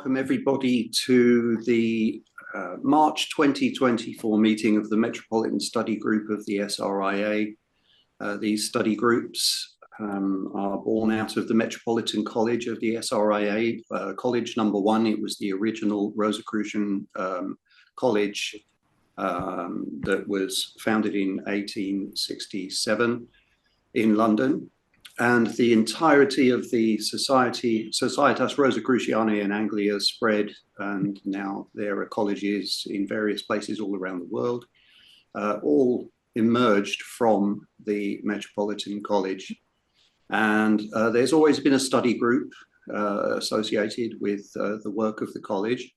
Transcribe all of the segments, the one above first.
welcome everybody to the March 2024 meeting of the Metropolitan Study Group of the SRIA. These study groups are born out of the Metropolitan College of the SRIA. College number one, it was the original Rosicrucian college that was founded in 1867 in London. And the entirety of the Societas Rosicruciana in Anglia spread, and now there are colleges in various places all around the world, all emerged from the Metropolitan College. And there's always been a study group associated with the work of the college.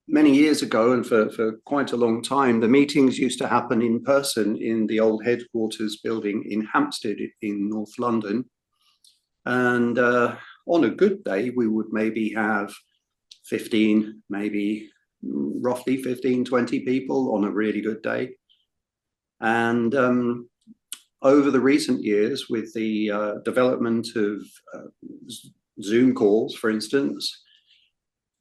Many years ago, and for quite a long time, the meetings used to happen in person in the old headquarters building in Hampstead in North London. And on a good day, we would maybe have 15, maybe roughly 15, 20 people on a really good day. And over the recent years, with the development of Zoom calls, for instance,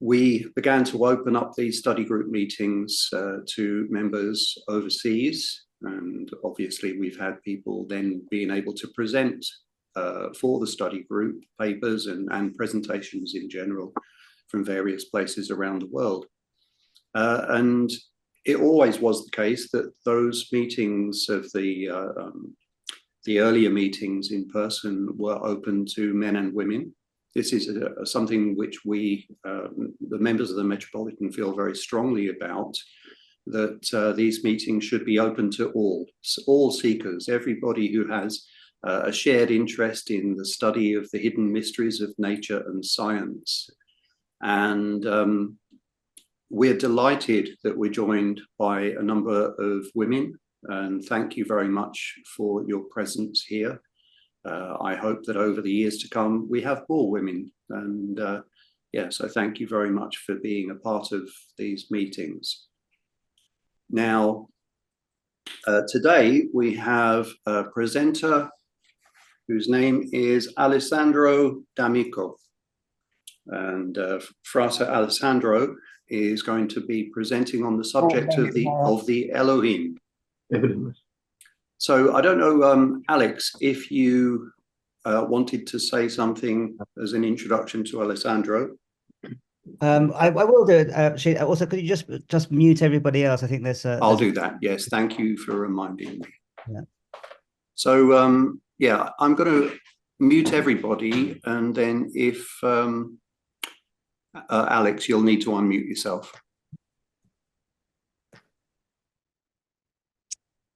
we began to open up these study group meetings to members overseas. And obviously we've had people then being able to present for the study group papers and presentations in general from various places around the world. And it always was the case that those meetings of the earlier meetings in person were open to men and women. This is something which we, the members of the Metropolitan, feel very strongly about, that these meetings should be open to all seekers, everybody who has a shared interest in the study of the hidden mysteries of nature and science. And we're delighted that we're joined by a number of women, and thank you very much for your presence here. I hope that over the years to come, we have more women. And yeah, so thank you very much for being a part of these meetings. Now, today we have a presenter whose name is Alessandro D'Amico. And Frater Alessandro is going to be presenting on the subject of the Elohim. So I don't know, Alex, if you wanted to say something as an introduction to Alessandro. I will do it. Also, could you just mute everybody else? I think I'll do that. Yes, thank you for reminding me. Yeah. So yeah, I'm going to mute everybody, and then if Alex, you'll need to unmute yourself.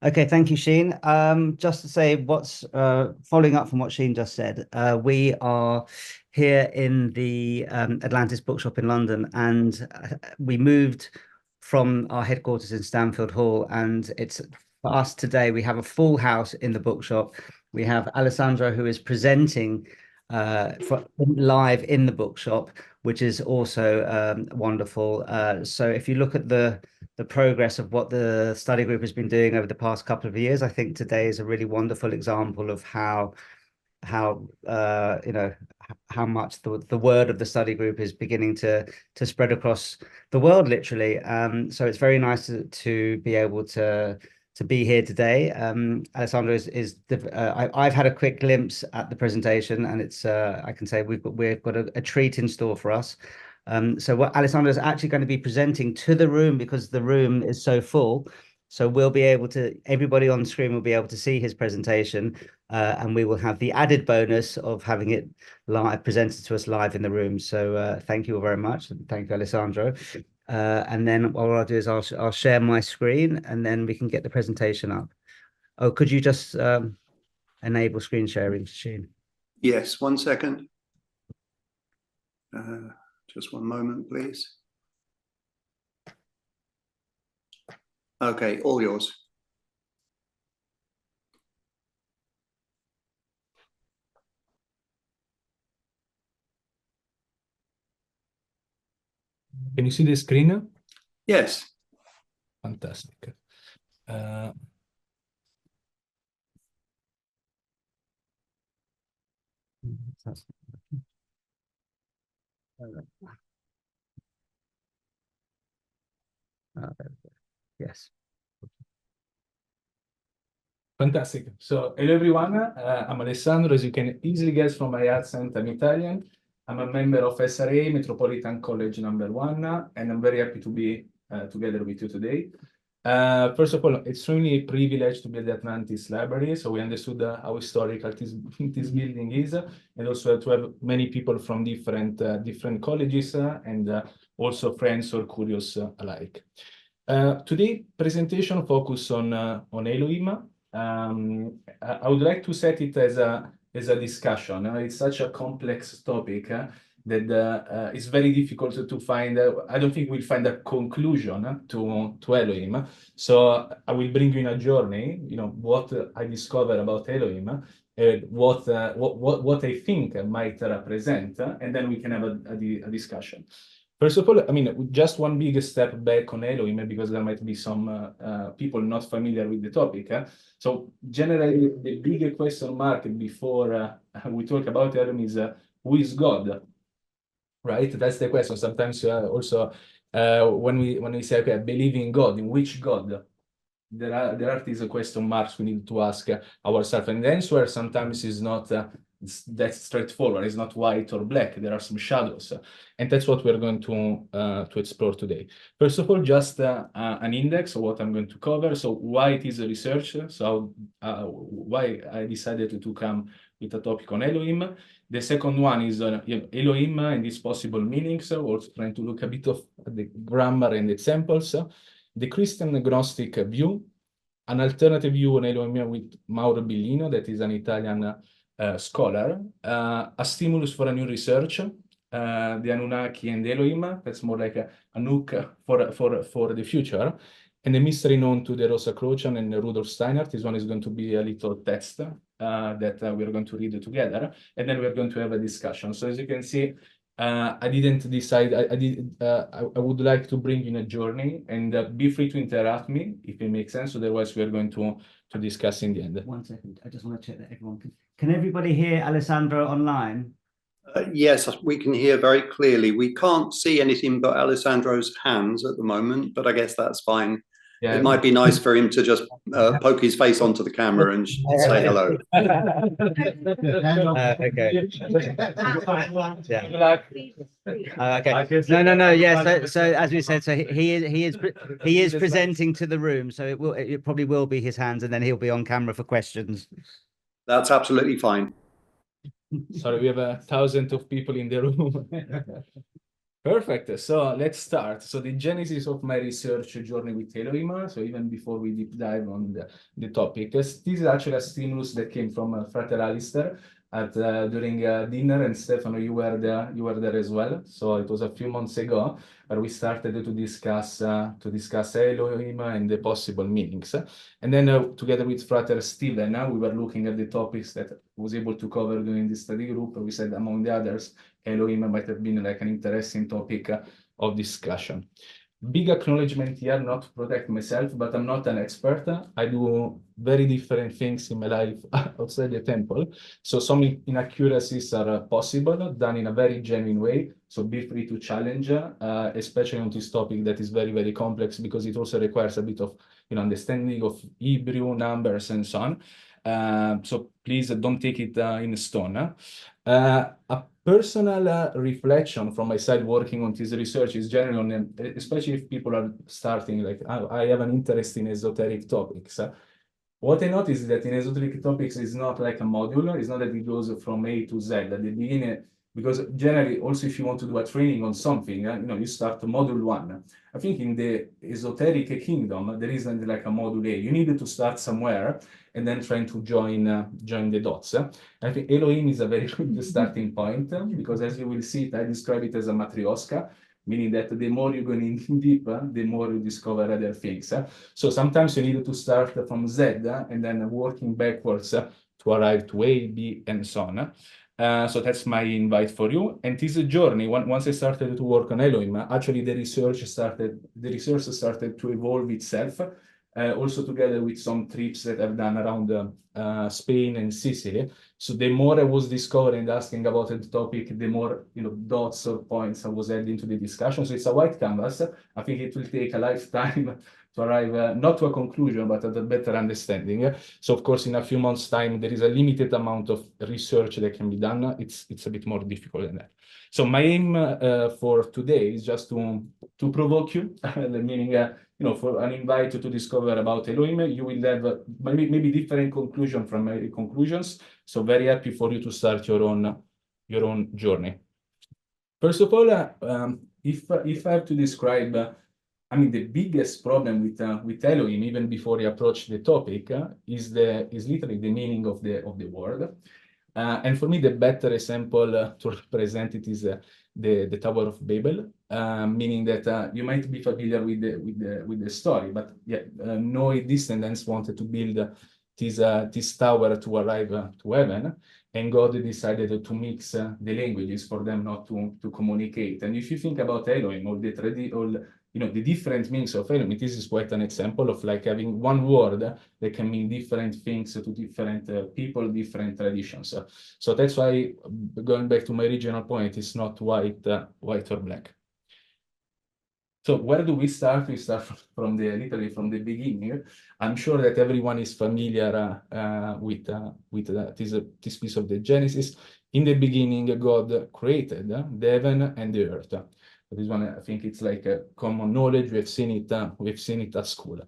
Okay, thank you, Sheen. Just to say what's following up from what Sheen just said, we are here in the Atlantis Bookshop in London, and we moved from our headquarters in Stanfield Hall, and it's for us today, we have a full house in the bookshop. We have Alessandro, who is presenting live in the bookshop, which is also wonderful. So if you look at the progress of what the study group has been doing over the past couple of years, I think today is a really wonderful example of how you know, how much the word of the study group is beginning to spread across the world, literally. So it's very nice to be able to be here today. Alessandro I've had a quick glimpse at the presentation, and it's I can say we've got a treat in store for us. So what Alessandro is actually going to be presenting to the room, because the room is so full, so we'll be able to, everybody on screen will be able to see his presentation, and we will have the added bonus of having it live presented to us live in the room. So thank you all very much, and thank you, Alessandro. And then what I'll do is I'll share my screen, and then we can get the presentation up. Oh, could you just enable screen sharing, Sheen? Yes, 1 second. Just one moment, please. Okay, all yours. Can you see the screen? Yes. Fantastic. Yes. Fantastic. So, hello everyone. I'm Alessandro. As you can easily guess from my accent, I'm Italian. I'm a member of SRA, Metropolitan College #1, and I'm very happy to be together with you today. First of all, extremely a privilege to be at the Atlantis Library. So we understood how historical this building is, and also to have many people from different colleges and also friends or curious alike. Today presentation focus on Elohim. I would like to set it as a discussion. It's such a complex topic that it's very difficult to find. I don't think we'll find a conclusion to Elohim. So I will bring you in a journey. You know what I discovered about Elohim, what I think might represent, and then we can have a discussion. First of all, I mean, just one big step back on Elohim, because there might be some people not familiar with the topic. So generally, the big question mark before we talk about Elohim is who is God, right? That's the question. Sometimes also when we say, okay, I believe in God, in which God? There are these question marks we need to ask ourselves, and the answer sometimes is not that straightforward. It's not white or black. There are some shadows, and that's what we're going to explore today. First of all, just an index of what I'm going to cover. So why it is a research. So why I decided to come with a topic on Elohim. The second one is Elohim and its possible meanings. Also trying to look a bit of the grammar and examples. The Christian Gnostic view, an alternative view on Elohim with Mauro Billino, that is an Italian scholar, a stimulus for a new research, the Anunnaki and Elohim, that's more like a hook for the future, and the mystery known to the Rosicruciana and Rudolf Steiner. This one is going to be a little text that we're going to read together, and then we're going to have a discussion. So as you can see, I didn't decide. I would like to bring in a journey, and be free to interrupt me if it makes sense. Otherwise, we are going to discuss in the end. 1 second. I just want to check that everyone can everybody hear Alessandro online? Yes, we can hear very clearly. We can't see anything but Alessandro's hands at the moment, but I guess that's fine. Yeah. It might be nice for him to just poke his face onto the camera and say hello. Okay. Yeah. Okay. No. Yes. So as we said, so he is presenting to the room. So it probably will be his hands, and then he'll be on camera for questions. That's absolutely fine. Sorry, we have 1,000 of people in the room. Perfect. So let's start. So the genesis of my research journey with Elohim. So even before we deep dive on the topic, this is actually a stimulus that came from Frater Alistair during dinner, and Stefano, you were there as well. So it was a few months ago where we started to discuss Elohim and the possible meanings. And then together with Frater Steven, we were looking at the topics that I was able to cover during the study group. We said, among the others, Elohim might have been like an interesting topic of discussion. Big acknowledgement here, not to protect myself, but I'm not an expert. I do very different things in my life outside the temple. So some inaccuracies are possible, done in a very genuine way. So be free to challenge, especially on this topic that is very, very complex, because it also requires a bit of understanding of Hebrew numbers and so on. So please don't take it in stone. A personal reflection from my side working on this research is generally on, especially if people are starting, like I have an interest in esoteric topics. What I noticed is that in esoteric topics is not like a module. It's not that it goes from A to Z at the beginning, because generally also if you want to do a training on something, you start module 1. I think in the esoteric kingdom, there isn't like a module A. You need to start somewhere and then trying to join the dots. I think Elohim is a very good starting point, because as you will see, I describe it as a matryoshka, meaning that the more you go in deep, the more you discover other things. So sometimes you need to start from Z and then working backwards to arrive to A, B, and so on. So that's my invite for you. And this journey, once I started to work on Elohim, actually the research started to evolve itself. also together with some trips that I've done around Spain and Sicily. So the more I was discovering and asking about the topic, the more dots or points I was adding to the discussion. So it's a white canvas. I think it will take a lifetime to arrive not to a conclusion, but at a better understanding. So of course, in a few months' time, there is a limited amount of research that can be done. It's a bit more difficult than that. So my aim for today is just to provoke you, meaning for an invite to discover about Elohim. You will have maybe different conclusion from my conclusions. So very happy for you to start your own journey. First of all, if I have to describe, the biggest problem with Elohim, even before you approach the topic, is literally the meaning of the word. And for me, the better example to represent it is the Tower of Babel, meaning that you might be familiar with the story, but no descendants wanted to build this tower to arrive to heaven, and God decided to mix the languages for them not to communicate. And if you think about Elohim, or the different meanings of Elohim, this is quite an example of like having one word that can mean different things to different people, different traditions. So that's why, going back to my original point, it's not white or black. So where do we start? We start literally from the beginning. I'm sure that everyone is familiar with this piece of the Genesis. In the beginning, God created the heaven and the earth. This one, I think it's like a common knowledge. We've seen it at school.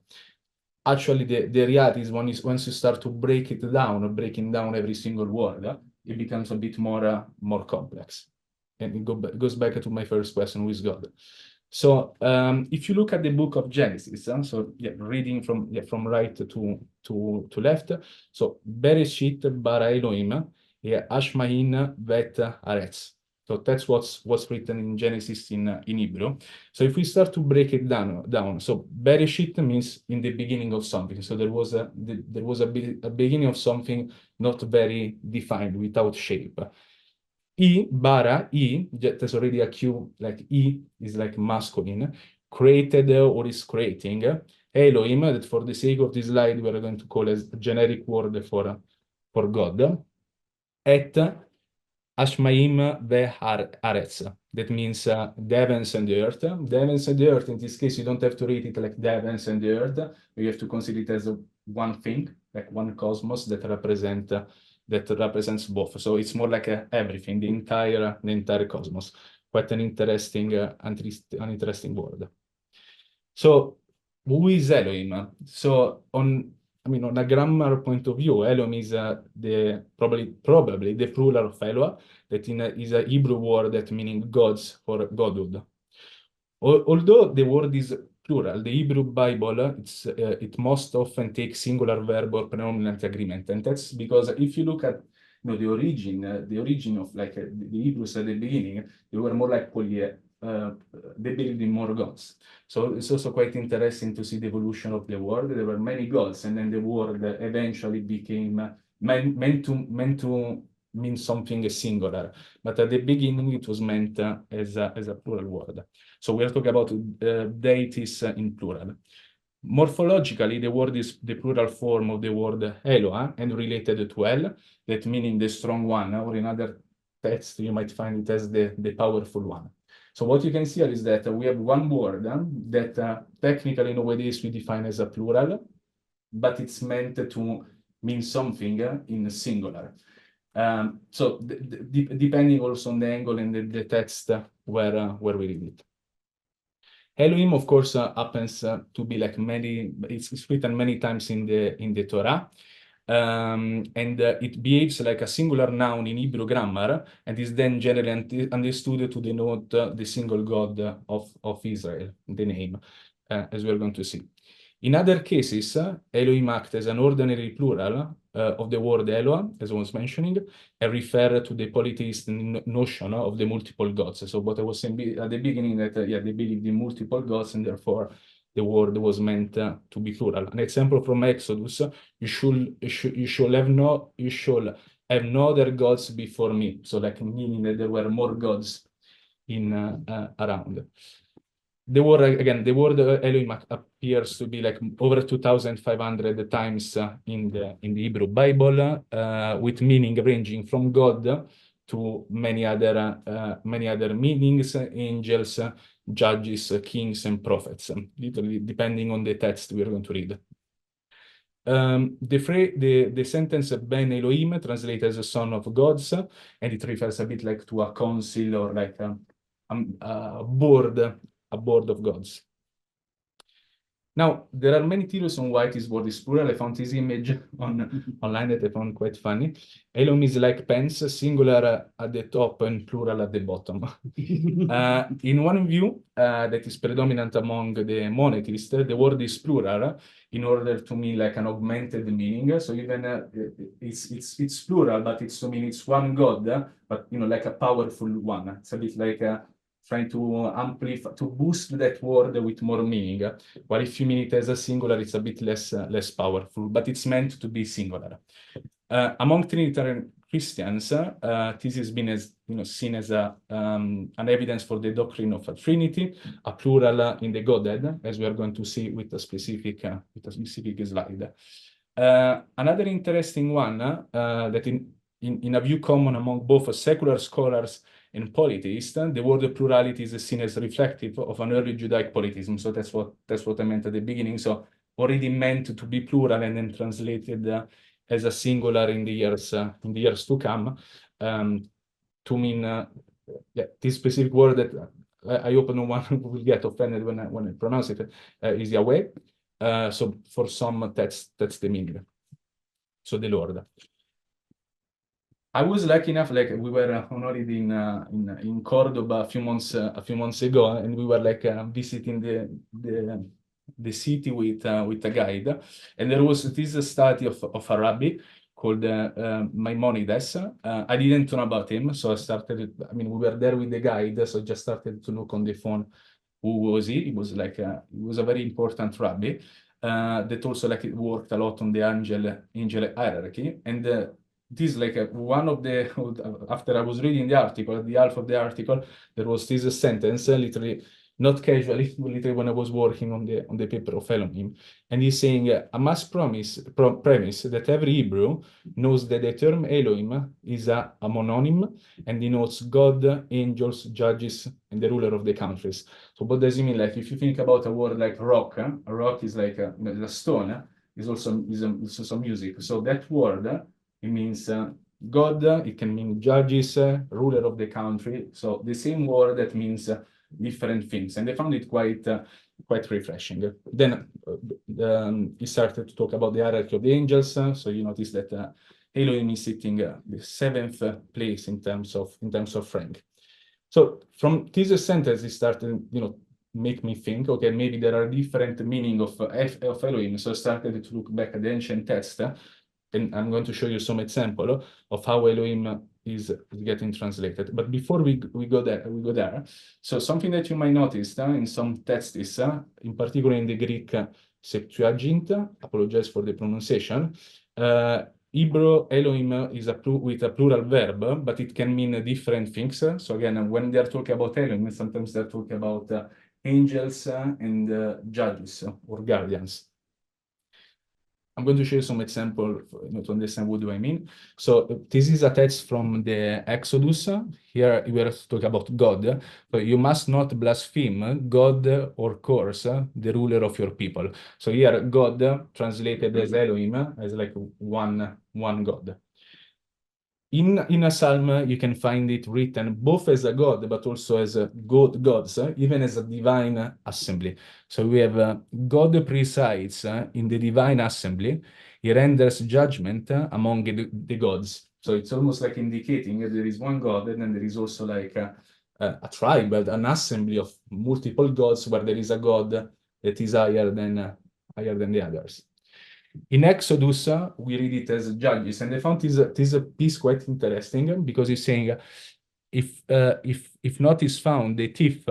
Actually, the reality is once you start to breaking down every single word, it becomes a bit more complex. And it goes back to my first question, who is God? So if you look at the book of Genesis, reading from right to left, so Bereshit bara Elohim Ashmahin vet Aretz. So that's what's written in Genesis in Hebrew. So if we start to break it down, so Bereshit means in the beginning of something. So there was a beginning of something not very defined, without shape. Bara, there's already a Q, like is like masculine, created or is creating. Elohim, that for the sake of this slide, we are going to call as a generic word for God. Et Ashmaim Ve'aretz. That means the heavens and the earth. The heavens and the earth, in this case, you don't have to read it like the heavens and the earth. You have to consider it as one thing, like one cosmos that represents both. So it's more like everything, the entire cosmos. Quite an interesting word. So who is Elohim? So on a grammar point of view, Elohim is probably the plural of Eloah, that is a Hebrew word that meaning gods or godhood. Although the word is plural, the Hebrew Bible, it most often takes singular verb or predominant agreement. And that's because if you look at the origin of like the Hebrews at the beginning, they were more like they believed in more gods. So it's also quite interesting to see the evolution of the word. There were many gods, and then the word eventually became meant to mean something singular. But at the beginning, it was meant as a plural word. So we are talking about deities in plural. Morphologically, the word is the plural form of the word Eloah and related to El, that meaning the strong one, or in other texts, you might find it as the powerful one. So what you can see here is that we have one word that technically nowadays we define as a plural, but it's meant to mean something in singular. So depending also on the angle and the text where we read it. Elohim, of course, happens to be like it's written many times in the Torah. And it behaves like a singular noun in Hebrew grammar, and is then generally understood to denote the single God of Israel, the name, as we're going to see. In other cases, Elohim acts as an ordinary plural of the word Eloah, as I was mentioning, and refer to the polytheist notion of the multiple gods. So what I was saying at the beginning, that they believed in multiple gods, and therefore the word was meant to be plural. An example from Exodus: you shall have no other gods before me. So like meaning that there were more gods around. the word, again, the word Elohim appears to be like over 2,500 times in the Hebrew Bible, with meaning ranging from God to many other meanings, angels, judges, kings, and prophets, literally depending on the text we are going to read. The sentence Ben Elohim translated as a son of gods, and it refers a bit like to a council or like a board of gods. Now, there are many theories on why this word is plural. I found this image online that I found quite funny. Elohim is like pens, singular at the top and plural at the bottom. In one view that is predominant among the monetists, the word is plural in order to mean like an augmented meaning. So even it's plural, but it's to mean it's one God, but like a powerful one. It's a bit like trying to amplify, to boost that word with more meaning. While if you mean it as a singular, it's a bit less powerful, but it's meant to be singular. Among Trinitarian Christians, this has been seen as an evidence for the doctrine of a Trinity, a plural in the Godhead, as we are going to see with a specific slide. Another interesting one that in a view common among both secular scholars and polytheists, the word plurality is seen as reflective of an early Judaic polytheism. So that's what I meant at the beginning. So already meant to be plural and then translated as a singular in the years to come, to mean this specific word that I hope no one will get offended when I pronounce it, is Yahweh. So for some, that's the meaning. So the Lord. I was lucky enough, like we were on holiday in Cordoba a few months ago, and we were like visiting the city with a guide, and there was this study of a rabbi called Maimonides. I didn't know about him, so I started. I mean, we were there with the guide, so I just started to look on the phone. Who was he? He was like he was a very important rabbi that also like worked a lot on the angel hierarchy, and this like one of the, after I was reading the article, at the half of the article, there was this sentence, literally, not casually, literally when I was working on the paper of Elohim, and he's saying a mass premise that every Hebrew knows that the term Elohim is a mononym and denotes God, angels, judges, and the ruler of the countries. So what does it mean? Like if you think about a word like rock, a rock is like a stone, is also music. So that word, it means God, it can mean judges, ruler of the country. So the same word that means different things. And I found it quite refreshing. Then he started to talk about the hierarchy of the angels. So you notice that Elohim is sitting the 7th place in terms of rank. So from this sentence, he started, make me think, okay, maybe there are different meaning of Elohim. So I started to look back at the ancient text. And I'm going to show you some example of how Elohim is getting translated. But before we go there. So something that you might notice in some texts, in particular in the Greek Septuagint, apologize for the pronunciation, Hebrew Elohim is with a plural verb, but it can mean different things. So again, when they're talking about Elohim, sometimes they're talking about angels and judges or guardians. I'm going to show you some example to understand what do I mean. So this is a text from the Exodus. Here we are talking about God. But you must not blaspheme God or curse the ruler of your people. So here God translated as Elohim as like one God. In a psalm, you can find it written both as a god, but also as gods, even as a divine assembly. So we have God presides in the divine assembly. He renders judgment among the gods. So it's almost like indicating that there is one God, and then there is also like a tribe, an assembly of multiple gods, where there is a God that is higher than the others. In Exodus, we read it as judges, and I found this piece quite interesting because it's saying, if not is found the thief,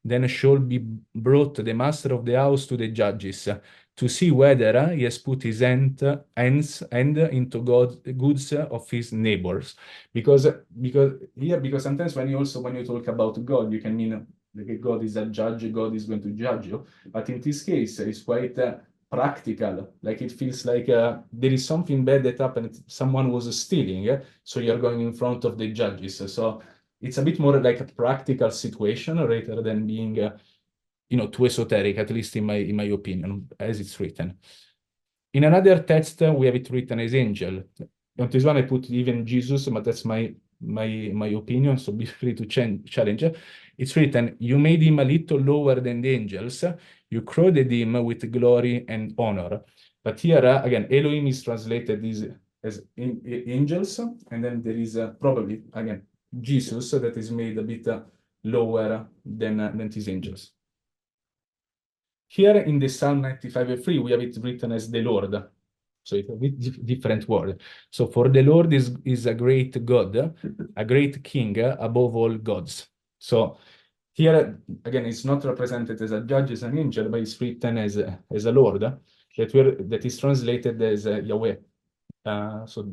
then shall be brought the master of the house to the judges to see whether he has put his hand into goods of his neighbors. Because sometimes when you talk about God, you can mean like God is a judge, God is going to judge you. But in this case, it's quite practical. Like it feels like there is something bad that happened. Someone was stealing, so you're going in front of the judges. So it's a bit more like a practical situation rather than being, too esoteric, at least in my opinion, as it's written. In another text, we have it written as angel. On this one, I put even Jesus, but that's my opinion, so be free to challenge. It's written, you made him a little lower than the angels, you crowned him with glory and honor. But here, again, Elohim is translated as angels, and then there is probably, again, Jesus that is made a bit lower than these angels. Here in the Psalm 95:3, we have it written as the Lord. So it's a bit different word. So for the Lord is a great God, a great king above all gods. So here, again, it's not represented as a judge, as an angel, but it's written as a Lord that is translated as Yahweh. So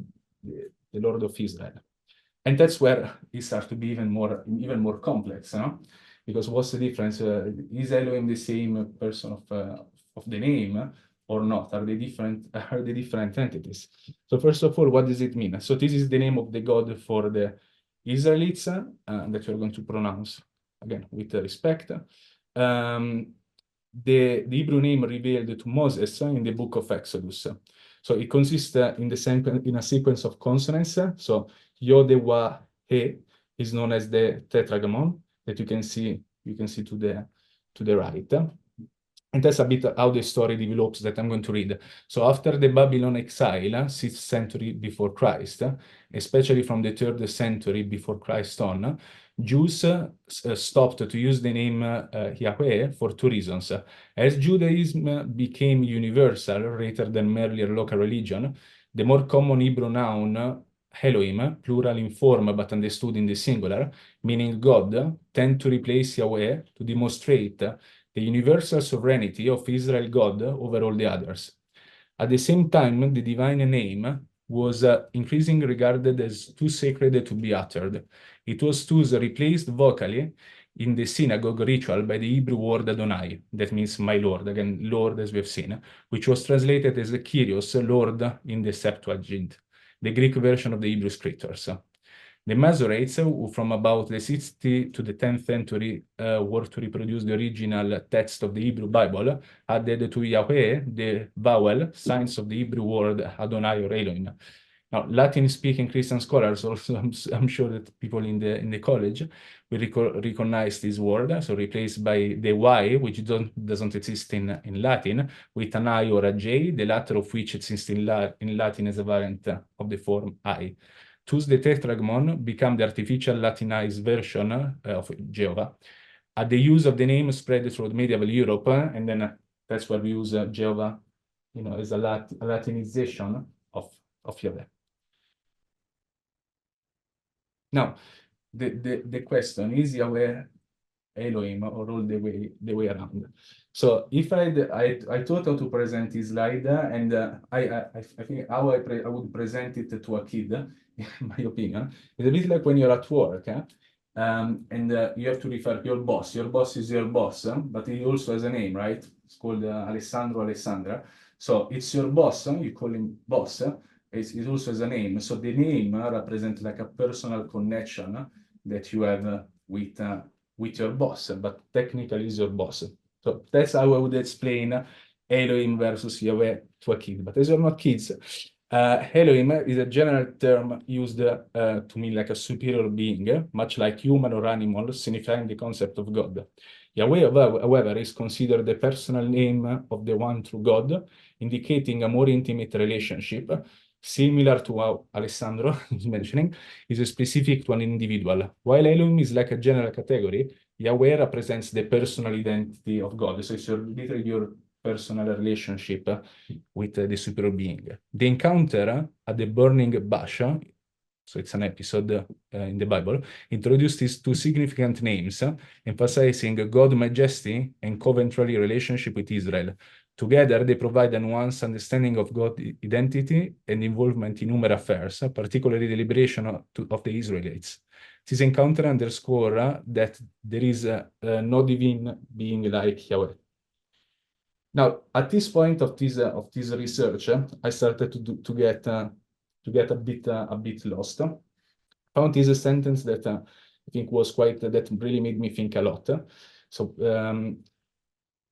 the Lord of Israel. And that's where it starts to be even more complex, because what's the difference? Is Elohim the same person of the name or not? Are they different entities? So first of all, what does it mean? So this is the name of the God for the Israelites that we're going to pronounce again with respect. The Hebrew name revealed to Moses in the book of Exodus. So it consists in a sequence of consonants. So Yod-Wah-He is known as the tetragramon that you can see to the right. And that's a bit how the story develops that I'm going to read. So after the Babylon exile, 6th century before Christ, especially from the 3rd century before Christ on, Jews stopped to use the name Yahweh for two reasons. As Judaism became universal rather than merely a local religion, the more common Hebrew noun Elohim, plural in form but understood in the singular, meaning God, tend to replace Yahweh to demonstrate the universal sovereignty of Israel God over all the others. At the same time, the divine name was increasingly regarded as too sacred to be uttered. It was thus replaced vocally in the synagogue ritual by the Hebrew word Adonai, that means my Lord, again, Lord as we have seen, which was translated as Kyrios, Lord in the Septuagint, the Greek version of the Hebrew scriptures. The Masoretes, who from about the 6th to the 10th century worked to reproduce the original text of the Hebrew Bible, added to Yahweh the vowel signs of the Hebrew word Adonai or Elohim. Now, Latin-speaking Christian scholars also, I'm sure that people in the college will recognize this word, so replaced by the Y, which doesn't exist in Latin, with an I or a J, the latter of which exists in Latin as a variant of the form I. Thus, the tetragramon became the artificial Latinized version of Jehovah. The use of the name spread throughout medieval Europe, and then that's where we use Jehovah, as a Latinization of Yahweh. Now, the question is Yahweh Elohim or all the way around. So if I thought how to present this slide, and I think how I would present it to a kid, in my opinion, is a bit like when you're at work, and you have to refer to your boss. Your boss is your boss, but he also has a name, right? It's called Alessandro, Alessandra. So it's your boss, you call him boss. It also has a name. So the name represents like a personal connection that you have with your boss, but technically is your boss. So that's how I would explain Elohim versus Yahweh to a kid. But as you're not kids, Elohim is a general term used to mean like a superior being, much like human or animal, signifying the concept of God. Yahweh, however, is considered the personal name of the one true God, indicating a more intimate relationship, similar to what Alessandro is mentioning, is specific to an individual. While Elohim is like a general category, Yahweh represents the personal identity of God. So it's literally your personal relationship with the superior being. The encounter at the burning bush, so it's an episode in the Bible, introduced these two significant names, emphasizing God's majesty and covenantary relationship with Israel. Together, they provide a nuanced understanding of God's identity and involvement in human affairs, particularly the liberation of the Israelites. This encounter underscore that there is no divine being like Yahweh. Now, at this point of this research, I started to get a bit lost. Found this sentence that I think was that really made me think a lot. So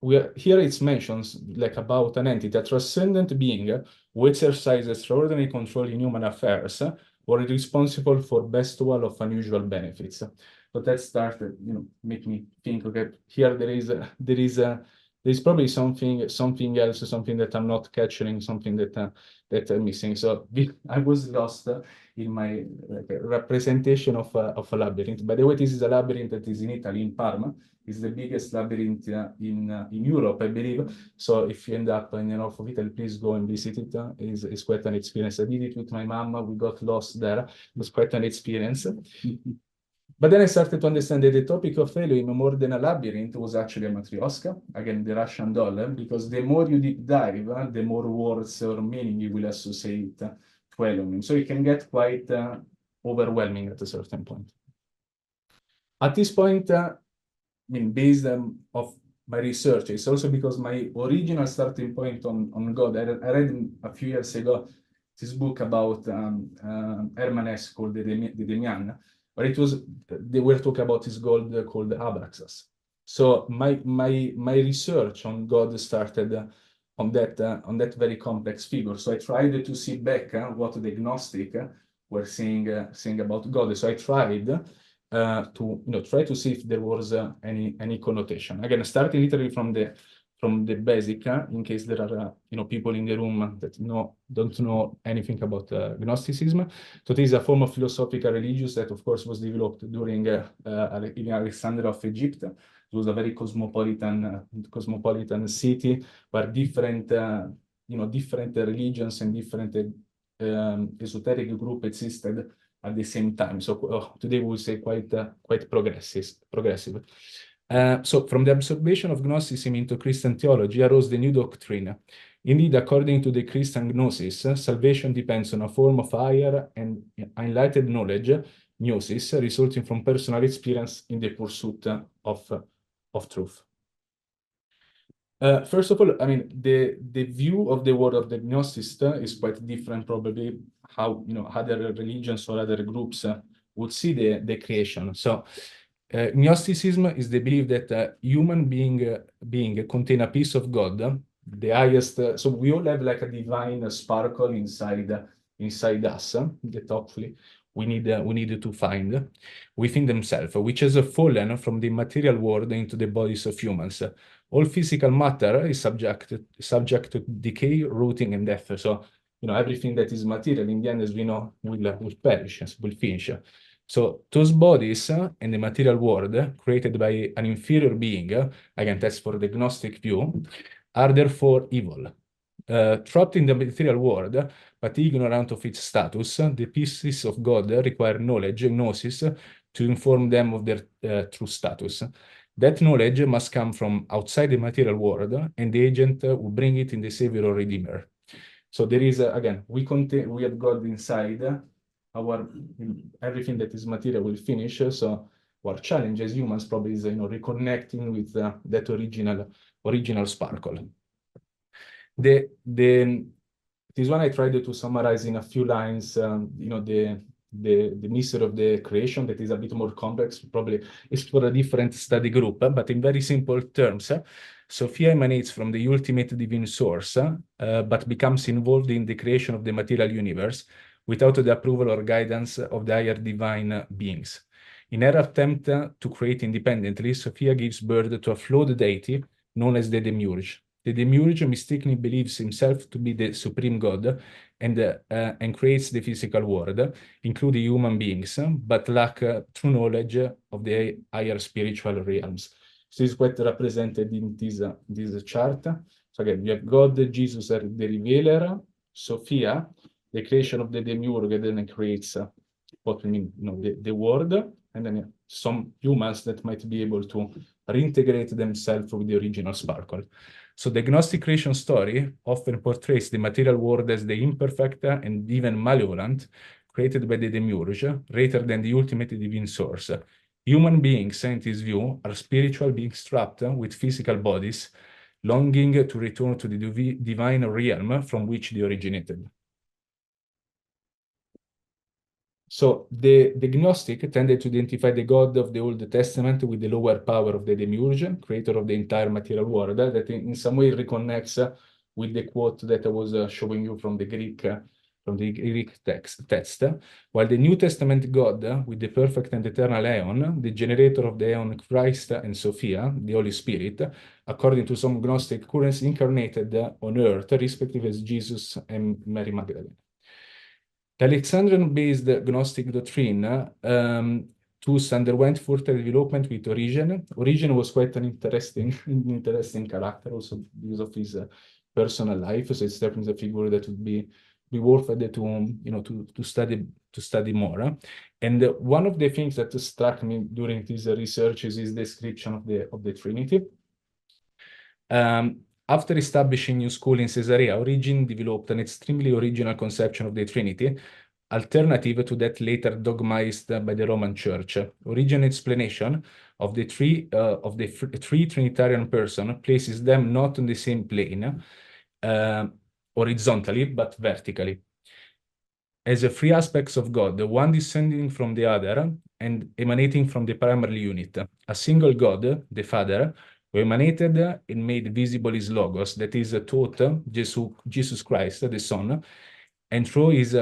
here it's mentions like about an entity, a transcendent being who exercises extraordinary control in human affairs or is responsible for bestowal of unusual benefits. So that started, make me think, okay, here there's probably something else, something that I'm not capturing, something that I'm missing. So I was lost in my representation of a labyrinth. By the way, this is a labyrinth that is in Italy, in Parma. It's the biggest labyrinth in Europe, I believe. So if you end up in the north of Italy, please go and visit it. It's quite an experience. I did it with my mom. We got lost there. It was quite an experience. But then I started to understand that the topic of Elohim, more than a labyrinth, was actually a matryoshka, again, the Russian doll, because the more you deep dive, the more words or meaning you will associate to Elohim. So it can get quite overwhelming at a certain point. At this point, based of my research, it's also because my original starting point on God, I read a few years ago this book about Herman Hesse called the Demian, but they were talking about this God called Abraxas. So my research on God started on that very complex figure. So I tried to see back what the Gnostic were saying about God. So I tried to try to see if there was any connotation. Again, starting literally from the basic, in case there are people in the room that don't know anything about Gnosticism. So this is a form of philosophical religion that, of course, was developed during in Alexandria of Egypt. It was a very cosmopolitan city where different religions and different esoteric groups existed at the same time. So today we will say quite progressive. So from the observation of Gnosticism into Christian theology arose the new doctrine. Indeed, according to the Christian Gnosis, salvation depends on a form of higher and enlightened knowledge, gnosis, resulting from personal experience in the pursuit of truth. First of all, I mean, the view of the world of the Gnosist is quite different, probably how other religions or other groups would see the creation. So Gnosticism is the belief that human being contain a piece of God, the highest. So we all have like a divine sparkle inside us that hopefully we need to find within themselves, which has fallen from the material world into the bodies of humans. All physical matter is subject to decay, rotting, and death. So everything that is material, in the end, as we know, will perish, will finish. So those bodies in the material world, created by an inferior being, again, that's for the Gnostic view, are therefore evil. Trapped in the material world, but ignorant of its status, the pieces of God require knowledge, gnosis, to inform them of their true status. That knowledge must come from outside the material world, and the agent will bring it in the Savior or Redeemer. So there is, again, we have God inside. Everything that is material will finish. So our challenge as humans probably is reconnecting with that original sparkle. This one I tried to summarize in a few lines. The mystery of the creation, that is a bit more complex, probably is for a different study group, but in very simple terms, Sophia emanates from the ultimate divine source, but becomes involved in the creation of the material universe without the approval or guidance of the higher divine beings. In her attempt to create independently, Sophia gives birth to a flawed deity known as the Demiurge. The Demiurge mistakenly believes himself to be the supreme God and creates the physical world, including human beings, but lack true knowledge of the higher spiritual realms. So this is quite represented in this chart. So again, you have God, Jesus, the revealer, Sophia, the creation of the Demiurge, and then it creates what we mean, the world, and then some humans that might be able to reintegrate themselves with the original sparkle. So the Gnostic creation story often portrays the material world as the imperfect and even malevolent, created by the demiurge, rather than the ultimate divine source. Human beings, in his view, are spiritual beings trapped with physical bodies, longing to return to the divine realm from which they originated. So the Gnostic tended to identify the God of the Old Testament with the lower power of the demiurge, creator of the entire material world, that in some way reconnects with the quote that I was showing you from the Greek text. While the New Testament God, with the perfect and eternal Aeon, the generator of the Aeon Christ and Sophia, the Holy Spirit, according to some Gnostic currents, incarnated on earth, respectively as Jesus and Mary Magdalene. The Alexandrian-based Gnostic doctrine thus underwent further development with Origen. Origen was quite an interesting character, also because of his personal life. So it's definitely a figure that would be worth it to study more. And one of the things that struck me during these researches is the description of the Trinity. After establishing new school in Caesarea, Origen developed an extremely original conception of the Trinity, alternative to that later dogmatized by the Roman Church. Origen's explanation of the three Trinitarian persons places them not on the same plane, horizontally, but vertically, as three aspects of God, one descending from the other and emanating from the primary unit. A single God, the Father, who emanated and made visible his logos, that is taught Jesus Christ, the Son, and through his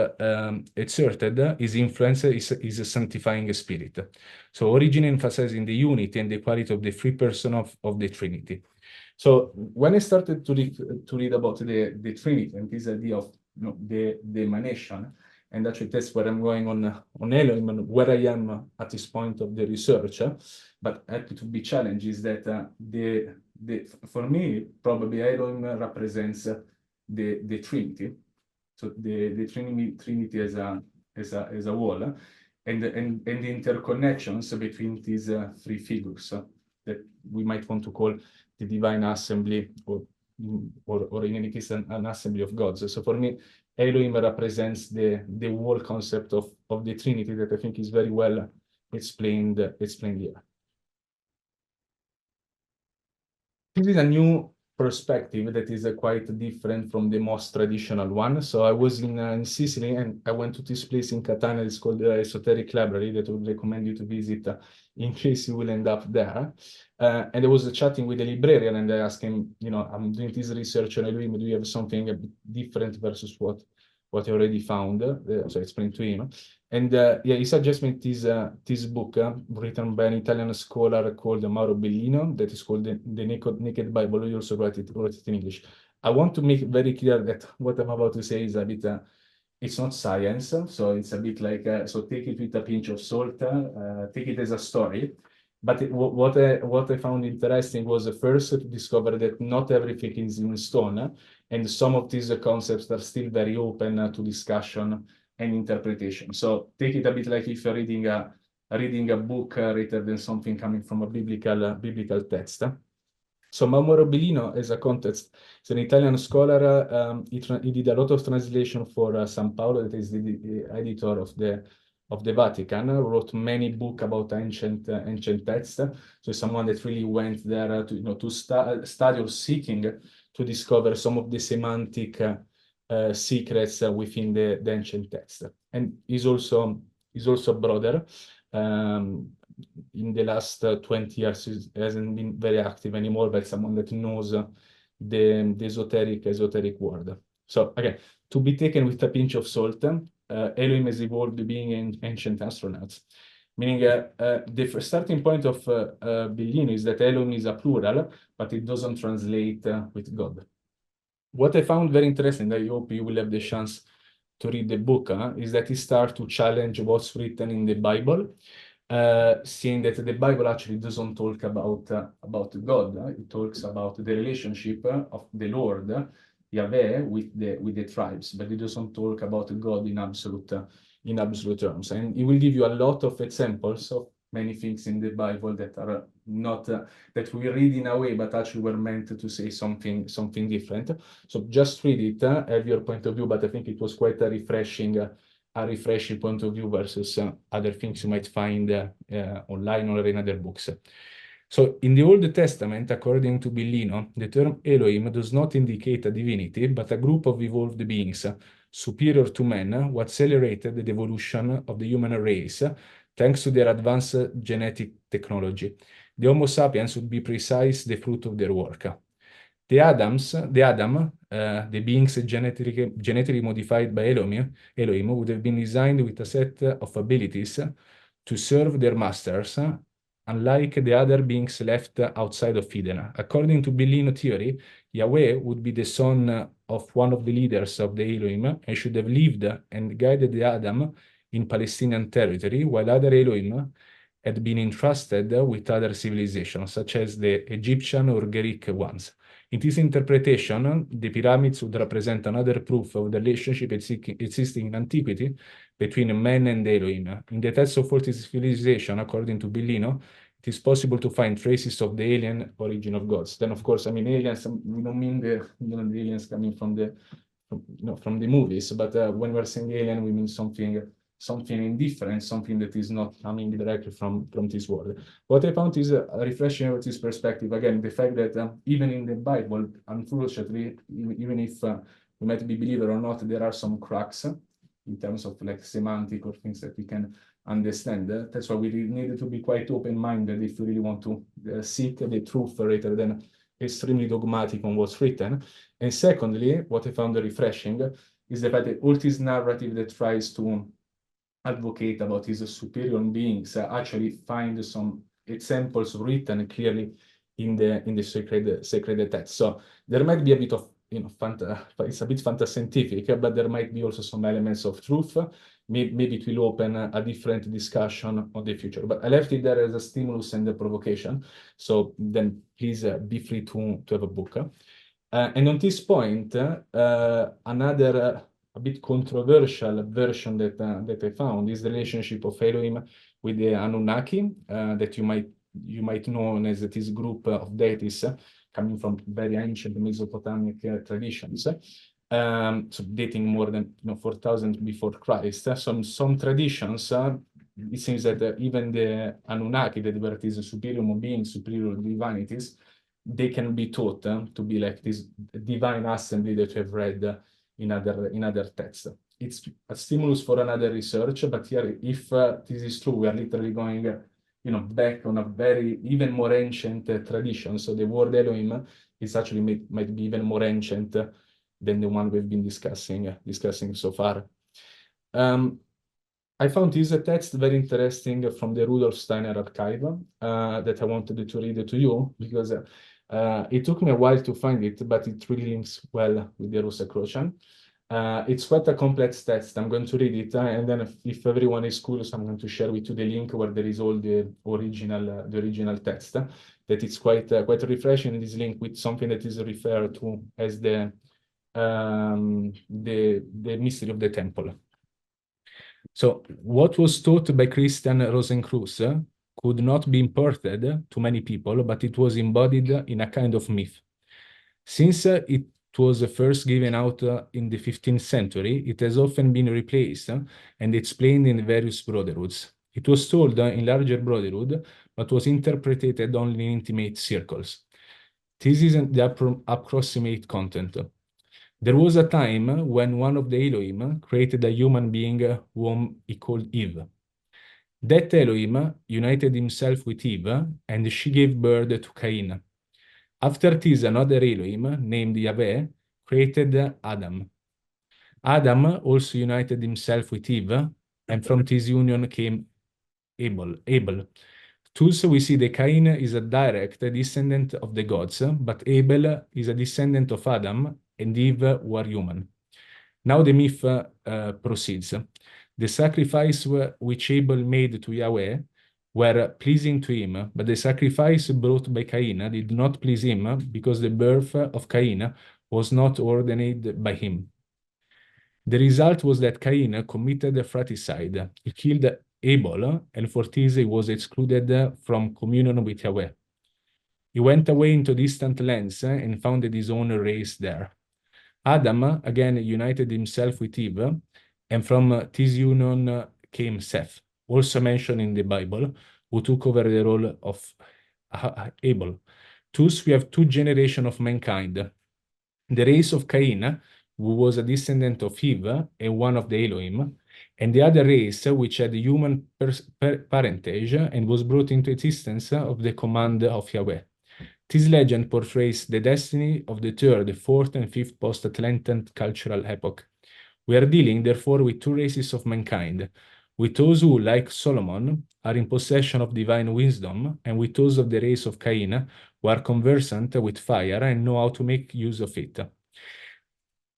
exerted his influence is a sanctifying spirit. So Origen emphasizing the unity and the quality of the three persons of the Trinity. So when I started to read about the Trinity and this idea of the emanation, and actually that's where I'm going on Elohim and where I am at this point of the research, but happy to be challenged is that for me probably Elohim represents the Trinity. So the Trinity as a whole, and the interconnections between these three figures that we might want to call the divine assembly, or in any case an assembly of gods. So for me, Elohim represents the whole concept of the Trinity that I think is very well explained here. This is a new perspective that is quite different from the most traditional one. So I was in Sicily and I went to this place in Catania. It's called the Esoteric Library that I would recommend you to visit in case you will end up there. And I was chatting with the librarian and I asked him, I'm doing this research on Elohim. Do you have something a bit different versus what I already found? So I explained to him. And he suggested me this book written by an Italian scholar called Mauro Bellino that is called the Naked Bible. He also wrote it in English. I want to make very clear that what I'm about to say is a bit, it's not science, so it's a bit like, so take it with a pinch of salt, take it as a story. But what I found interesting was first to discover that not everything is in stone, and some of these concepts are still very open to discussion and interpretation. So take it a bit like if you're reading a book rather than something coming from a biblical text. So Mauro Bellino, as a context, is an Italian scholar. He did a lot of translation for San Paolo, that is the editor of the Vatican, wrote many books about ancient texts. So someone that really went there to study or seeking to discover some of the semantic secrets within the ancient text. And he's also a brother. In the last 20 years, he hasn't been very active anymore, but someone that knows the esoteric world. So again, to be taken with a pinch of salt, Elohim has evolved being ancient astronauts. Meaning the starting point of Bellino is that Elohim is a plural, but it doesn't translate with God. What I found very interesting, I hope you will have the chance to read the book, is that he starts to challenge what's written in the Bible, seeing that the Bible actually doesn't talk about God. It talks about the relationship of the Lord, Yahweh, with the tribes, but it doesn't talk about God in absolute terms. And it will give you a lot of examples of many things in the Bible that are not that we read in a way, but actually were meant to say something different. So just read it, have your point of view. But I think it was quite a refreshing a refreshing point of view versus other things you might find online or in other books. So in the Old Testament, according to Billino, the term Elohim does not indicate a divinity, but a group of evolved beings superior to man who accelerated the evolution of the human race thanks to their advanced genetic technology. The Homo sapiens would be precise the fruit of their work. The beings genetically modified by Elohim would have been designed with a set of abilities to serve their masters, unlike the other beings left outside of Eden. According to Billino theory, Yahweh would be the son of one of the leaders of the Elohim and should have lived and guided the Adam in Palestinian territory, while other Elohim had been entrusted with other civilizations, such as the Egyptian or Greek ones. In this interpretation, the pyramids would represent another proof of the relationship existing in antiquity between man and Elohim. In the text of faulty civilization, according to Billino, it is possible to find traces of the alien origin of gods. Then, of course, I mean, aliens, we don't mean the aliens coming from the movies, but when we're saying alien, we mean something indifferent, something that is not coming directly from this world. What I found is refreshing with this perspective. Again, the fact that even in the Bible, unfortunately, even if we might be believer or not, there are some cracks in terms of like semantic or things that we can understand. That's why we needed to be quite open-minded if we really want to seek the truth rather than extremely dogmatic on what's written. And secondly, what I found refreshing is the fact that all this narrative that tries to advocate about his superior beings actually find some examples written clearly in the sacred text. So there might be a bit of it's a bit fantascientific, but there might be also some elements of truth. Maybe it will open a different discussion on the future. But I left it there as a stimulus and a provocation. So then please be free to have a book. And on this point, another a bit controversial version that I found is the relationship of Elohim with the Anunnaki, that you might know as this group of deities coming from very ancient Mesopotamic traditions, so dating more than 4,000 before Christ. Some traditions, it seems that even the Anunnaki, that were these superior beings, superior divinities, they can be taught to be like this divine assembly that we have read in other texts. It's a stimulus for another research, but here, if this is true, we are literally going, back on a very even more ancient tradition. So the word Elohim is actually might be even more ancient than the one we've been discussing so far. I found this text very interesting from the Rudolf Steiner archive that I wanted to read to you because it took me a while to find it, but it really links well with the Rosicrucian. It's quite a complex text. I'm going to read it, and then if everyone is curious, I'm going to share with you the link where there is all the original text. That it's quite refreshing. This link with something that is referred to as the mystery of the temple. So what was taught by Christian Rosenkreuz could not be imparted to many people, but it was embodied in a kind of myth. Since it was first given out in the 15th century, it has often been replaced and explained in various brotherhoods. It was told in larger brotherhood, but was interpreted only in intimate circles. This isn't the approximate content. There was a time when one of the Elohim created a human being whom he called Eve. That Elohim united himself with Eve, and she gave birth to Cain. After this, another Elohim, named Yahweh, created Adam. Adam also united himself with Eve, and from this union came Abel. Thus, we see that Cain is a direct descendant of the gods, but Abel is a descendant of Adam and Eve who are human. Now the myth proceeds. The sacrifice which Abel made to Yahweh were pleasing to him, but the sacrifice brought by Cain did not please him because the birth of Cain was not ordained by him. The result was that Cain committed fratricide. He killed Abel, and for this he was excluded from communion with Yahweh. He went away into distant lands and founded his own race there. Adam again united himself with Eve, And from this union came Seth, also mentioned in the Bible, who took over the role of Abel. Thus, we have two generations of mankind. The race of Cain, who was a descendant of Eve and one of the Elohim, and the other race which had human parentage and was brought into existence of the command of Yahweh. This legend portrays the destiny of the third, fourth, and fifth post-Atlantean cultural epoch. We are dealing, therefore, with two races of mankind, with those who, like Solomon, are in possession of divine wisdom, and with those of the race of Cain, who are conversant with fire and know how to make use of it.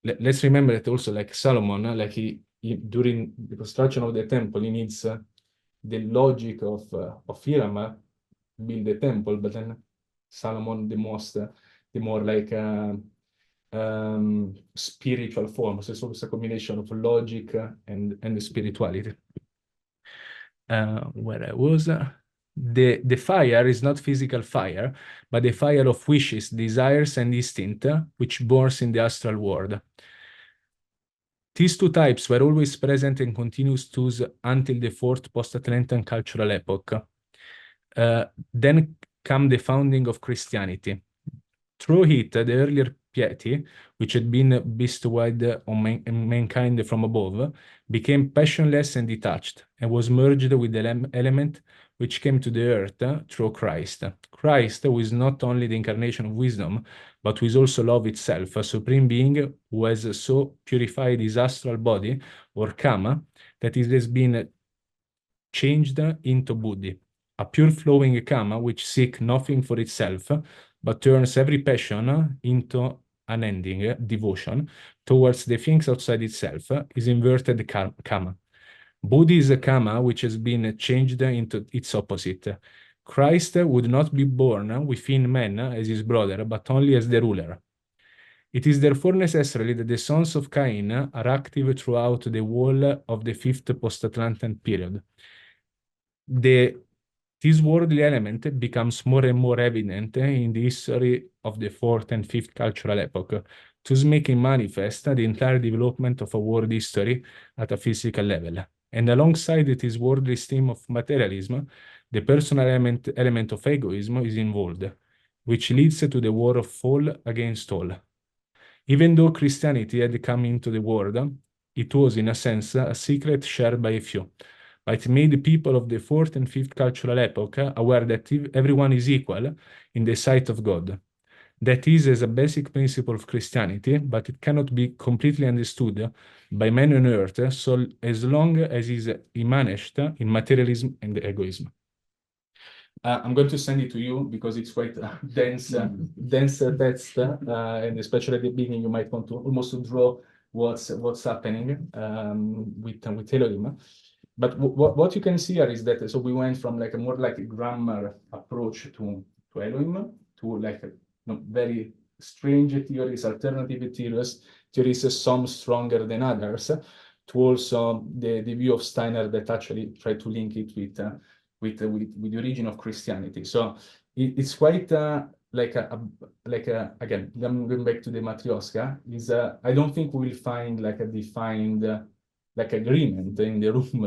Let's remember that also, like Solomon, like he during the construction of the temple, he needs the logic of Hiram build the temple, but then Solomon the more like spiritual form. So it's always a combination of logic and spirituality. Where I was, the fire is not physical fire, but the fire of wishes, desires, and instinct, which burns in the astral world. These two types were always present and continues to until the fourth post-Atlantean cultural epoch. Then come the founding of Christianity. Through it, the earlier piety, which had been bestowed on mankind from above, became passionless and detached, and was merged with the element which came to the earth through Christ. Christ, who is not only the incarnation of wisdom, but who is also love itself, a supreme being who has so purified his astral body, or Kama, that it has been changed into Buddhi, a pure flowing Kama which seeks nothing for itself, but turns every passion into unending devotion towards the things outside itself, is inverted Kama. Buddhi is a Kama which has been changed into its opposite. Christ would not be born within man as his brother, but only as the ruler. It is therefore necessary that the sons of Cain are active throughout the whole of the fifth post-Atlantean period. This worldly element becomes more and more evident in the history of the fourth and fifth cultural epoch, thus making manifest the entire development of a world history at a physical level. And alongside this worldly stream of materialism, the personal element of egoism is involved, which leads to the war of all against all. Even though Christianity had come into the world, it was in a sense a secret shared by a few. But it made the people of the fourth and fifth cultural epoch aware that everyone is equal in the sight of God. That is as a basic principle of Christianity, but it cannot be completely understood by man on earth so as long as it is immansed in materialism and egoism. I'm going to send it to you because it's quite dense text, and especially at the beginning, you might want to almost draw what's happening with Elohim. But what you can see here is that so we went from like a more like a grammar approach to Elohim to like very strange theories, alternative theories, some stronger than others, to also the view of Steiner that actually tried to link it with the origin of Christianity. So it's quite again, going back to the Matryoshka, is I don't think we'll find like a defined agreement in the room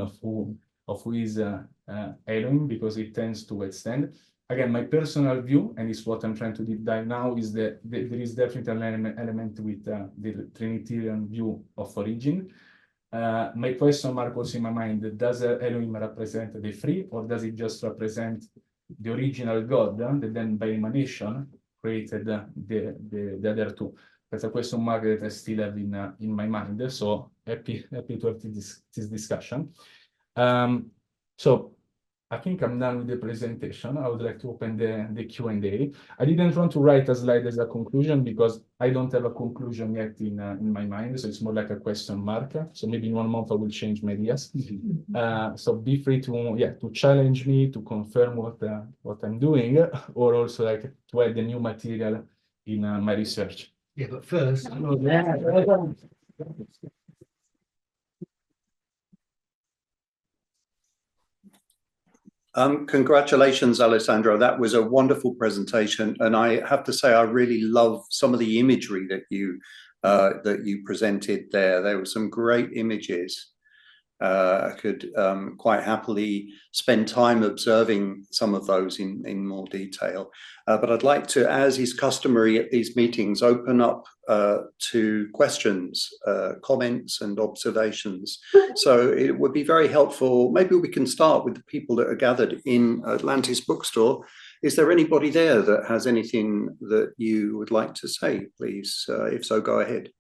of who is Elohim, because it tends to extend. Again, my personal view, and it's what I'm trying to deep dive now, is that there is definitely an element with the Trinitarian view of origin. My question mark also in my mind, does Elohim represent the three, or does it just represent the original God that then by emanation created the other two? That's a question mark that I still have in my mind. So happy to have this discussion. So I think I'm done with the presentation. I would like to open the Q&A. I didn't want to write a slide as a conclusion because I don't have a conclusion yet in my mind. So it's more like a question mark. So maybe in 1 month I will change my ideas. So be free to challenge me, to confirm what I'm doing, or also like to add the new material in my research. Yeah, but first, Congratulations, Alessandro. That was a wonderful presentation. And I have to say, I really love some of the imagery that you that you presented there. There were some great images. I could quite happily spend time observing some of those in more detail. But I'd like to, as is customary at these meetings, open up to questions, comments and observations. So it would be very helpful. Maybe we can start with the people that are gathered in Atlantis Bookstore. Is there anybody there that has anything that you would like to say, please? If so, go ahead.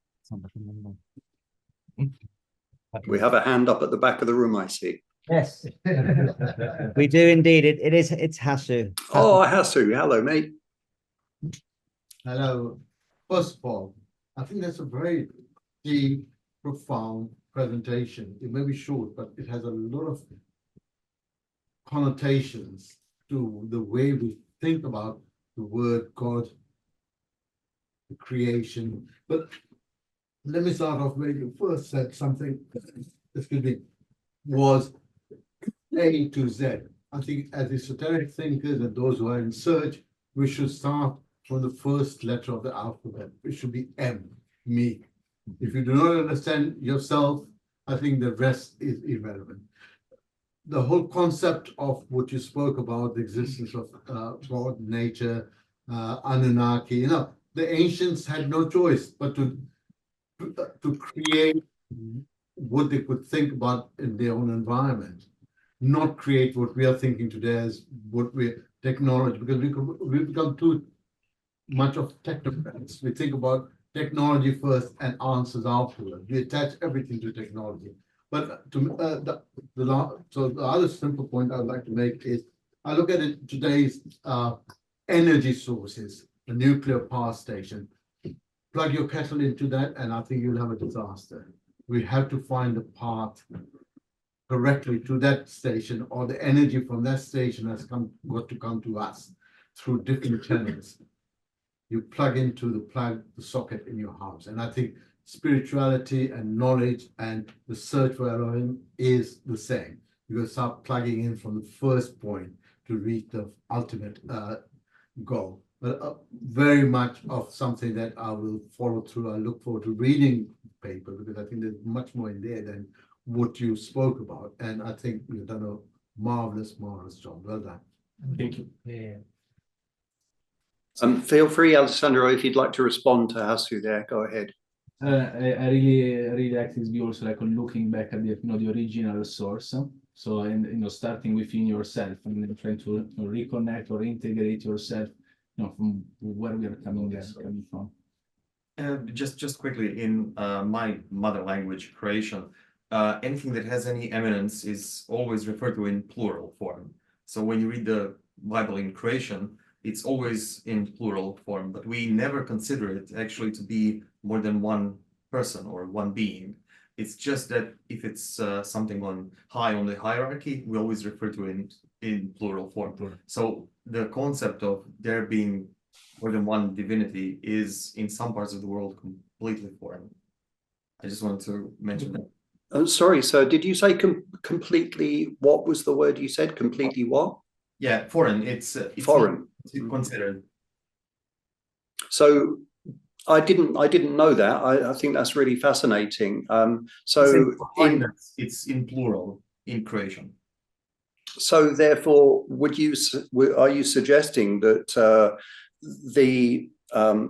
We have a hand up at the back of the room, I see. Yes, we do indeed. It's Hasu. Oh, Hasu, hello, mate. Hello. First of all, I think that's a very deep, profound presentation. It may be short, but it has a lot of connotations to the way we think about the word God, the creation. But let me start off where you first said something, excuse me, was A to Z. I think as esoteric thinkers and those who are in search, we should start from the first letter of the alphabet. It should be M, me. If you do not understand yourself, I think the rest is irrelevant. The whole concept of what you spoke about, the existence of God, nature, Anunnaki, you know, the ancients had no choice but to create what they could think about in their own environment, not create what we are thinking today as what we're technology, because we become too much of technocrats. We think about technology first and answers afterwards. We attach everything to technology. But to so the other simple point I'd like to make is I look at it today's energy sources, a nuclear power station. Plug your kettle into that, and I think you'll have a disaster. We have to find a path correctly to that station, or the energy from that station has got to come to us through different channels. You plug into the socket in your house, and I think spirituality and knowledge and the search for Elohim is the same. You start plugging in from the first point to reach the ultimate goal. But very much of something that I will follow through. I look forward to reading the paper because I think there's much more in there than what you spoke about. And I think you've done a marvelous, marvelous job. Well done. Thank you. Yeah. Feel free, Alessandro, if you'd like to respond to Hasu there, go ahead. I really like this view also, like looking back at the the original source. So and starting within yourself and then trying to reconnect or integrate yourself, from where we are coming from. Just quickly, in my mother language, Croatian, anything that has any eminence is always referred to in plural form. So when you read the Bible in Croatian, it's always in plural form, but we never consider it actually to be more than one person or one being. It's just that if it's something high on the hierarchy, we always refer to it in plural form. So the concept of there being more than one divinity is in some parts of the world completely foreign. I just wanted to mention that. Oh, sorry, so did you say completely, what was the word you said? Completely what? Yeah, foreign. It's foreign. It's considered. So I didn't know that. I think that's really fascinating. So it's in plural in Croatian. So therefore, are you suggesting that the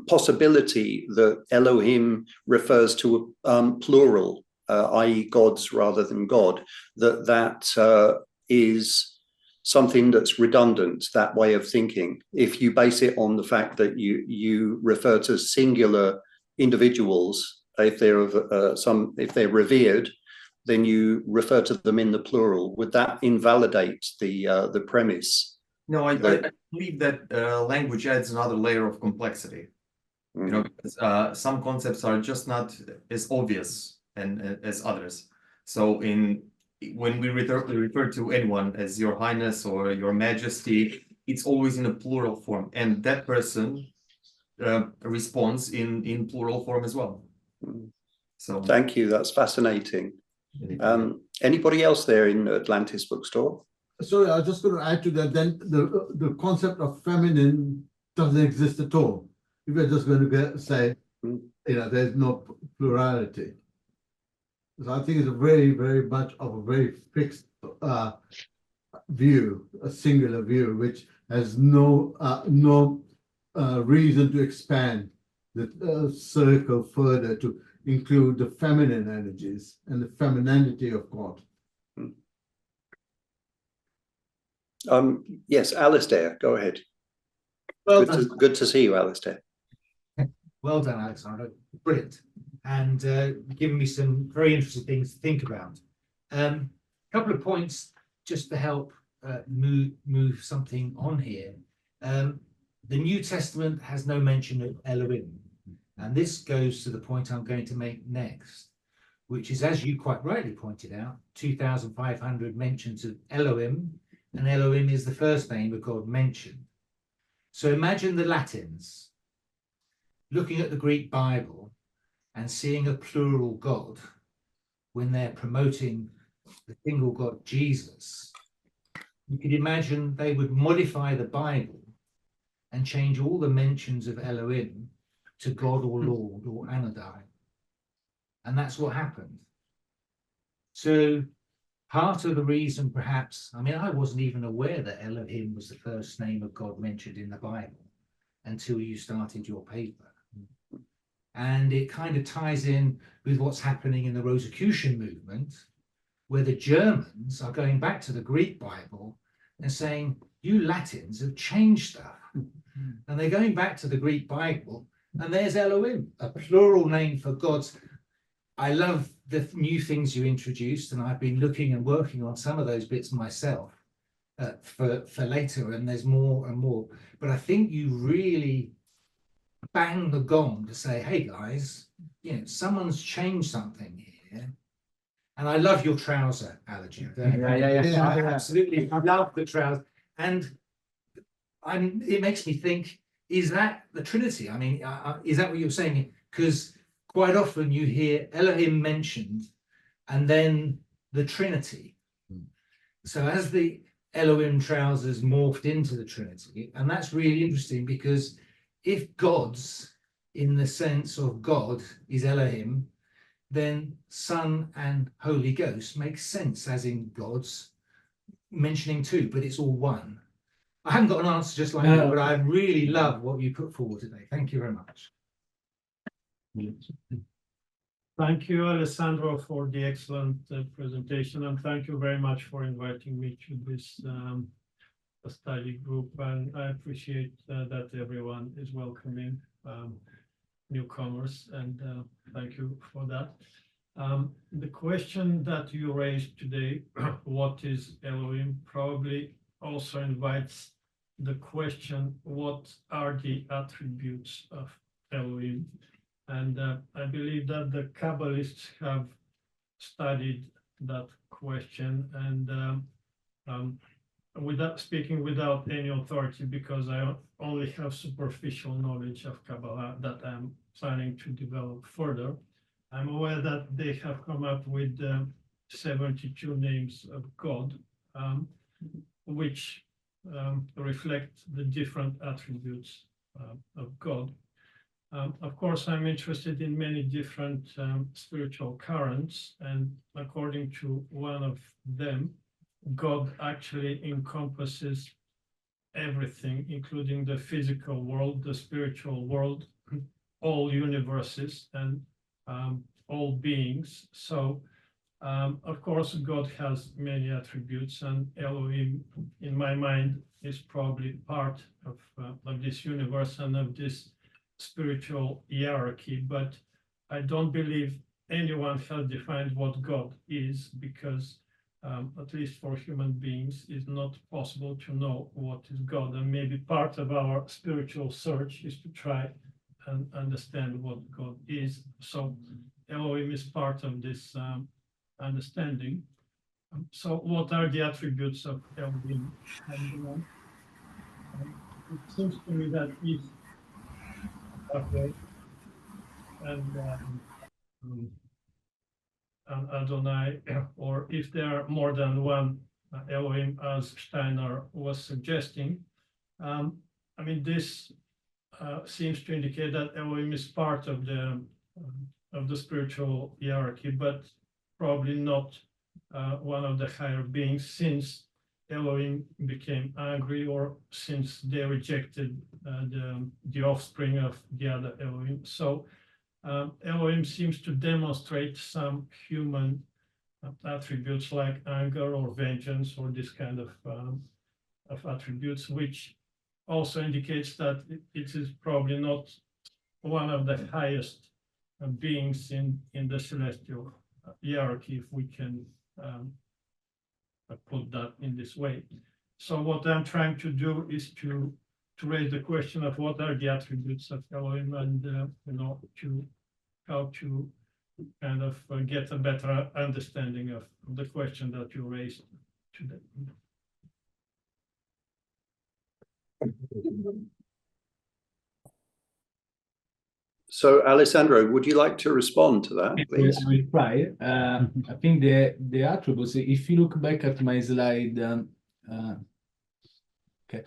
possibility that Elohim refers to plural, i.e. gods rather than God, that is something that's redundant, that way of thinking, if you base it on the fact that you refer to singular individuals, if they're revered, then you refer to them in the plural. Would that invalidate the premise? No, I believe that language adds another layer of complexity. Because some concepts are just not as obvious as others. So when we refer to anyone as Your Highness or Your Majesty, it's always in a plural form, and that person responds in plural form as well. So thank you. That's fascinating. Anybody else there in Atlantis Bookstore? Sorry, I was just going to add to that. Then the concept of feminine doesn't exist at all. If we're just going to say there's no plurality. So I think it's a very, very much of a very fixed view, a singular view, which has no reason to expand the circle further to include the feminine energies and the femininity of God. Yes, Alistair, go ahead. Well Good to see you, Alistair. Well done, Alessandro. Brilliant. And giving me some very interesting things to think about. A couple of points just to help move something on here. The New Testament has no mention of Elohim. And this goes to the point I'm going to make next, which is, as you quite rightly pointed out, 2,500 mentions of Elohim, and Elohim is the first name of God mentioned. So imagine the Latins looking at the Greek Bible and seeing a plural God when they're promoting the single God, Jesus. You could imagine they would modify the Bible and change all the mentions of Elohim to God or Lord or Anodyne. And that's what happened. So part of the reason, perhaps, I mean, I wasn't even aware that Elohim was the first name of God mentioned in the Bible until you started your paper. And it kind of ties in with what's happening in the Rosicrucian movement, where the Germans are going back to the Greek Bible and saying, you Latins have changed stuff. And they're going back to the Greek Bible, and there's Elohim, a plural name for God's. I love the new things you introduced, and I've been looking and working on some of those bits myself for later, and there's more and more. But I think you really bang the gong to say, hey guys, someone's changed something here. And I love your trouser allergy. I absolutely love the trouser. And it makes me think, is that the Trinity? I mean, is that what you're saying? Because quite often you hear Elohim mentioned and then the Trinity. So as the Elohim trousers morphed into the Trinity, and that's really interesting, because if God's in the sense of God is Elohim, then Son and Holy Ghost makes sense as in God's mentioning two, but it's all one. I haven't got an answer just like that, but I really love what you put forward today. Thank you very much. Thank you, Alessandro, for the excellent presentation, and thank you very much for inviting me to this study group. And I appreciate that everyone is welcoming newcomers, and thank you for that. The question that you raised today, what is Elohim, probably also invites the question, what are the attributes of Elohim? And I believe that the Kabbalists have studied that question, and without speaking without any authority, because I only have superficial knowledge of Kabbalah that I'm planning to develop further. I'm aware that they have come up with 72 names of God, which reflect the different attributes of God. Of course, I'm interested in many different spiritual currents, and according to one of them, God actually encompasses everything, including the physical world, the spiritual world, all universes, and all beings. So, of course, God has many attributes, and Elohim, in my mind, is probably part of this universe and of this spiritual hierarchy. But I don't believe anyone has defined what God is, because at least for human beings, it's not possible to know what is God. And maybe part of our spiritual search is to try and understand what God is. So Elohim is part of this understanding. So what are the attributes of Elohim? And, it seems to me that if and Adonai, or if there are more than one Elohim, as Steiner was suggesting, I mean, this seems to indicate that Elohim is part of the spiritual hierarchy, but probably not one of the higher beings, since Elohim became angry, or since they rejected the offspring of the other Elohim. So Elohim seems to demonstrate some human attributes like anger or vengeance, or this kind of attributes, which also indicates that it is probably not one of the highest beings in the celestial hierarchy, if we can put that in this way. So what I'm trying to do is to raise the question of what are the attributes of Elohim, and how to kind of get a better understanding of the question that you raised today. So, Alessandro, would you like to respond to that, please? I will try. I think the attributes, if you look back at my slide, okay,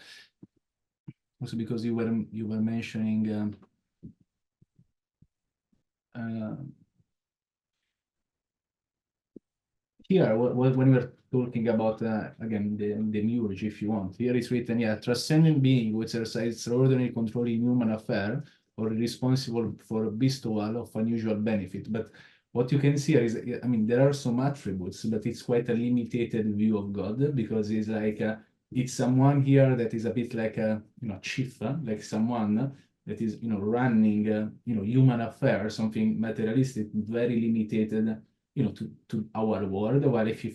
also because you were mentioning here when we're talking about again the demiurge, if you want, here it's written, yeah, transcendent being which exercises extraordinary control in human affair, or responsible for bestowal of unusual benefit. But what you can see here is, I mean, there are some attributes, but it's quite a limited view of God, because it's like it's someone here that is a bit like a chief, like someone that is running human affairs, something materialistic, very limited to our world. While if I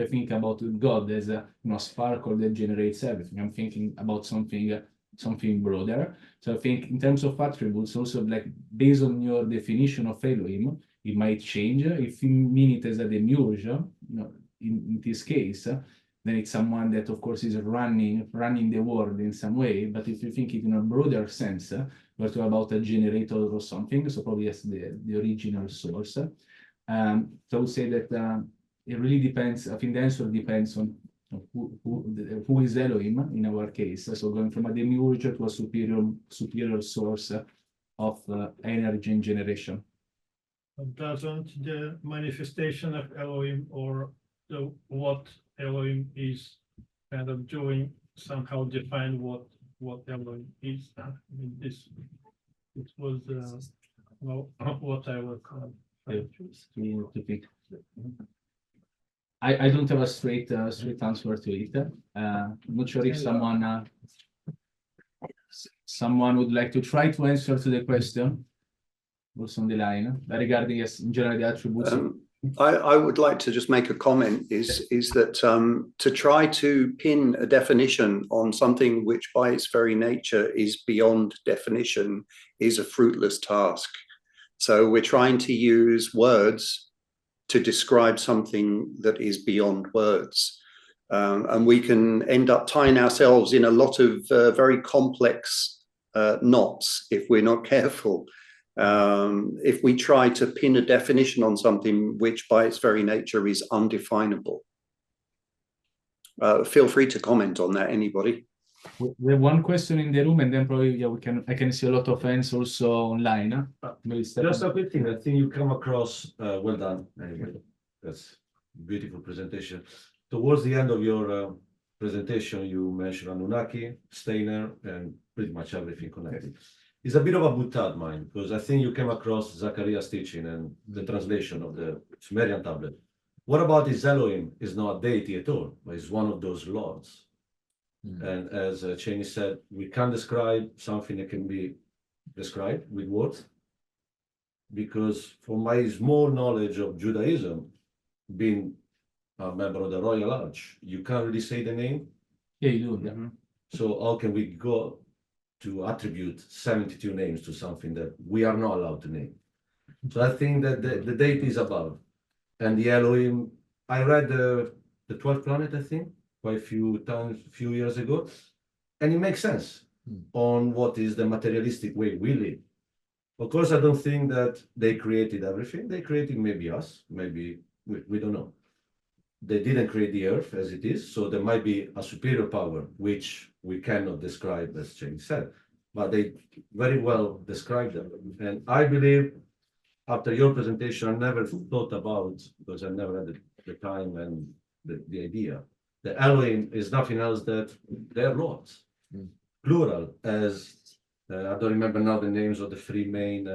think about God as a sparkle that generates everything, I'm thinking about something broader. So I think in terms of attributes, also like based on your definition of Elohim, it might change. If you mean it as a demiurge, in this case, then it's someone that of course is running the world in some way. But if you think it in a broader sense, we're talking about a generator or something, so probably as the original source. So I would say that it really depends. I think the answer depends on who is Elohim in our case. So going from a demiurge to a superior source of energy and generation. Doesn't the manifestation of Elohim, or what Elohim is kind of doing, somehow define what Elohim is? I mean, it was what I was to pick. I don't have a straight answer to it. I'm not sure if someone would like to try to answer to the question. Also on the line regarding in general the attributes. I would like to just make a comment. Is that to try to pin a definition on something which, by its very nature, is beyond definition, is a fruitless task. So we're trying to use words to describe something that is beyond words. And we can end up tying ourselves in a lot of very complex knots if we're not careful. If we try to pin a definition on something which by its very nature is undefinable. Feel free to comment on that, anybody. We have one question in the room, and then probably I can see a lot of hands also online. Just a quick thing. I think you come across well done. Anyway, that's beautiful presentation. Towards the end of your presentation, you mentioned Anunnaki, Steiner, and pretty much everything connected. It's a bit of a boutade mind, because I think you came across Zachariah's teaching and the translation of the Sumerian tablet. What about his Elohim? Is not a deity at all, but is one of those lords. And as Cheney said, we can't describe something that can be described with words, because from my small knowledge of Judaism, being a member of the Royal Arch, you can't really say the name. Yeah, you do. Yeah. So how can we go to attribute 72 names to something that we are not allowed to name? So I think that the deity is above. And the Elohim, I read the 12th planet, I think, quite a few years ago, and it makes sense on what is the materialistic way we live. Of course, I don't think that they created everything. They created maybe us, maybe we don't know. They didn't create the earth as it is, so there might be a superior power which we cannot describe, as James said. but they very well describe them. And I believe after your presentation, I never thought about, because I never had the time and the idea. The Elohim is nothing else that they're lords, plural, as I don't remember now the names of the three main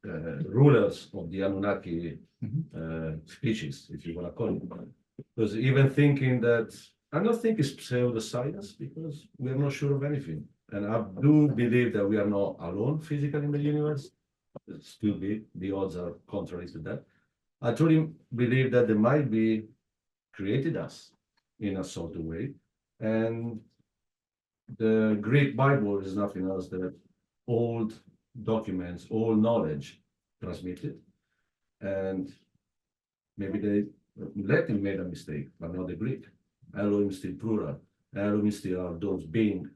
rulers of the Anunnaki species, if you want to call it. Because even thinking that, I don't think it's pseudoscience, because we are not sure of anything. And I do believe that we are not alone physically in the universe. It still be, the odds are contrary to that. I truly believe that they might be created us in a sort of way. And the Greek Bible is nothing else than old documents, old knowledge transmitted. And maybe they Latin made a mistake, but not the Greek. Elohim is still plural. Elohim still are those beings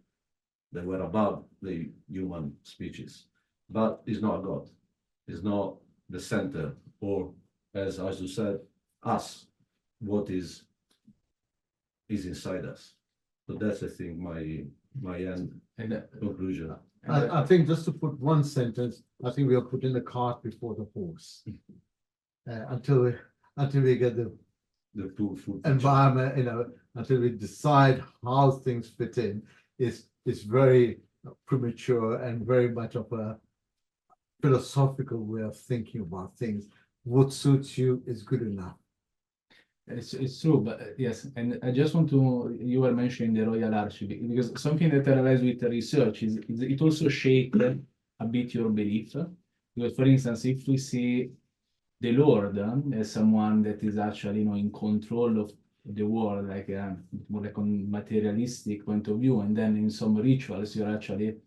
that were above the human species. But it's not God. It's not the center, or as you said, us, what is inside us. So that's, I think, my end conclusion. I think just to put one sentence, I think we are putting the cart before the horse. Until we get the full environment, until we decide how things fit in, it's very premature and very much of a philosophical way of thinking about things. What suits you is good enough. It's true, but yes, and I just want to, you were mentioning the Royal Archive, because something that I realized with the research is it also shaped a bit your belief. Because, for instance, if we see the Lord as someone that is actually, in control of the world, like more like on materialistic point of view, and then in some rituals you're actually,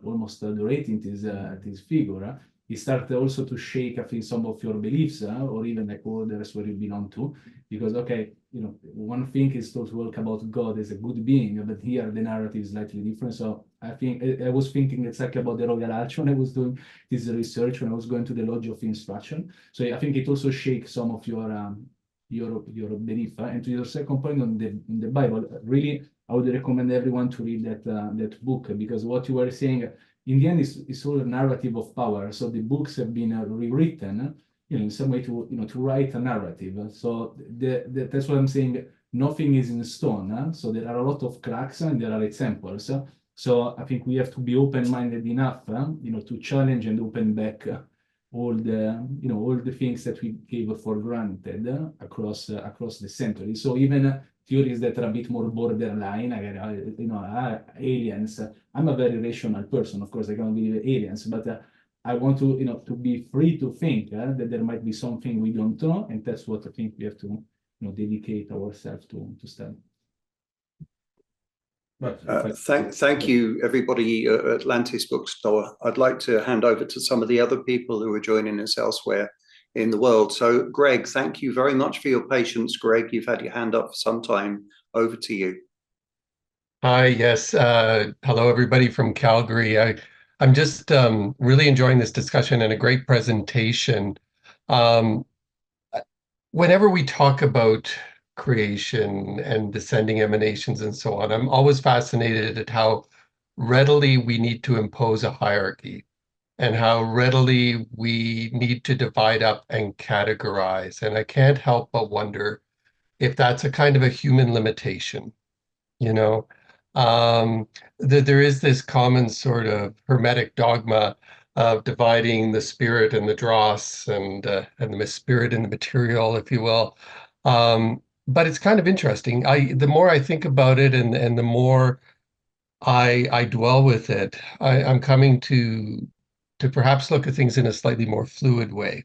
almost adorating this figure. It started also to shake, I think, some of your beliefs, or even like orders where you belong to, because one thing is to talk about God as a good being, but here the narrative is slightly different. So I think I was thinking exactly about the Royal Arch when I was doing this research, when I was going to the Lodge of Instruction. So I think it also shakes some of your belief. And to your second point on the Bible, really, I would recommend everyone to read that book, because what you were saying, in the end, it's all a narrative of power. So the books have been rewritten, in some way to write a narrative. So that's what I'm saying. Nothing is in stone. So there are a lot of cracks and there are examples. So I think we have to be open-minded enough, to challenge and open back all the things that we gave for granted across the century. So even theories that are a bit more borderline, aliens. I'm a very rational person, of course. I can't believe aliens, but I want to be free to think that there might be something we don't know, and that's what I think we have to, dedicate ourselves to study. Thank you, everybody at Atlantis Bookstore. I'd like to hand over to some of the other people who are joining us elsewhere in the world. So, Greg, thank you very much for your patience. Greg, you've had your hand up for some time. Over to you. Hi, yes. Hello, everybody from Calgary. I'm just really enjoying this discussion and a great presentation. Whenever we talk about creation and descending emanations and so on, I'm always fascinated at how readily we need to impose a hierarchy and how readily we need to divide up and categorize. And I can't help but wonder if that's a kind of a human limitation, that there is this common sort of hermetic dogma of dividing the spirit and the dross and the spirit and the material, if you will. But it's kind of interesting. The more I think about it and the more I dwell with it, I'm coming to perhaps look at things in a slightly more fluid way.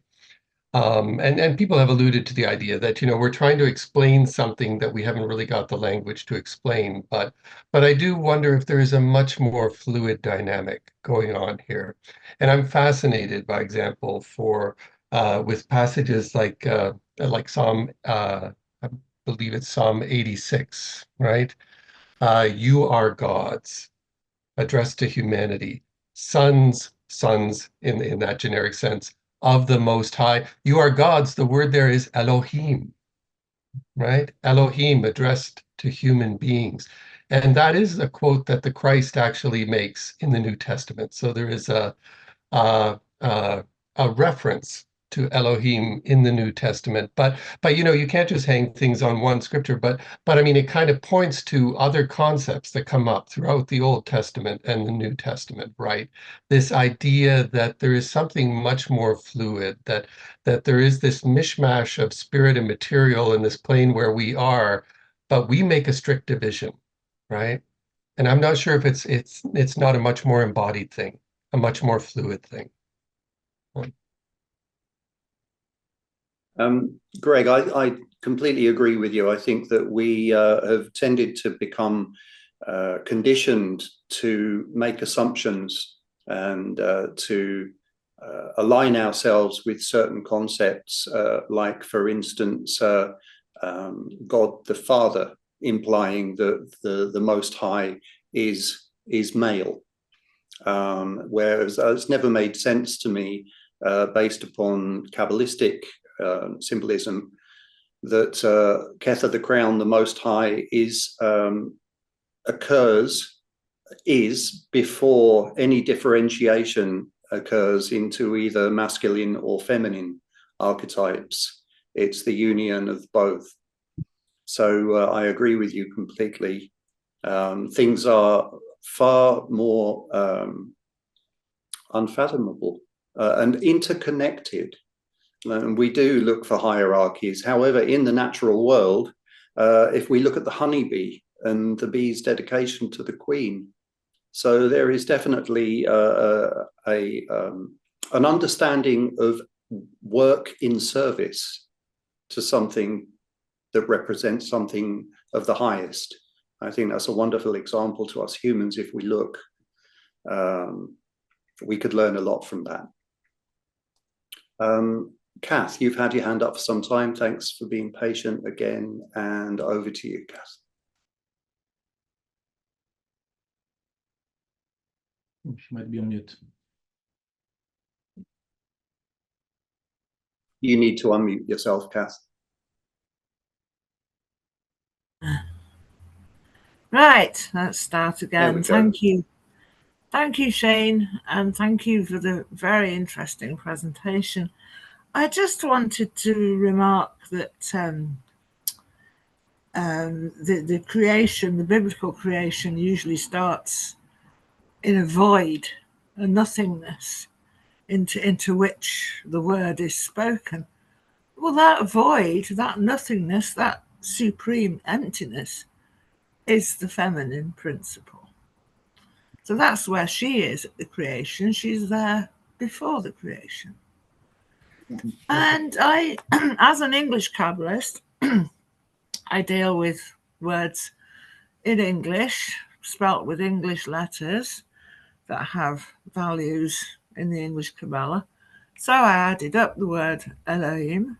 And people have alluded to the idea that, we're trying to explain something that we haven't really got the language to explain. But I do wonder if there is a much more fluid dynamic going on here. And I'm fascinated, by example, with passages like Psalm, I believe it's Psalm 86, right? You are gods, addressed to humanity, sons in that generic sense, of the Most High. You are gods. The word there is Elohim, right? Elohim addressed to human beings. And that is a quote that the Christ actually makes in the New Testament. So there is a reference to Elohim in the New Testament, but you know, you can't just hang things on one scripture, but I mean, it kind of points to other concepts that come up throughout the Old Testament and the New Testament, right? This idea that there is something much more fluid, that there is this mishmash of spirit and material in this plane where we are, but we make a strict division, right? And I'm not sure if it's not a much more embodied thing, a much more fluid thing. Greg, I completely agree with you. I think that we have tended to become conditioned to make assumptions and to align ourselves with certain concepts, like, for instance, God the Father, implying that the Most High is male, whereas it's never made sense to me, based upon Kabbalistic symbolism, that Kether the Crown, the Most High, is before any differentiation occurs into either masculine or feminine archetypes. It's the union of both. So I agree with you completely. Things are far more unfathomable and interconnected. And we do look for hierarchies. However, in the natural world, if we look at the honeybee and the bee's dedication to the queen, so there is definitely an understanding of work in service to something that represents something of the highest. I think that's a wonderful example to us humans. If we look, we could learn a lot from that. Kath, you've had your hand up for some time. Thanks for being patient again, and over to you, Kath. She might be on mute. You need to unmute yourself, Kath. Right, let's start There again. we go. Thank you. Thank you, Shane, and thank you for the very interesting presentation. I just wanted to remark that the creation, the biblical creation, usually starts in a void, a nothingness, into which the word is spoken. Well, that void, that nothingness, that supreme emptiness is the feminine principle. So that's where she is at the creation. She's there before the creation. And I, as an English Kabbalist, I deal with words in English, spelt with English letters that have values in the English Kabbalah. So I added up the word Elohim,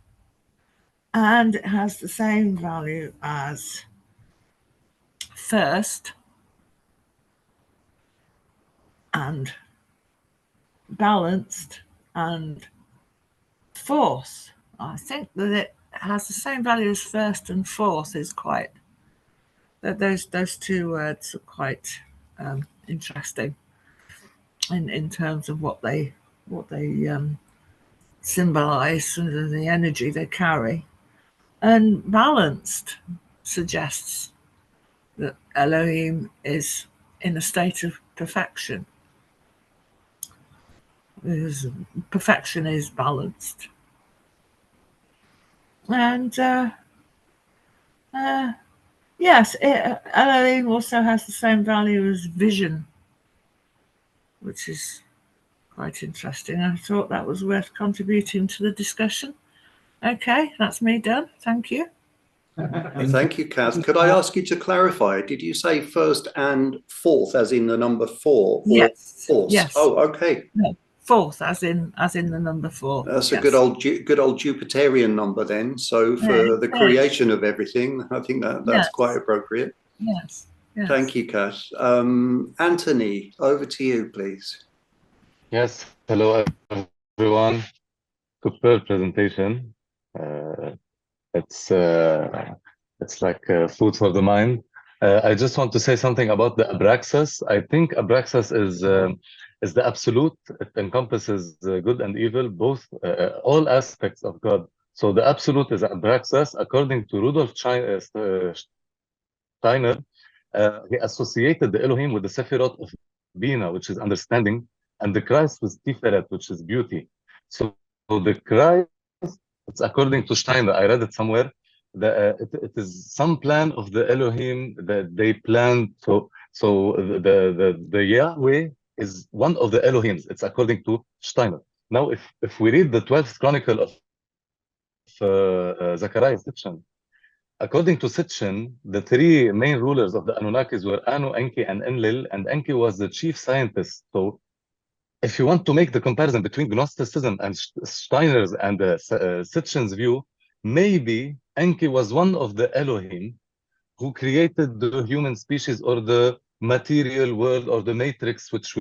and it has the same value as first and balanced and fourth. I think that it has the same value as first and fourth. Is quite that those two words are quite interesting in terms of what they symbolize and the energy they carry. And balanced suggests that Elohim is in a state of perfection. Because perfection is balanced. And yes, Elohim also has the same value as vision, which is quite interesting. I thought that was worth contributing to the discussion. Okay, that's me done. Thank you. Thank you, Kath. Could I ask you to clarify? Did you say first and fourth, as in the number 4? Yes. Fourth? Yes. Oh, okay. No, fourth, as in the number 4. That's yes. a good old Jupiterian number then. So for the creation of everything, I think that's yes. quite appropriate. Yes. Yes. Thank you, Kath. Anthony, over to you, please. Yes, hello everyone. Superb presentation. It's it's like food for the mind. I just want to say something about the Abraxas. I think Abraxas is the absolute. It encompasses good and evil, both all aspects of God. So the absolute is Abraxas. According to Rudolf Steiner, he associated the Elohim with the Sephirot of Bina, which is understanding, and the Christ with Tiferet, which is beauty. So the Christ, it's according to Steiner, I read it somewhere, it is some plan of the Elohim that they planned. So the Yahweh is one of the Elohims. It's according to Steiner. Now, if we read the 12th chronicle of Zechariah Sitchin, according to Sitchin, the three main rulers of the Anunnakis were Anu, Enki, and Enlil, and Enki was the chief scientist. So if you want to make the comparison between Gnosticism and Steiner's and Sitchin's view, maybe Enki was one of the Elohim who created the human species or the material world or the matrix which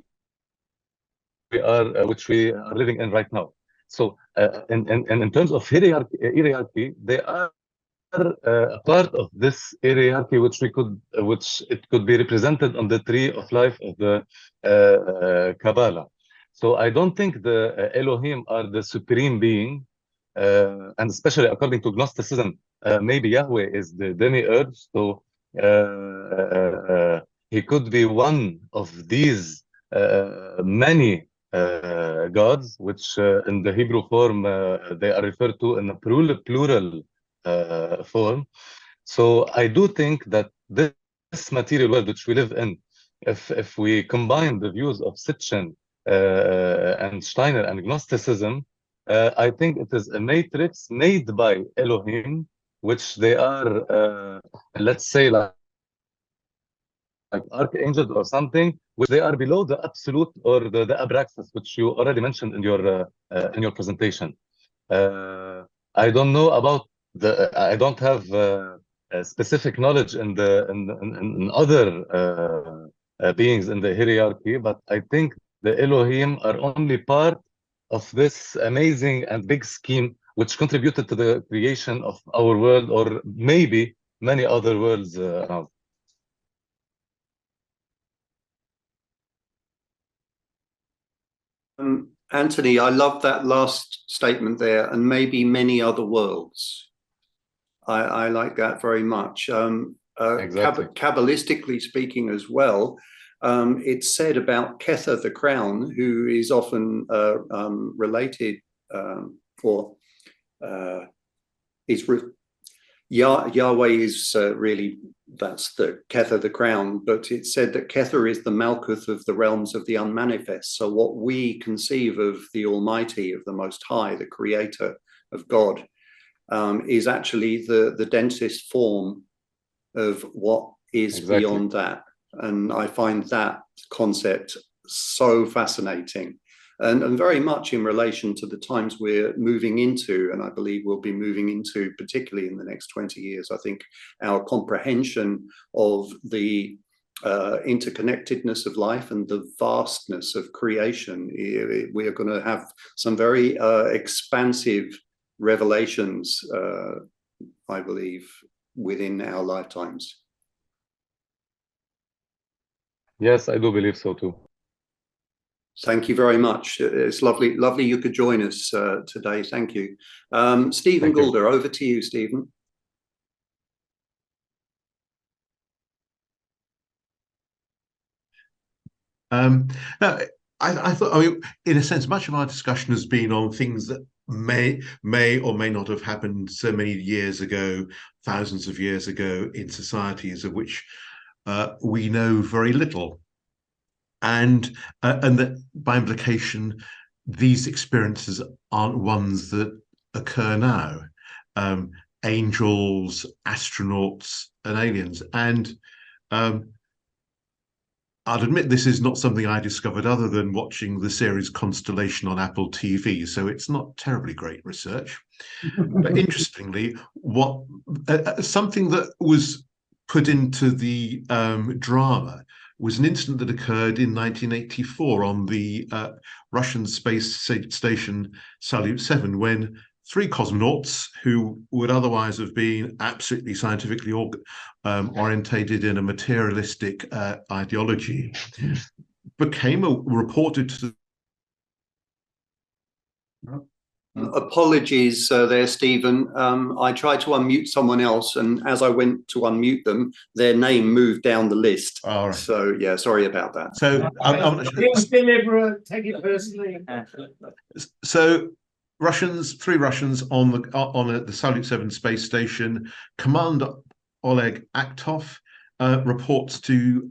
we are living in right now. So in terms of hierarchy, they are a part of this hierarchy, which it could be represented on the tree of life of the Kabbalah. So I don't think the Elohim are the supreme being, and especially according to Gnosticism, maybe Yahweh is the demiurge. So he could be one of these many gods, which in the Hebrew form they are referred to in a plural form. So I do think that this material world which we live in, if we combine the views of Sitchin and Steiner and Gnosticism, I think it is a matrix made by Elohim, which they are, let's say, like archangels or something, which they are below the absolute or the Abraxas, which you already mentioned in your presentation. I don't know about I don't have specific knowledge in other beings in the hierarchy, but I think the Elohim are only part of this amazing and big scheme which contributed to the creation of our world, or maybe many other worlds around. Anthony, I love that last statement there, and maybe many other worlds. I like that very much. Exactly. Kabbalistically speaking as well, it's said about Kether the crown, who is often related Yahweh is really, that's the Kether the crown, but it's said that Kether is the Malkuth of the realms of the unmanifest. So what we conceive of the Almighty, of the Most High, the Creator of God, is actually the densest form of what is beyond that. And I find that concept so fascinating, and very much in relation to the times we're moving into, and I believe we'll be moving into, particularly in the next 20 years. I think our comprehension of the interconnectedness of life and the vastness of creation, we are going to have some very expansive revelations, I believe, within our lifetimes. Yes, I do believe so too. Thank you very much. It's lovely you could join us today. Thank you. Stephen Goulder, over to you, Stephen. I thought, I mean, in a sense, much of our discussion has been on things that may or may not have happened so many years ago, thousands of years ago, in societies of which we know very little. And that by implication, these experiences aren't ones that occur now. Angels, astronauts, and aliens. And I'll admit this is not something I discovered other than watching the series Constellation on Apple TV, so it's not terribly great research. But interestingly, something that was put into the drama was an incident that occurred in 1984 on the Russian space station Salyut 7, when three cosmonauts who would otherwise have been absolutely scientifically orientated in a materialistic ideology became reported to Apologies there, Stephen. I tried to unmute someone else, and as I went to unmute them, their name moved down the list. All right. So, yeah, sorry about that. So, Take it personally. So three Russians on the Salyut 7 space station. Commander Oleg Aktov reports to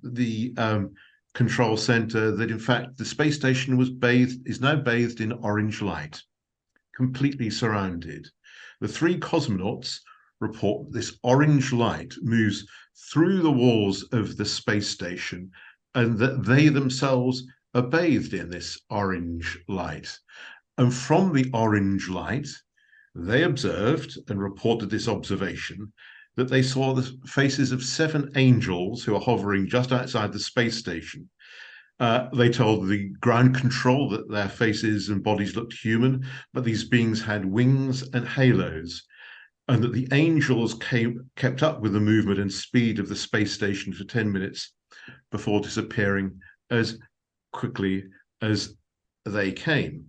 the control center that in fact the space station is now bathed in orange light, completely surrounded. The three cosmonauts report this orange light moves through the walls of the space station and that they themselves are bathed in this orange light. And from the orange light, they observed and reported this observation that they saw the faces of 7 angels who are hovering just outside the space station. They told the ground control that their faces and bodies looked human, but these beings had wings and halos, and that the angels kept up with the movement and speed of the space station for 10 minutes before disappearing as quickly as they came.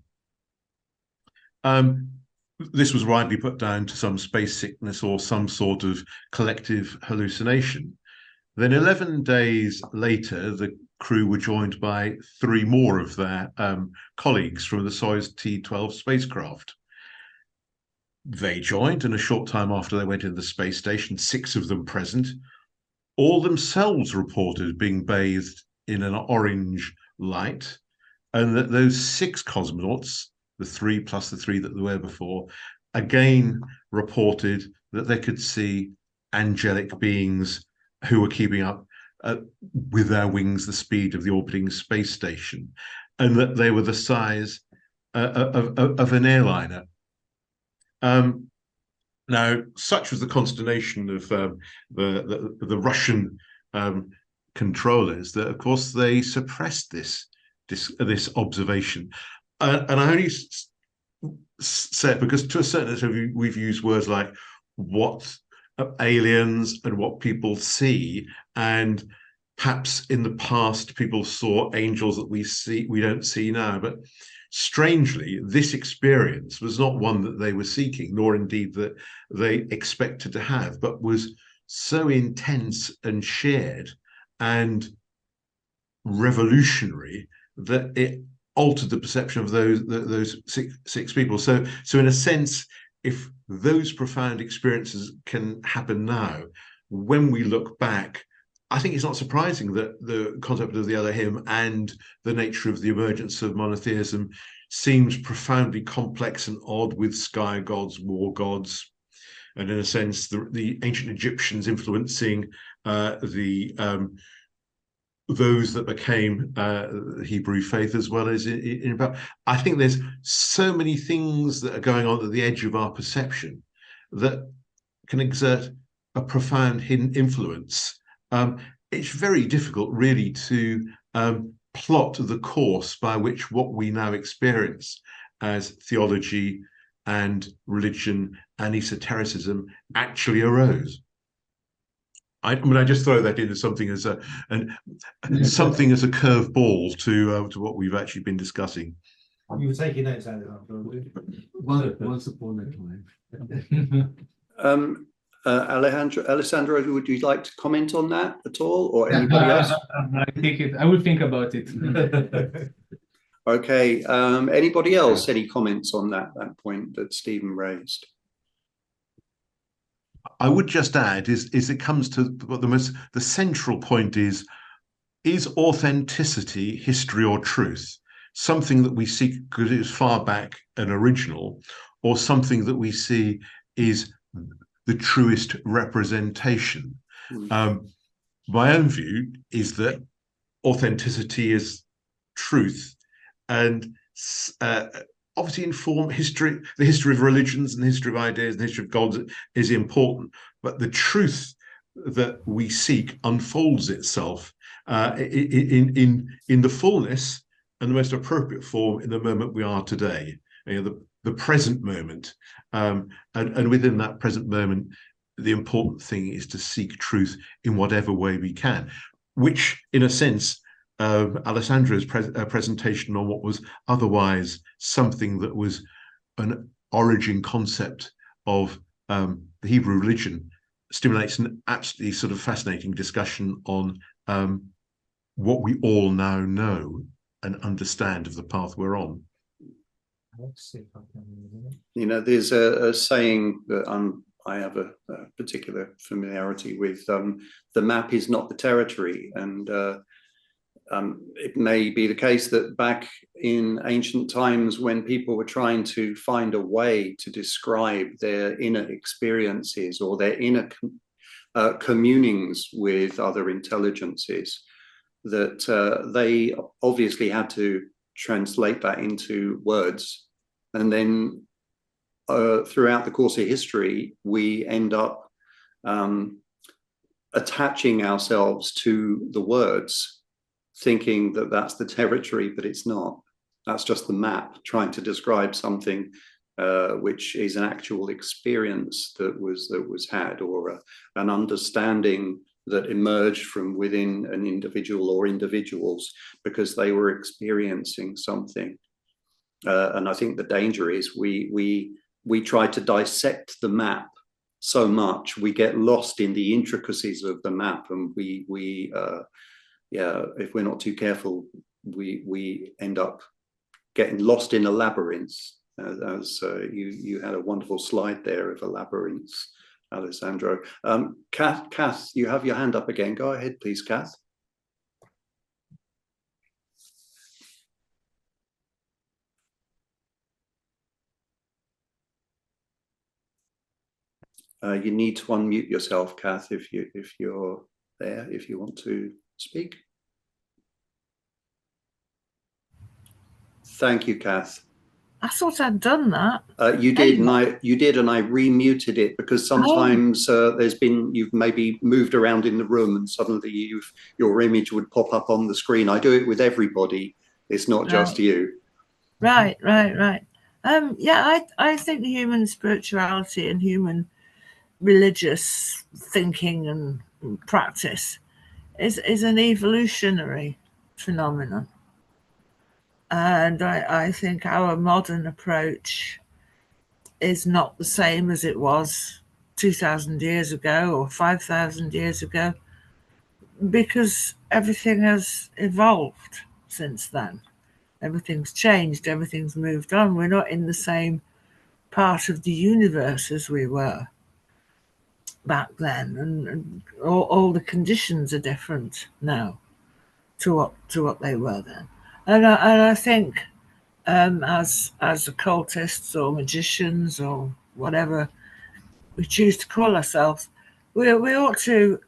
This was widely put down to some space sickness or some sort of collective hallucination. Then 11 days later, the crew were joined by 3 more of their colleagues from the Soyuz T-12 spacecraft. They joined, and a short time after they went into the space station, 6 of them present, all themselves reported being bathed in an orange light, and that those 6 cosmonauts, the 3 plus the 3 that were before, again reported that they could see angelic beings who were keeping up with their wings the speed of the orbiting space station, and that they were the size of an airliner. Now, such was the consternation of the Russian controllers that, of course, they suppressed this observation. And I only say it because, to a certain extent, we've used words like what aliens and what people see, and perhaps in the past people saw angels that we don't see now. But strangely, this experience was not one that they were seeking, nor indeed that they expected to have, but was so intense and shared and revolutionary that it altered the perception of those six people. So in a sense, if those profound experiences can happen now, when we look back, I think it's not surprising that the concept of the Elohim and the nature of the emergence of monotheism seems profoundly complex and odd, with sky gods, war gods, and in a sense, the ancient Egyptians influencing those that became the Hebrew faith, as well as in I think there's so many things that are going on at the edge of our perception that can exert a profound hidden influence. It's very difficult, really, to plot the course by which what we now experience as theology and religion and esotericism actually arose. I mean, I just throw that in as something as something as a curveball to what we've actually been discussing. You were taking notes, Alessandro. Once upon a time. Alessandro, would you like to comment on that at all, or anybody else? I will think about it. Okay. Anybody else? Any comments on that point that Stephen raised? I would just add is it comes to the central point is authenticity history or truth? Something that we seek because it is far back and original, or something that we see is the truest representation? My own view is that authenticity is truth, and obviously the history of religions and the history of ideas and the history of gods is important, but the truth that we seek unfolds itself in the fullness and the most appropriate form in the moment we are today. You know, the present moment. And within that present moment, the important thing is to seek truth in whatever way we can, which in a sense, Alessandro's presentation on what was otherwise something that was an origin concept of the Hebrew religion stimulates an absolutely sort of fascinating discussion on what we all now know and understand of the path we're on. You know, there's a saying that I have a particular familiarity with. The map is not the territory, and it may be the case that back in ancient times, when people were trying to find a way to describe their inner experiences or their inner communings with other intelligences, that they obviously had to translate that into words. And then throughout the course of history, we end up attaching ourselves to the words, thinking that that's the territory, but it's not. That's just the map trying to describe something which is an actual experience that was had, or an understanding that emerged from within an individual or individuals because they were experiencing something. And I think the danger is we try to dissect the map so much, we get lost in the intricacies of the map, and if we're not too careful, we end up getting lost in a labyrinth. As you had a wonderful slide there of a labyrinth, Alessandro. Kath, you have your hand up again. Go ahead, please, Kath. You need to unmute yourself, Kath, if you're there, if you want to speak. Thank you, Kath. I thought I'd done that. You did, and I remuted it because sometimes you've maybe moved around in the room and suddenly your image would pop up on the screen. I do it with everybody. It's not just you. Right. Yeah, I think human spirituality and human religious thinking and practice is an evolutionary phenomenon. And I think our modern approach is not the same as it was 2,000 years ago or 5,000 years ago, because everything has evolved since then. Everything's changed, everything's moved on. We're not in the same part of the universe as we were back then, and all the conditions are different now to what they were then. And I think as occultists or magicians or whatever we choose to call ourselves, we ought to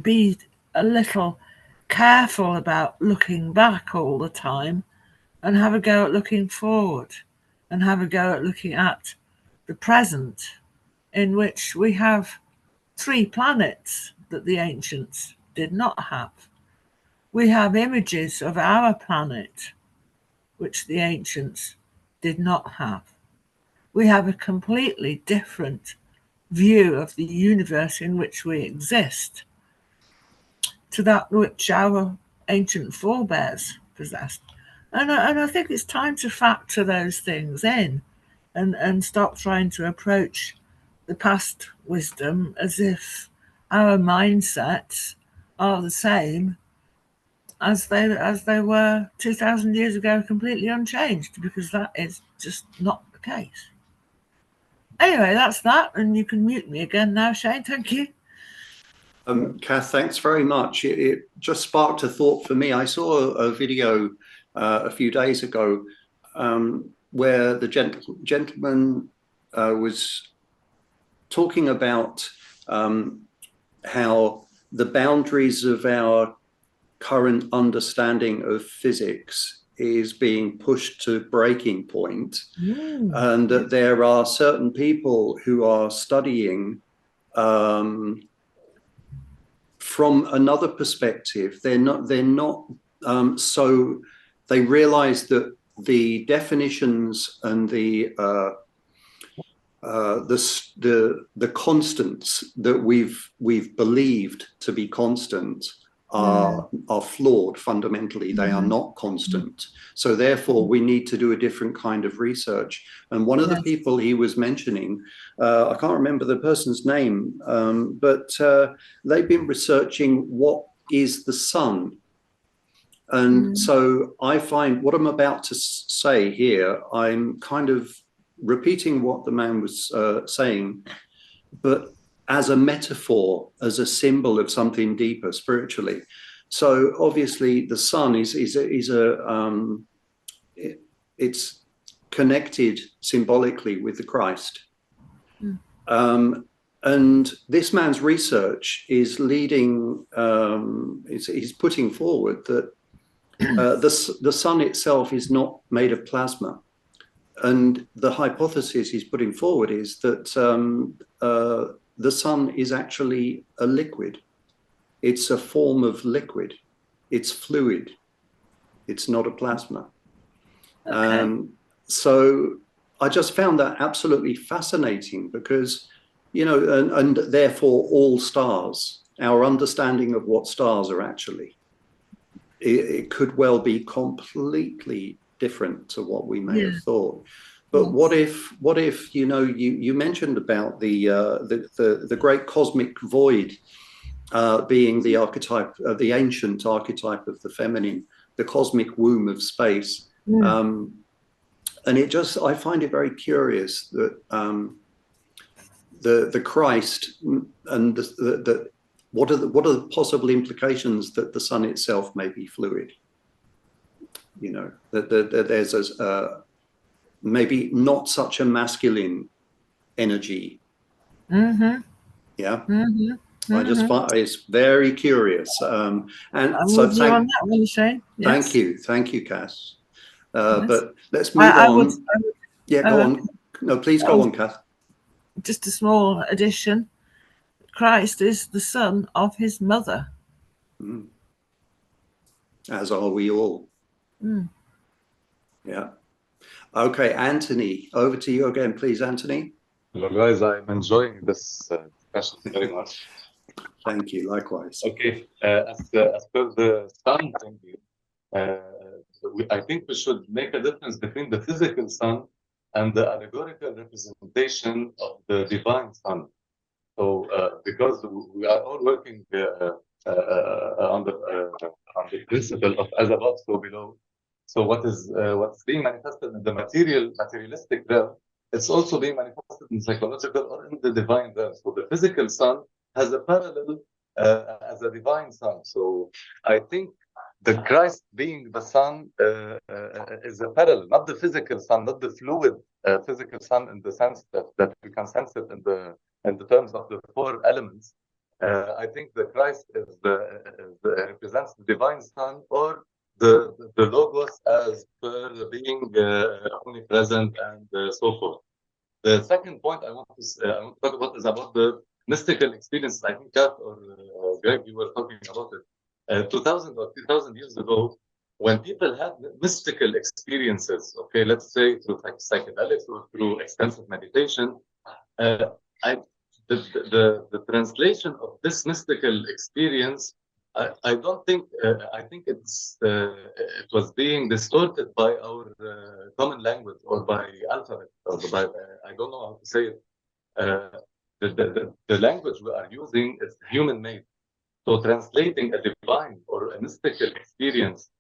be a little careful about looking back all the time, and have a go at looking forward, and have a go at looking at the present, in which we have 3 planets that the ancients did not have. We have images of our planet, which the ancients did not have. We have a completely different view of the universe in which we exist to that which our ancient forebears possessed. And I think it's time to factor those things in and stop trying to approach the past wisdom as if our mindsets are the same as they were 2,000 years ago, completely unchanged, because that is just not the case. Anyway, that's that, and you can mute me again now, Shane. Thank you. Kath, thanks very much. It just sparked a thought for me. I saw a video a few days ago where the gentleman was talking about how the boundaries of our current understanding of physics is being pushed to breaking point, and that there are certain people who are studying from another perspective. They're not so they realize that the definitions and the constants that we've believed to be constant are flawed fundamentally. They are not constant. So therefore we need to do a different kind of research. And one of the people he was mentioning, I can't remember the person's name, but they've been researching what is the sun. And so I find what I'm about to say here, I'm kind of repeating what the man was saying, but as a metaphor, as a symbol of something deeper spiritually. So obviously the sun it's connected symbolically with the Christ. And this man's research is leading, he's putting forward that the sun itself is not made of plasma. And the hypothesis he's putting forward is that the sun is actually a liquid. It's a form of liquid. It's fluid. It's not a plasma. So I just found that absolutely fascinating because, you know, and therefore all stars, our understanding of what stars are actually, it could well be completely different to what we may have thought. But what if you know, you mentioned about the great cosmic void being the archetype, the ancient archetype of the feminine, the cosmic womb of space. And it just, I find it very curious that the Christ and what are the possible implications that the sun itself may be fluid? You know, that there's maybe not such a masculine energy. Yeah. I just find it's very curious. And so thank you, Cass. But let's move on. Go on. No, please go on, Cass. Just a small addition. Christ is the son of his mother. As are we all. Yeah. Okay, Anthony, over to you again, please, Anthony. Hello, guys. I'm enjoying this discussion very much. Thank you. Likewise. Okay. As per the sun thinking, I think we should make a difference between the physical sun and the allegorical representation of the divine sun. So, because we are all working on the principle of as above, so below. So what's being manifested in the materialistic realm, it's also being manifested in psychological or in the divine realm. So the physical sun has a parallel as a divine sun. So I think the Christ being the sun is a parallel, not the physical sun, not the fluid physical sun in the sense that we can sense it in the terms of the four elements. I think the Christ represents the divine sun or the logos as per being omnipresent and so forth. The second point I want to talk about is about the mystical experience. I think Kat or Greg, you were talking about it. 2000 or 3000 years ago, when people had mystical experiences, okay, let's say through psychedelics or through extensive meditation, the translation of this mystical experience, I don't think, I think it was being distorted by our common language or by alphabet, or by, I don't know how to say it. The language we are using is human-made. So translating a divine or a mystical experience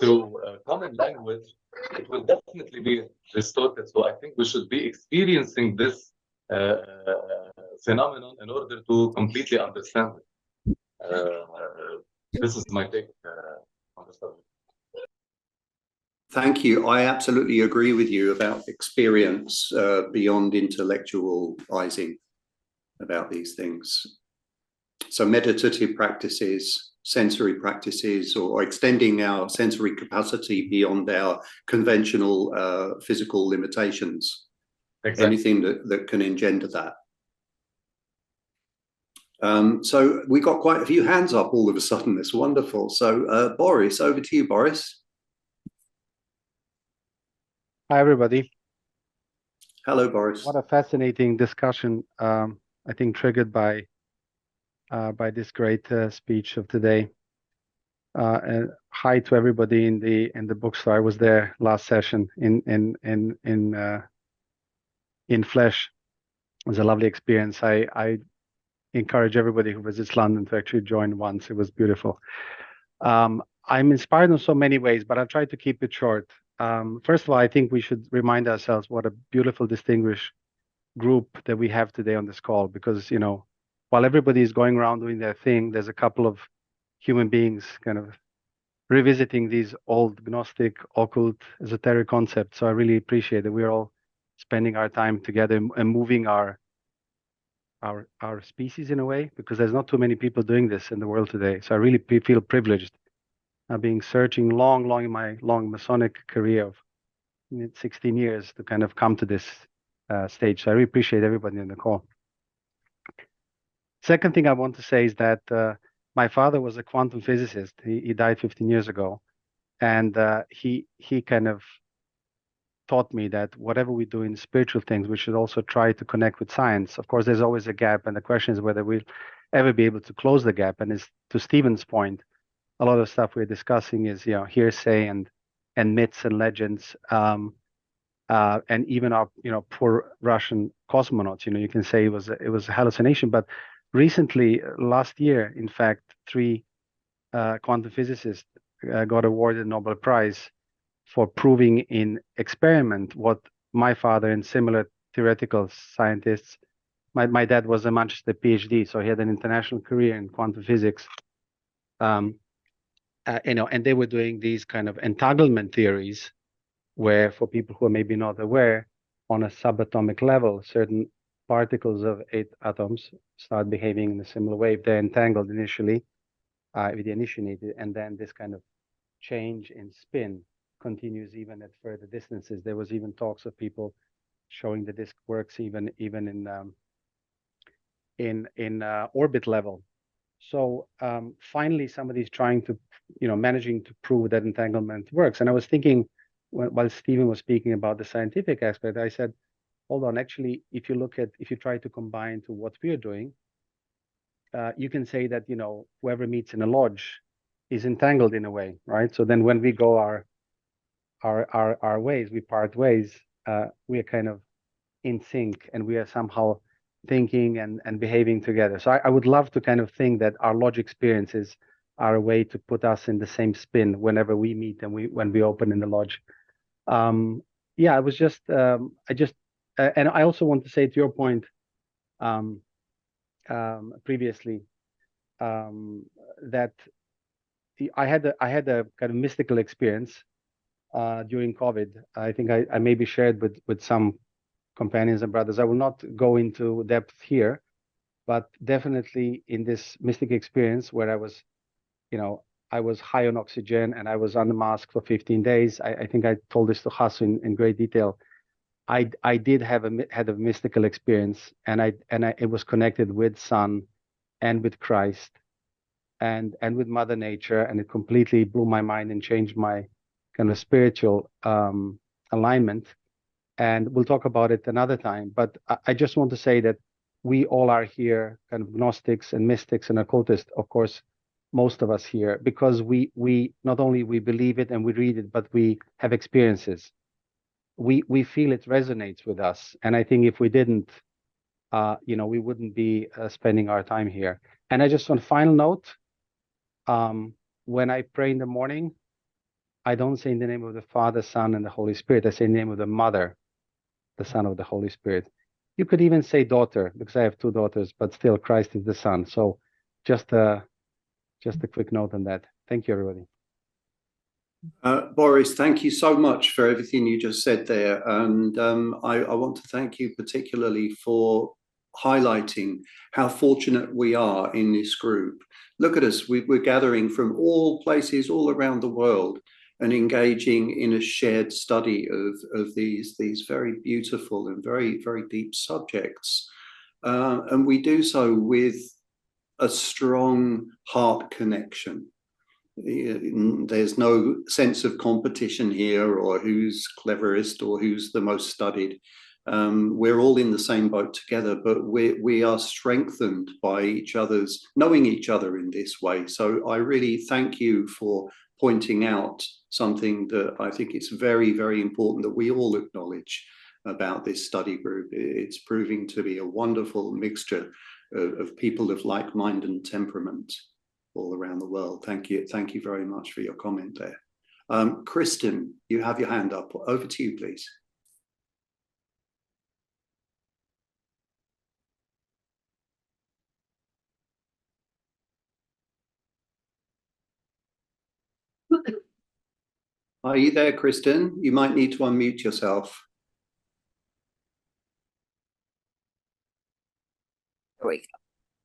through common language, it will definitely be distorted. So I think we should be experiencing this phenomenon in order to completely understand it. This is my take on the subject. Thank you. I absolutely agree with you about experience beyond intellectualizing about these things. So meditative practices, sensory practices, or extending our sensory capacity beyond our conventional physical limitations. Exactly. Anything that can engender that. So we got quite a few hands up all of a sudden. It's wonderful. So Boris, over to you, Boris. Hi, everybody. Hello, Boris. What a fascinating discussion. I think triggered by this great speech of today. And hi to everybody in the bookstore. I was there last session in flesh. It was a lovely experience. I encourage everybody who visits London to actually join once. It was beautiful. I'm inspired in so many ways, but I'll try to keep it short. First of all, I think we should remind ourselves what a beautiful, distinguished group that we have today on this call, because, you know, while everybody is going around doing their thing, there's a couple of human beings kind of revisiting these old Gnostic, occult, esoteric concepts. So I really appreciate that we're all spending our time together and moving our species in a way, because there's not too many people doing this in the world today. So I really feel privileged, being searching long in my long Masonic career of 16 years to kind of come to this stage. So I really appreciate everybody on the call. Second thing I want to say is that my father was a quantum physicist. He died 15 years ago, and he kind of taught me that whatever we do in spiritual things, we should also try to connect with science. Of course, there's always a gap, and the question is whether we'll ever be able to close the gap. And it's to Stephen's point, a lot of stuff we're discussing is, you know, hearsay and myths and legends, and even our, you know, poor Russian cosmonauts. You know, you can say it was a hallucination. But recently, last year, in fact, 3 quantum physicists got awarded a Nobel Prize for proving in experiment what my father and similar theoretical scientists. My dad was a Manchester PhD, so he had an international career in quantum physics. You know, and they were doing these kind of entanglement theories, where, for people who are maybe not aware, on a subatomic level, certain particles of 8 atoms start behaving in a similar way. They're entangled initially with the initiated, and then this kind of change in spin continues even at further distances. There was even talks of people showing that this works even in orbit level. So finally, somebody's trying to, you know, managing to prove that entanglement works. And I was thinking, while Stephen was speaking about the scientific aspect, I said, hold on, actually, if you try to combine to what we're doing, you can say that, you know, whoever meets in a lodge is entangled in a way, right? So then when we go our ways, we part ways, we are kind of in sync, and we are somehow thinking and behaving together. So I would love to kind of think that our lodge experiences are a way to put us in the same spin whenever we meet and when we open in the lodge. Yeah, I was just, and I also want to say, to your point previously, that I had a kind of mystical experience during COVID. I think I maybe shared with some companions and brothers. I will not go into depth here, but definitely in this mystic experience where I was, you know, I was high on oxygen and I was unmasked for 15 days. I think I told this to Hasu in great detail. I did had a mystical experience, and it was connected with Sun and with Christ and with Mother Nature, and it completely blew my mind and changed my kind of spiritual alignment. And we'll talk about it another time. But I just want to say that we all are here, kind of Gnostics and mystics and occultists, of course, most of us here, because we not only we believe it and we read it, but we have experiences. We feel it resonates with us. And I think if we didn't, you know, we wouldn't be spending our time here. And I just, on a final note, when I pray in the morning, I don't say in the name of the Father, Son, and the Holy Spirit. I say in the name of the Mother, the Son of the Holy Spirit. You could even say daughter, because I have 2 daughters, but still Christ is the Son. So just a quick note on that. Thank you, everybody. Boris, thank you so much for everything you just said there. And I want to thank you particularly for highlighting how fortunate we are in this group. Look at us, we're gathering from all places all around the world and engaging in a shared study of these very beautiful and very, very deep subjects. And we do so with a strong heart connection. There's no sense of competition here, or who's cleverest or who's the most studied. We're all in the same boat together, but we are strengthened by each other's knowing each other in this way. So I really thank you for pointing out something that I think it's very, very important that we all acknowledge about this study group. It's proving to be a wonderful mixture of people of like mind and temperament all around the world. Thank you very much for your comment there. Kristen, you have your hand up. Over to you, please. Are you there, Kristen? You might need to unmute yourself. There we go.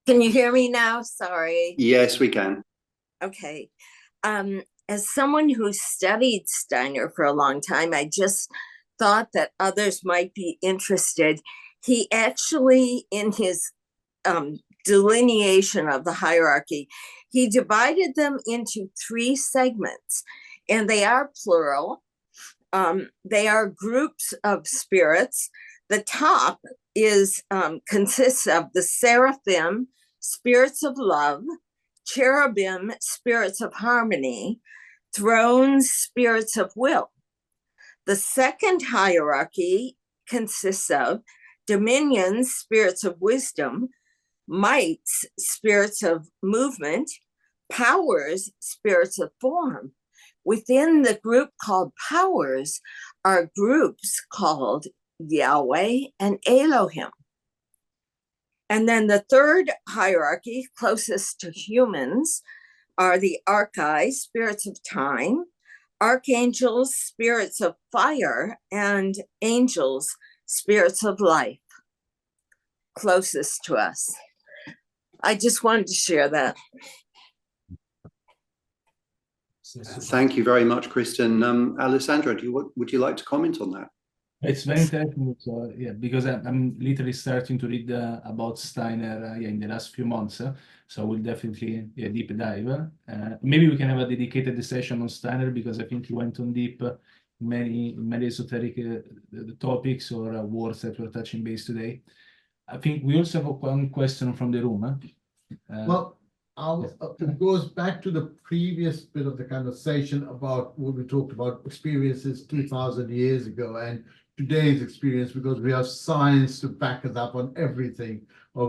Can you hear me now? Sorry. Yes, we can. Okay. As someone who studied Steiner for a long time, I just thought that others might be interested. He actually, in his delineation of the hierarchy, he divided them into 3 segments, and they are plural. They are groups of spirits. The top is consists of the seraphim, spirits of love, cherubim, spirits of harmony, thrones, spirits of will. The second hierarchy consists of dominions, spirits of wisdom, mights, spirits of movement, powers, spirits of form. Within the group called powers are groups called Yahweh and Elohim. And then the third hierarchy, closest to humans, are the archai, spirits of time, archangels, spirits of fire, and angels, spirits of life, closest to us. I just wanted to share that. Thank you very much, Kristen. Alessandro, would you like to comment on that? It's very interesting, so, yeah, because I'm literally starting to read about Steiner in the last few months. So we'll definitely deep dive. Maybe we can have a dedicated session on Steiner, because I think he went on deep many esoteric topics or words that we're touching base today. I think we also have one question from the room. Well, it goes back to the previous bit of the conversation about what we talked about, experiences 2,000 years ago and today's experience, because we have science to back us up on everything, or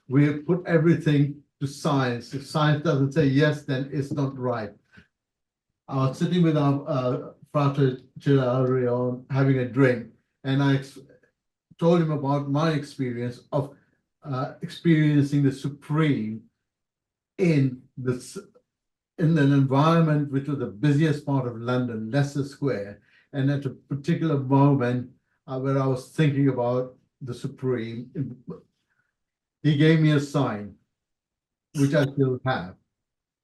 we put everything to science. If science doesn't say yes, then it's not right. I was sitting with our Frater having a drink, and I told him about my experience of experiencing the Supreme in an environment which was the busiest part of London, Leicester Square, and at a particular moment where I was thinking about the Supreme, he gave me a sign, which I still have.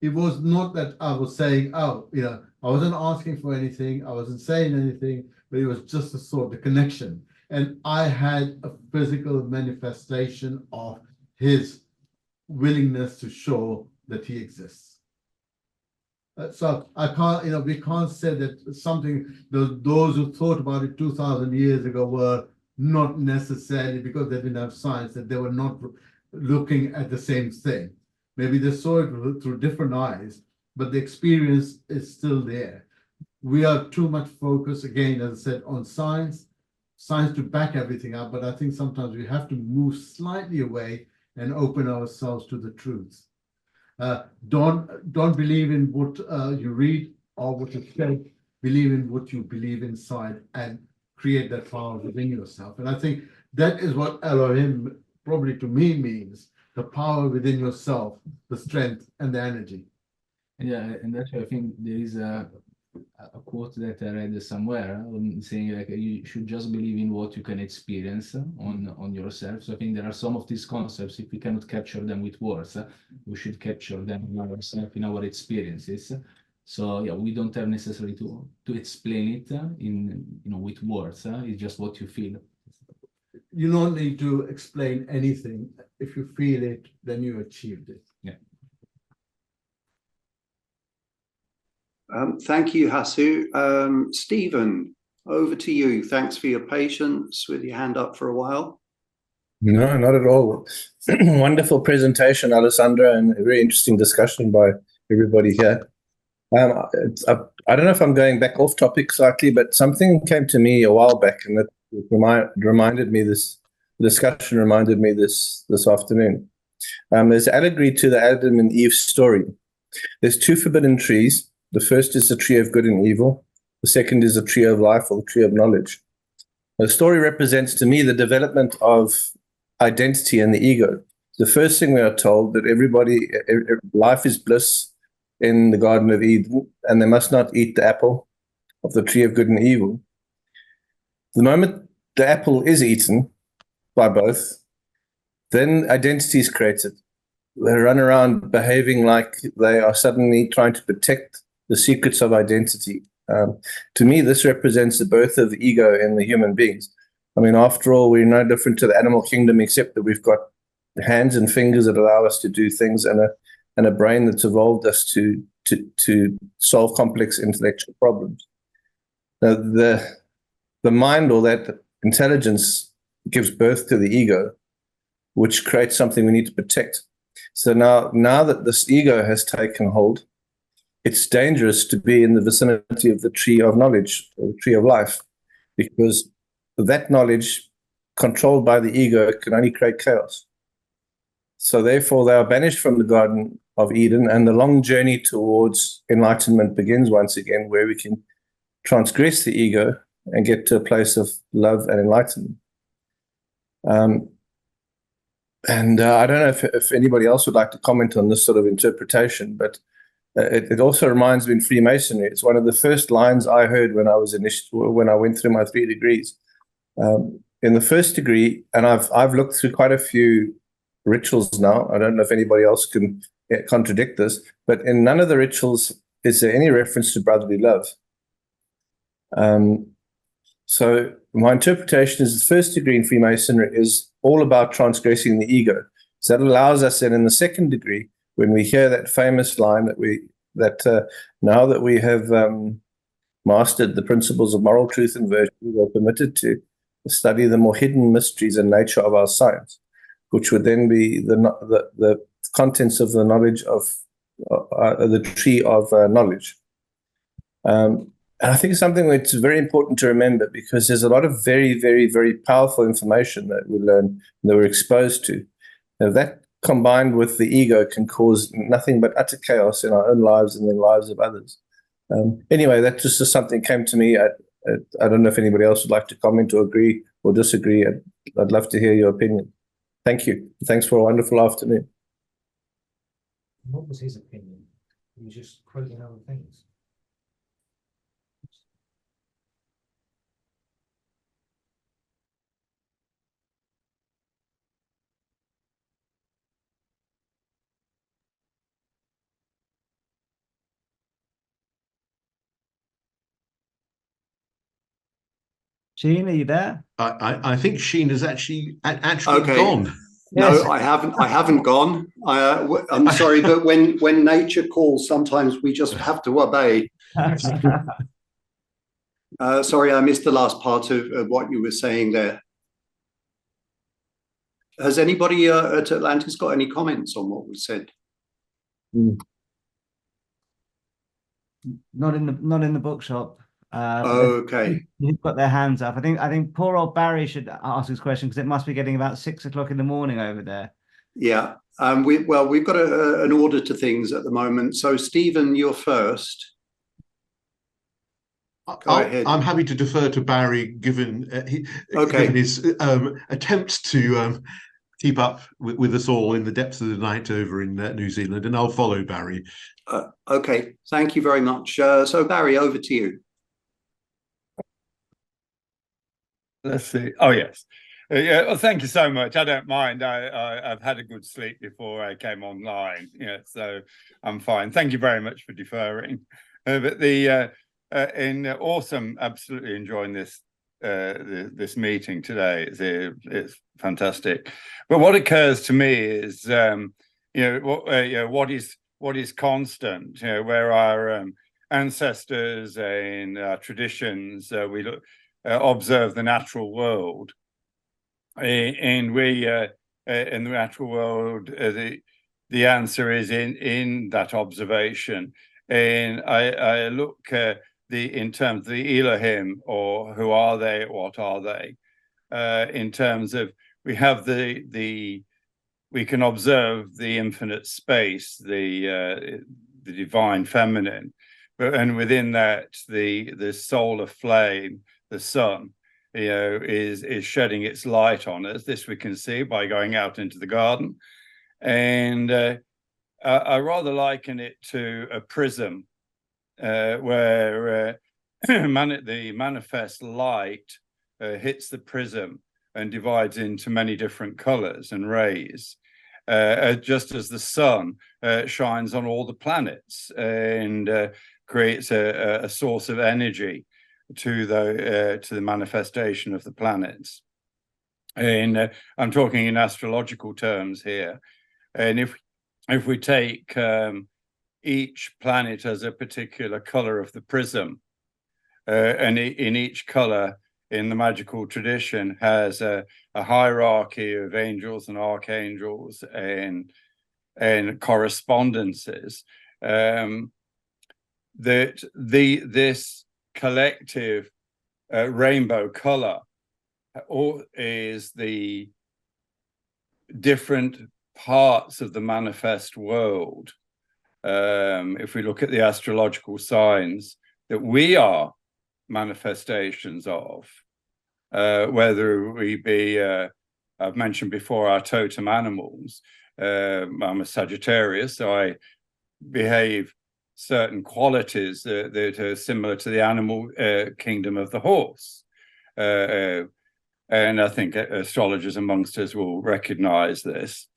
It was not that I was saying, oh, I wasn't asking for anything, I wasn't saying anything, but it was just a sort of the connection. And I had a physical manifestation of his willingness to show that he exists. So I can't, we can't say that something, those who thought about it 2,000 years ago were not necessarily, because they didn't have science, that they were not looking at the same thing. Maybe they saw it through different eyes, but the experience is still there. We are too much focused, again, as I said, on science to back everything up, but I think sometimes we have to move slightly away and open ourselves to the truths. Don't believe in what you read or what you said. Believe in what you believe inside and create that power within yourself. And I think that is what Elohim probably to me means, the power within yourself, the strength and the energy. Yeah, and actually I think there is a quote that I read somewhere saying like you should just believe in what you can experience on yourself. So I think there are some of these concepts, if we cannot capture them with words, we should capture them in ourselves, in our experiences. So yeah, we don't have necessarily to explain it in with words. It's just what you feel. You don't need to explain anything. If you feel it, then you achieved it. Yeah. Thank you, Hasu. Stephen, over to you. Thanks for your patience with your hand up for a while. No, not at all. Wonderful presentation, Alessandro, and a very interesting discussion by everybody here. I don't know if I'm going back off topic slightly, but something came to me a while back, and it reminded me this discussion reminded me this afternoon. There's allegory to the Adam and Eve story. There's two forbidden trees. The first is the tree of good and evil. The second is the tree of life, or the tree of knowledge. The story represents to me the development of identity and the ego. The first thing we are told that life is bliss in the Garden of Eden, and they must not eat the apple of the tree of good and evil. The moment the apple is eaten by both, then identity is created. They run around behaving like they are suddenly trying to protect the secrets of identity. To me, this represents the birth of the ego in the human beings. I mean, after all, we're no different to the animal kingdom, except that we've got hands and fingers that allow us to do things, and a brain that's evolved us to solve complex intellectual problems. Now, the mind, or that intelligence, gives birth to the ego, which creates something we need to protect. So now that this ego has taken hold, it's dangerous to be in the vicinity of the tree of knowledge, or the tree of life, because that knowledge, controlled by the ego, can only create chaos. So therefore, they are banished from the Garden of Eden, and the long journey towards enlightenment begins once again, where we can transgress the ego and get to a place of love and enlightenment. I don't know if anybody else would like to comment on this sort of interpretation, but it also reminds me in Freemasonry. It's one of the first lines I heard when I went through my 3 degrees. In the first degree, and I've looked through quite a few rituals now. I don't know if anybody else can contradict this, but in none of the rituals is there any reference to brotherly love. So my interpretation is the first degree in Freemasonry is all about transgressing the ego. So that allows us then in the second degree, when we hear that famous line that now that we have mastered the principles of moral truth and virtue, we are permitted to study the more hidden mysteries and nature of our science, which would then be the contents of the knowledge of the tree of knowledge. And I think it's something that's very important to remember, because there's a lot of very, very, very powerful information that we learn, that we're exposed to. Now, that combined with the ego can cause nothing but utter chaos in our own lives and the lives of others. Anyway, that just something came to me. I don't know if anybody else would like to comment or agree or disagree. I'd love to hear your opinion. Thank you. Thanks for a wonderful afternoon. What was his opinion? He was just quoting other things. Sheen, are you there? I think Sheen has actually Okay. gone. No, I haven't gone. I'm sorry, but when nature calls, sometimes we just have to obey. Sorry, I missed the last part of what you were saying there. Has anybody at Atlantis got any comments on what was said? Not in the bookshop. Okay. You've got their hands up. I think poor old Barry should ask his question, because it must be getting about 6 o'clock in the morning over there. Yeah. We've got an order to things at the moment. So Stephen, you're first. Go ahead. I'm happy to defer to Barry, given his attempts to keep up with us all in the depths of the night over in New Zealand, and I'll follow Barry. Okay, thank you very much. So Barry, over to you. Let's see. Oh, yes. Yeah, well, thank you so much. I don't mind. I've had a good sleep before I came online. Yeah, so I'm fine. Thank you very much for deferring. But awesome, absolutely enjoying this this meeting today. It's fantastic. But what occurs to me is, what is constant. Where our ancestors and traditions, we observe the natural world. And we, in the natural world, the answer is in that observation. And I look in terms of the Elohim, or who are they, what are they, in terms of we have we can observe the infinite space, the divine feminine, and within that the solar flame, the sun, is shedding its light on us. This we can see by going out into the garden. And I rather liken it to a prism where the manifest light hits the prism and divides into many different colors and rays, just as the sun shines on all the planets and creates a source of energy to the manifestation of the planets. And I'm talking in astrological terms here. And if we take each planet as a particular color of the prism, and in each color in the magical tradition has a hierarchy of angels and archangels and correspondences, that this collective rainbow color is the different parts of the manifest world. If we look at the astrological signs that we are manifestations of, whether we be, I've mentioned before, our totem animals. I'm a Sagittarius, so I behave certain qualities that are similar to the animal kingdom of the horse. And I think astrologers amongst us will recognize this.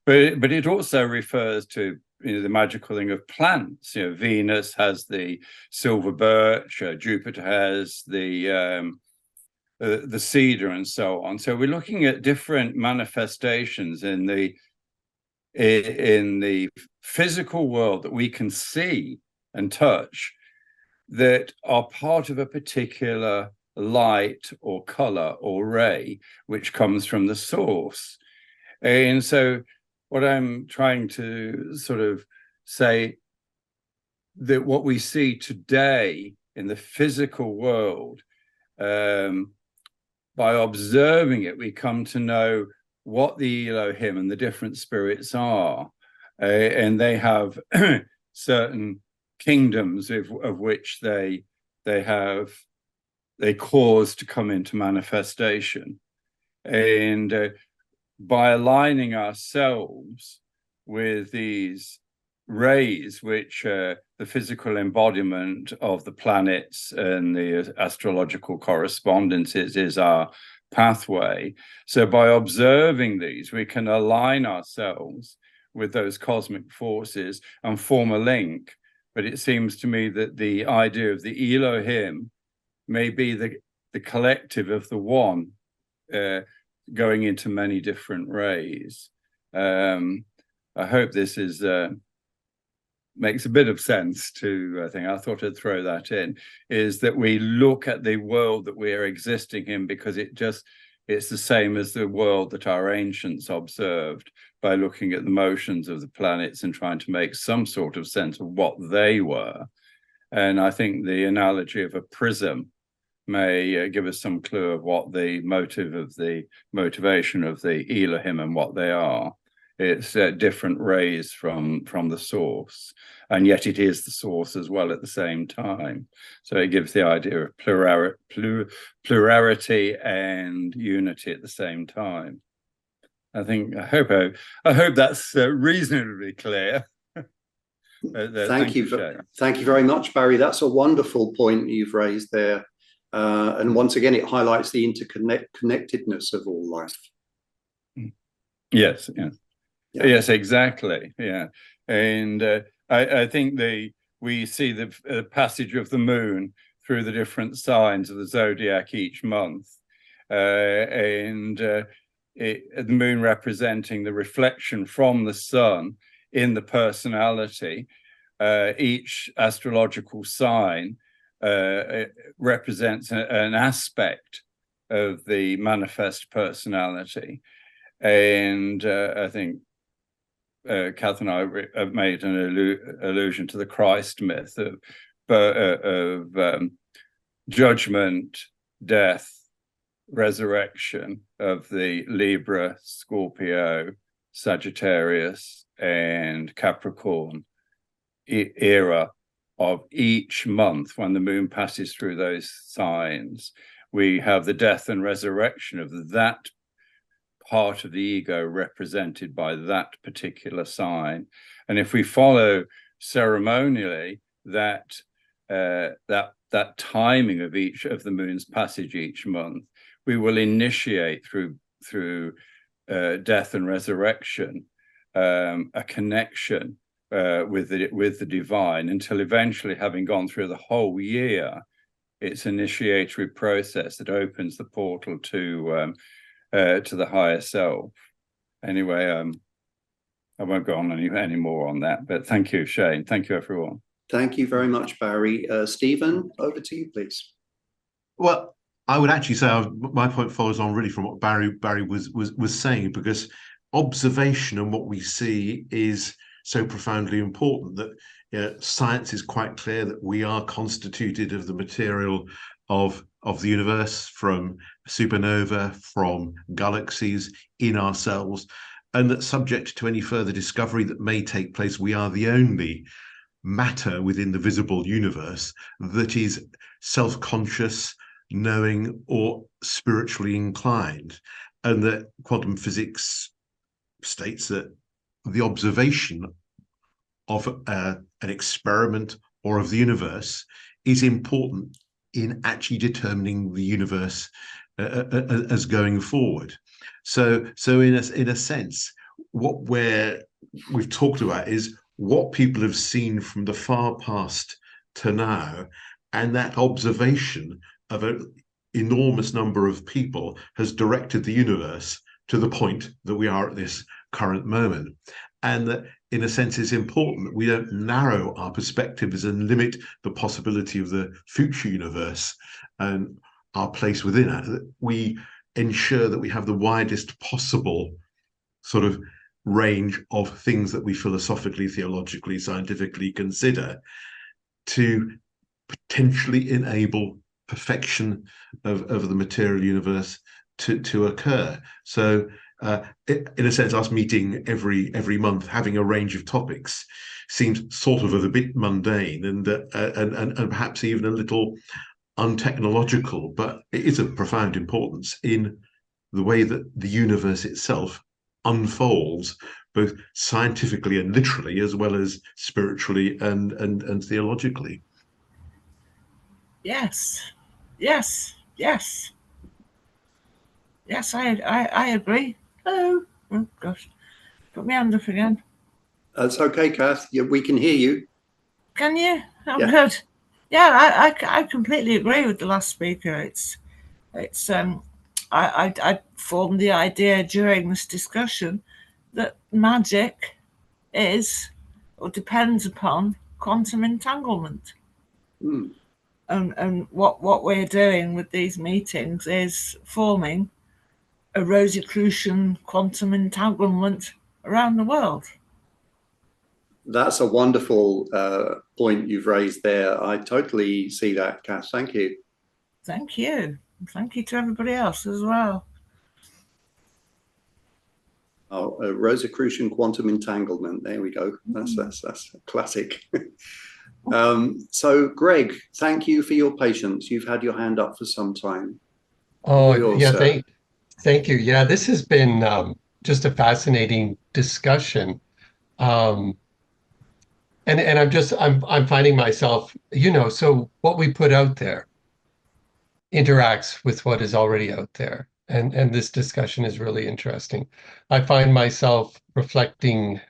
But it also refers to the magical thing of plants. Venus has the silver birch, Jupiter has the cedar, and so on. So we're looking at different manifestations in the physical world that we can see and touch that are part of a particular light or color or ray which comes from the source. And so what I'm trying to sort of say, that what we see today in the physical world, by observing it, we come to know what the Elohim and the different spirits are. And they have certain kingdoms of which they cause to come into manifestation. And by aligning ourselves with these rays, which the physical embodiment of the planets and the astrological correspondences is our pathway. So by observing these, we can align ourselves with those cosmic forces and form a link. But it seems to me that the idea of the Elohim may be the collective of the one, going into many different rays. I hope this makes a bit of sense to, I think I thought I'd throw that in, is that we look at the world that we are existing in because it's the same as the world that our ancients observed by looking at the motions of the planets and trying to make some sort of sense of what they were. And I think the analogy of a prism may give us some clue of what the motivation of the Elohim and what they are. It's different rays from the source, and yet it is the source as well at the same time. So it gives the idea of plurality and unity at the same time. I hope that's reasonably clear. Thank you very much, Barry. That's a wonderful point you've raised there. And once again, it highlights the interconnectedness of all life. Yes, yes. Yeah. Yes, exactly. Yeah. And I think we see the passage of the moon through the different signs of the zodiac each month. The moon representing the reflection from the sun in the personality, each astrological sign represents an aspect of the manifest personality. And I think Kath and I have made an allusion to the Christ myth of judgment, death, resurrection of the Libra, Scorpio, Sagittarius, and Capricorn era of each month. When the moon passes through those signs, we have the death and resurrection of that part of the ego represented by that particular sign. And if we follow ceremonially that timing of each of the moon's passage each month, we will initiate through death and resurrection a connection with the divine, until eventually, having gone through the whole year, it's initiatory process that opens the portal to the higher self. Anyway, I won't go on any more on that, but thank you, Shane. Thank you, everyone. Thank you very much, Barry. Stephen, over to you, please. Well, I would actually say my point follows on really from what Barry was saying, because observation and what we see is so profoundly important that science is quite clear that we are constituted of the material of the universe, from supernova, from galaxies, in ourselves, and that subject to any further discovery that may take place, we are the only matter within the visible universe that is self-conscious, knowing, or spiritually inclined, and that quantum physics states that the observation of an experiment or of the universe is important in actually determining the universe as going forward. So in a sense, what we've talked about is what people have seen from the far past to now, and that observation of an enormous number of people has directed the universe to the point that we are at this current moment. And that, in a sense, it's important that we don't narrow our perspectives and limit the possibility of the future universe and our place within it, that we ensure that we have the widest possible sort of range of things that we philosophically, theologically, scientifically consider to potentially enable perfection of the material universe to occur. So in a sense, us meeting every month, having a range of topics, seems sort of a bit mundane and perhaps even a little untechnological, but it is of profound importance in the way that the universe itself unfolds, both scientifically and literally, as well as spiritually and theologically. Yes, I agree. Oh gosh, put my hand up again. That's okay, Kath. Yeah, we can hear you. Can you? Oh, yeah. Good. Yeah, I completely agree with the last speaker. It's I formed the idea during this discussion that magic is or depends upon quantum entanglement. Mm. And what we're doing with these meetings is forming a Rosicrucian quantum entanglement around the world. That's a wonderful point you've raised there. I totally see that, Kath. Thank you. Thank you. Thank you to everybody else as well. Oh, Rosicrucian quantum entanglement. There we go. That's a classic. So, Greg, thank you for your patience. You've had your hand up for some time. Oh, yeah, thank you. Yeah, this has been just a fascinating discussion. And I'm finding myself, so what we put out there interacts with what is already out there. And this discussion is really interesting. I find myself reflecting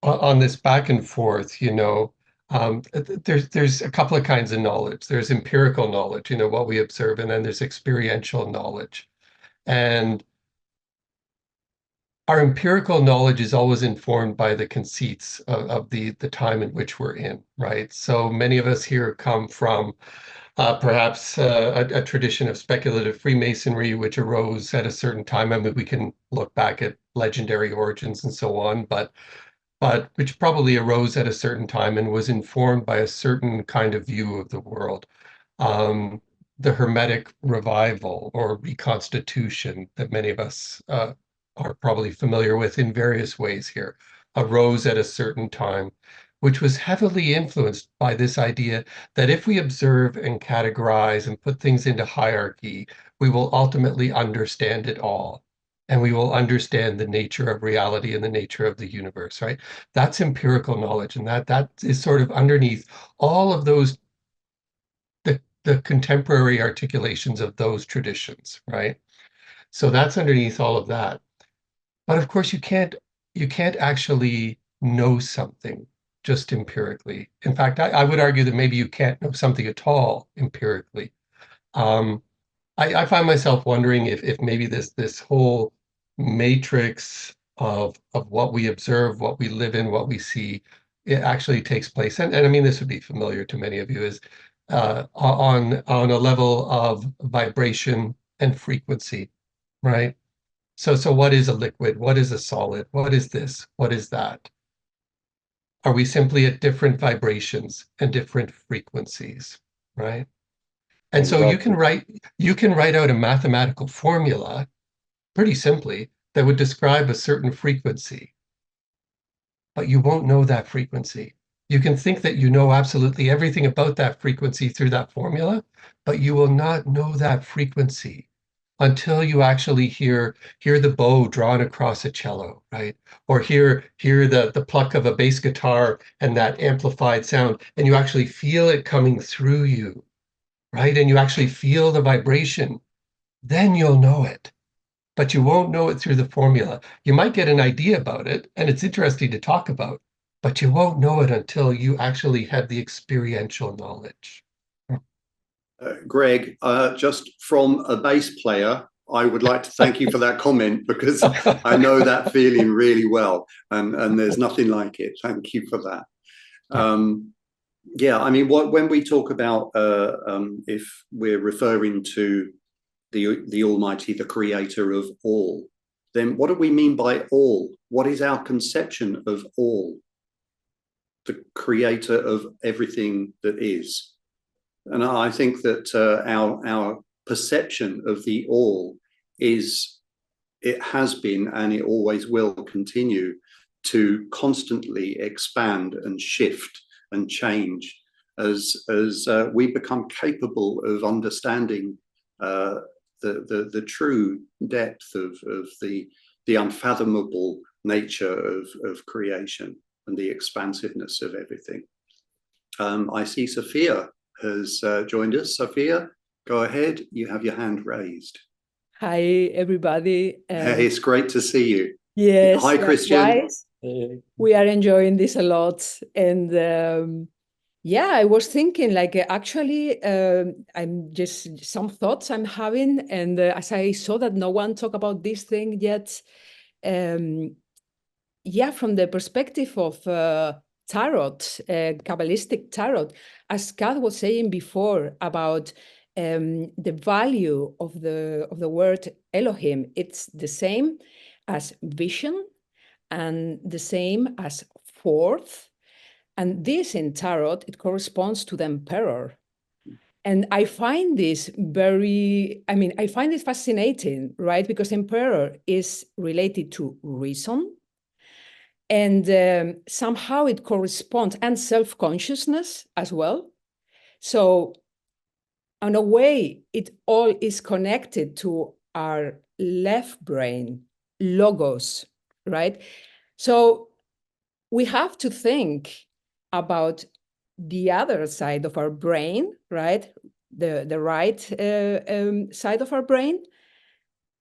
on this back and forth, there's a couple of kinds of knowledge. There's empirical knowledge, what we observe, and then there's experiential knowledge. And our empirical knowledge is always informed by the conceits of the time in which we're in, right? So many of us here come from perhaps a tradition of speculative Freemasonry, which arose at a certain time. I mean, we can look back at legendary origins and so on, but which probably arose at a certain time and was informed by a certain kind of view of the world. The Hermetic revival or reconstitution that many of us are probably familiar with in various ways here, arose at a certain time, which was heavily influenced by this idea that if we observe and categorize and put things into hierarchy, we will ultimately understand it all. And we will understand the nature of reality and the nature of the universe, right? That's empirical knowledge. And that is sort of underneath all of those, the contemporary articulations of those traditions, right? So that's underneath all of that. But of course, you can't actually know something just empirically. In fact, I would argue that maybe you can't know something at all empirically. I find myself wondering if maybe this whole matrix of what we observe, what we live in, what we see, it actually takes place. And I mean, this would be familiar to many of you, is on a level of vibration and frequency, right? So what is a liquid? What is a solid? What is this? What is that? Are we simply at different vibrations and different frequencies, right? And so you can write out a mathematical formula pretty simply that would describe a certain frequency, but you won't know that frequency. You can think that you know absolutely everything about that frequency through that formula, but you will not know that frequency until you actually hear the bow drawn across a cello, right? Or hear the pluck of a bass guitar and that amplified sound, and you actually feel it coming through you, right? And you actually feel the vibration. Then you'll know it, but you won't know it through the formula. You might get an idea about it, and it's interesting to talk about, but you won't know it until you actually have the experiential knowledge. Greg, just from a bass player, I would like to thank you for that comment, because I know that feeling really well, and there's nothing like it. Thank you for that. Yeah, I mean, when we talk about if we're referring to the Almighty, the creator of all, then what do we mean by all? What is our conception of all? The creator of everything that is. And I think that our perception of the all it has been, and it always will continue to constantly expand and shift and change as we become capable of understanding the true depth of the unfathomable nature of creation and the expansiveness of everything. I see Sophia has joined us. Sophia, go ahead. You have your hand raised. Hi, everybody. Hey, it's great to see you. Yes. Hi, Christian. We are enjoying this a lot. And yeah, I was thinking, like, actually, I'm just some thoughts I'm having. And as I saw that no one talked about this thing yet, yeah, from the perspective of tarot, Kabbalistic tarot, as Kat was saying before about the value of the word Elohim, it's the same as vision and the same as fourth. And this in tarot, it corresponds to the emperor. And I find this I find it fascinating, right? Because emperor is related to reason. And somehow it corresponds, and self-consciousness as well. So in a way, it all is connected to our left brain, logos, right? So we have to think about the other side of our brain, right? The right side of our brain,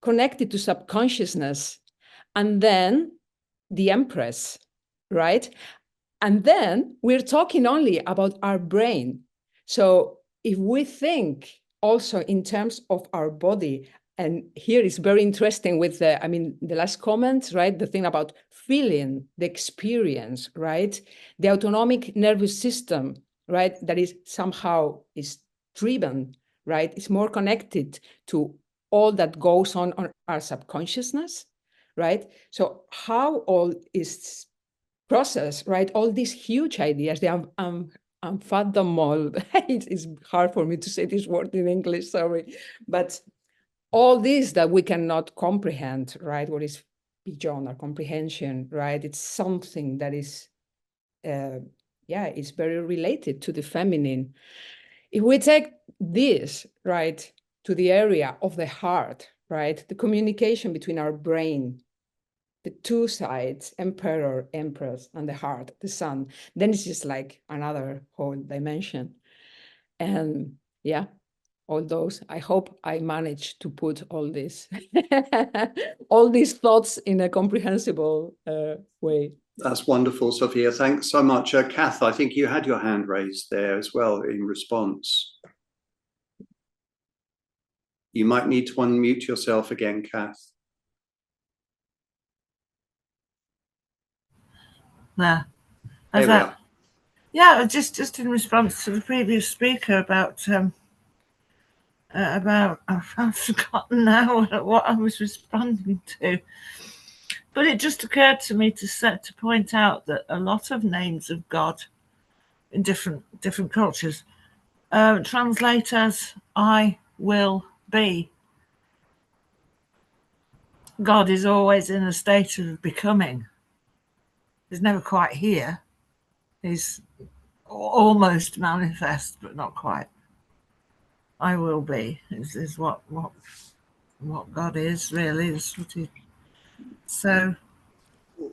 connected to subconsciousness, and then the Empress, right? And then we're talking only about our brain. So if we think also in terms of our body And here is very interesting with the, I mean, the last comment, right? The thing about feeling, the experience, right? The autonomic nervous system, right? That is somehow is driven, right? It's more connected to all that goes on our subconsciousness, right? So how all is processed, right? All these huge ideas, they are unfathomable. It's hard for me to say this word in English, sorry. But all this that we cannot comprehend, right? What is beyond our comprehension, right? It's something that is, it's very related to the feminine. If we take this, right, to the area of the heart, right? The communication between our brain, the two sides, emperor, empress, and the heart, the sun, then it's just like another whole dimension. And yeah, all those, I hope I managed to put all this, all these thoughts in a comprehensible way. That's wonderful, Sophia. Thanks so much. Kath, I think you had your hand raised there as well in response. You might need to unmute yourself again, Kath. There. There we are. Yeah, just in response to the previous speaker about I've forgotten now what I was responding to, but it just occurred to me to point out that a lot of names of God in different cultures translate as "I will be." God is always in a state of becoming. He's never quite here. He's almost manifest, but not quite. I will be is what God is, really. Is what he. So,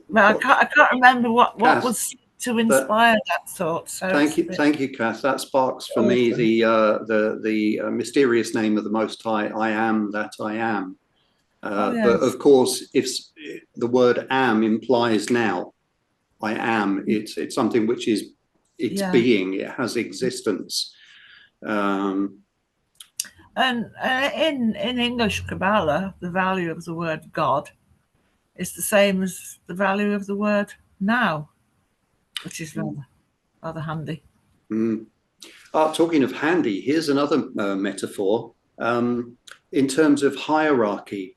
but I can't remember what was to inspire that thought. So thank you, Kath. That sparks for me the mysterious name of the Most High. I am that I am. Yes. But of course, if the word "am" implies now, I am. It's something which is being. It has existence. And in English Kabbalah, the value of the word God is the same as the value of the word now, which is rather handy. Talking of handy, here's another metaphor in terms of hierarchy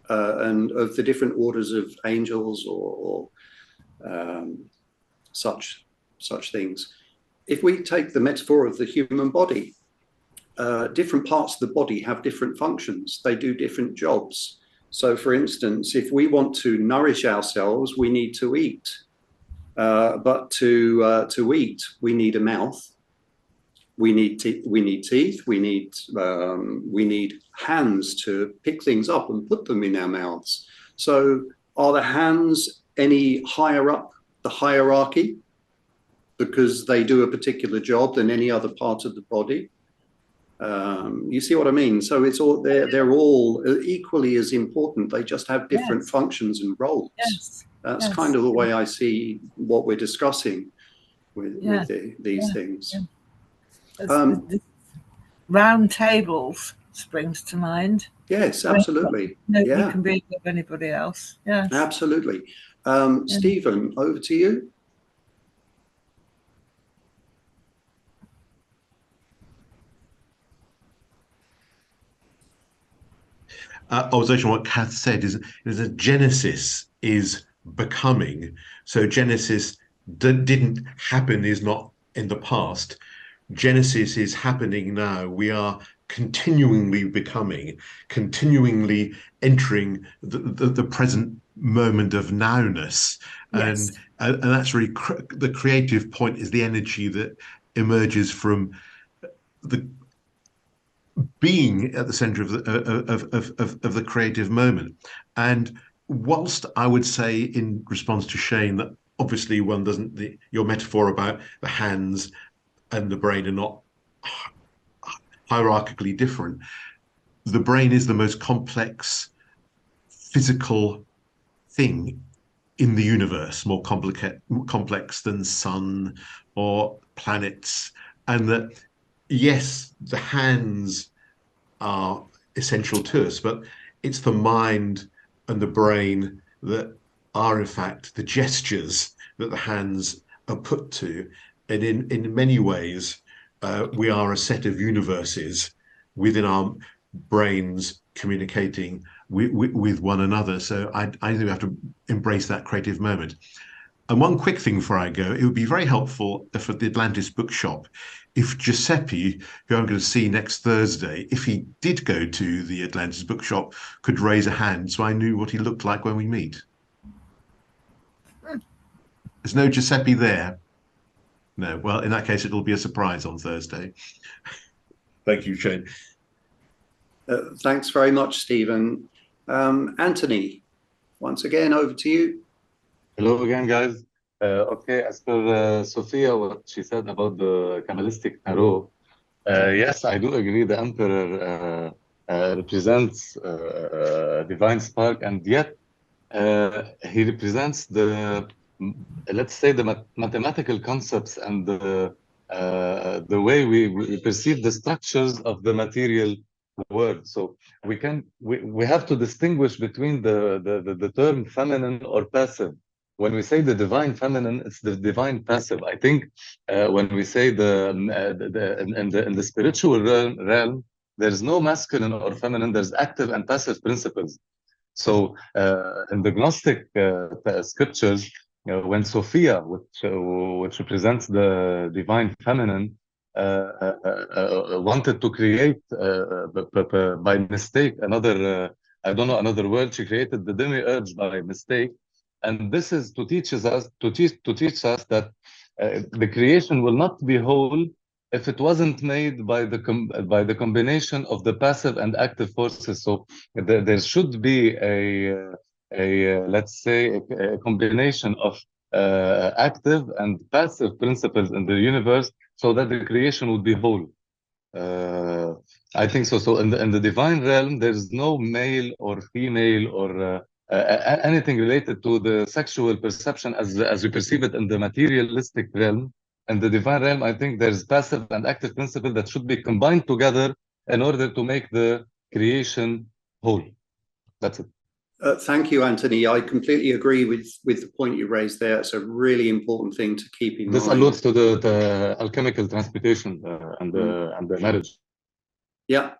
and of the different orders of angels or such things. If we take the metaphor of the human body, different parts of the body have different functions. They do different jobs. So, for instance, if we want to nourish ourselves, we need to eat. But to eat, we need a mouth. We need teeth. We need hands to pick things up and put them in our mouths. So, are the hands any higher up the hierarchy because they do a particular job than any other part of the body? You see what I mean? So it's all they're all equally as important. They just have different functions and roles. That's kind of the way I see what we're discussing with these things. Round tables springs to mind. Yes, absolutely. Nobody can be above anybody else. Yes, absolutely. Stephen, over to you. Observation what Kath said is that Genesis is becoming. So Genesis didn't happen, is not in the past. Genesis is happening now. We are continually becoming, continually entering the present moment of nowness. Yes. And that's really the creative point is the energy that emerges from the being at the center of the creative moment. And whilst I would say in response to Shane that obviously one doesn't, your metaphor about the hands and the brain are not hierarchically different, the brain is the most complex physical thing in the universe, more complex than sun or planets. And that, yes, the hands are essential to us, but it's the mind and the brain that are in fact the gestures that the hands are put to. And in many ways, we are a set of universes within our brains communicating with one another. So I think we have to embrace that creative moment. And one quick thing before I go, it would be very helpful if at the Atlantis Bookshop, if Giuseppe, who I'm going to see next Thursday, if he did go to the Atlantis Bookshop, could raise a hand so I knew what he looked like when we meet. There's no Giuseppe there. No, well, in that case, it'll be a surprise on Thursday. Thank you, Shane. Thanks very much, Stephen. Anthony, once again, over to you. Hello again, guys. Okay, as per Sophia, what she said about the Kabbalistic tarot, yes, I do agree. The Emperor represents divine spark, and yet he represents the, let's say, the mathematical concepts and the way we perceive the structures of the material world. So we have to distinguish between the term feminine or passive. When we say the divine feminine, it's the divine passive. I think when we say in the spiritual realm, there's no masculine or feminine. There's active and passive principles. So in the Gnostic scriptures, when Sophia, which represents the divine feminine, wanted to create by mistake another, I don't know, another world, she created the demiurge by mistake. And this is to teach us that the creation will not be whole if it wasn't made by the combination of the passive and active forces. So there should be a let's say a combination of active and passive principles in the universe, so that the creation would be whole. I think so. So in the divine realm, there's no male or female or anything related to the sexual perception as we perceive it in the materialistic realm. And the divine realm, I think there's passive and active principle that should be combined together in order to make the creation whole. That's it. Thank you, Anthony. I completely agree with the point you raised there. It's a really important thing to keep in mind. This alludes to the alchemical transmutation and the marriage. Yeah,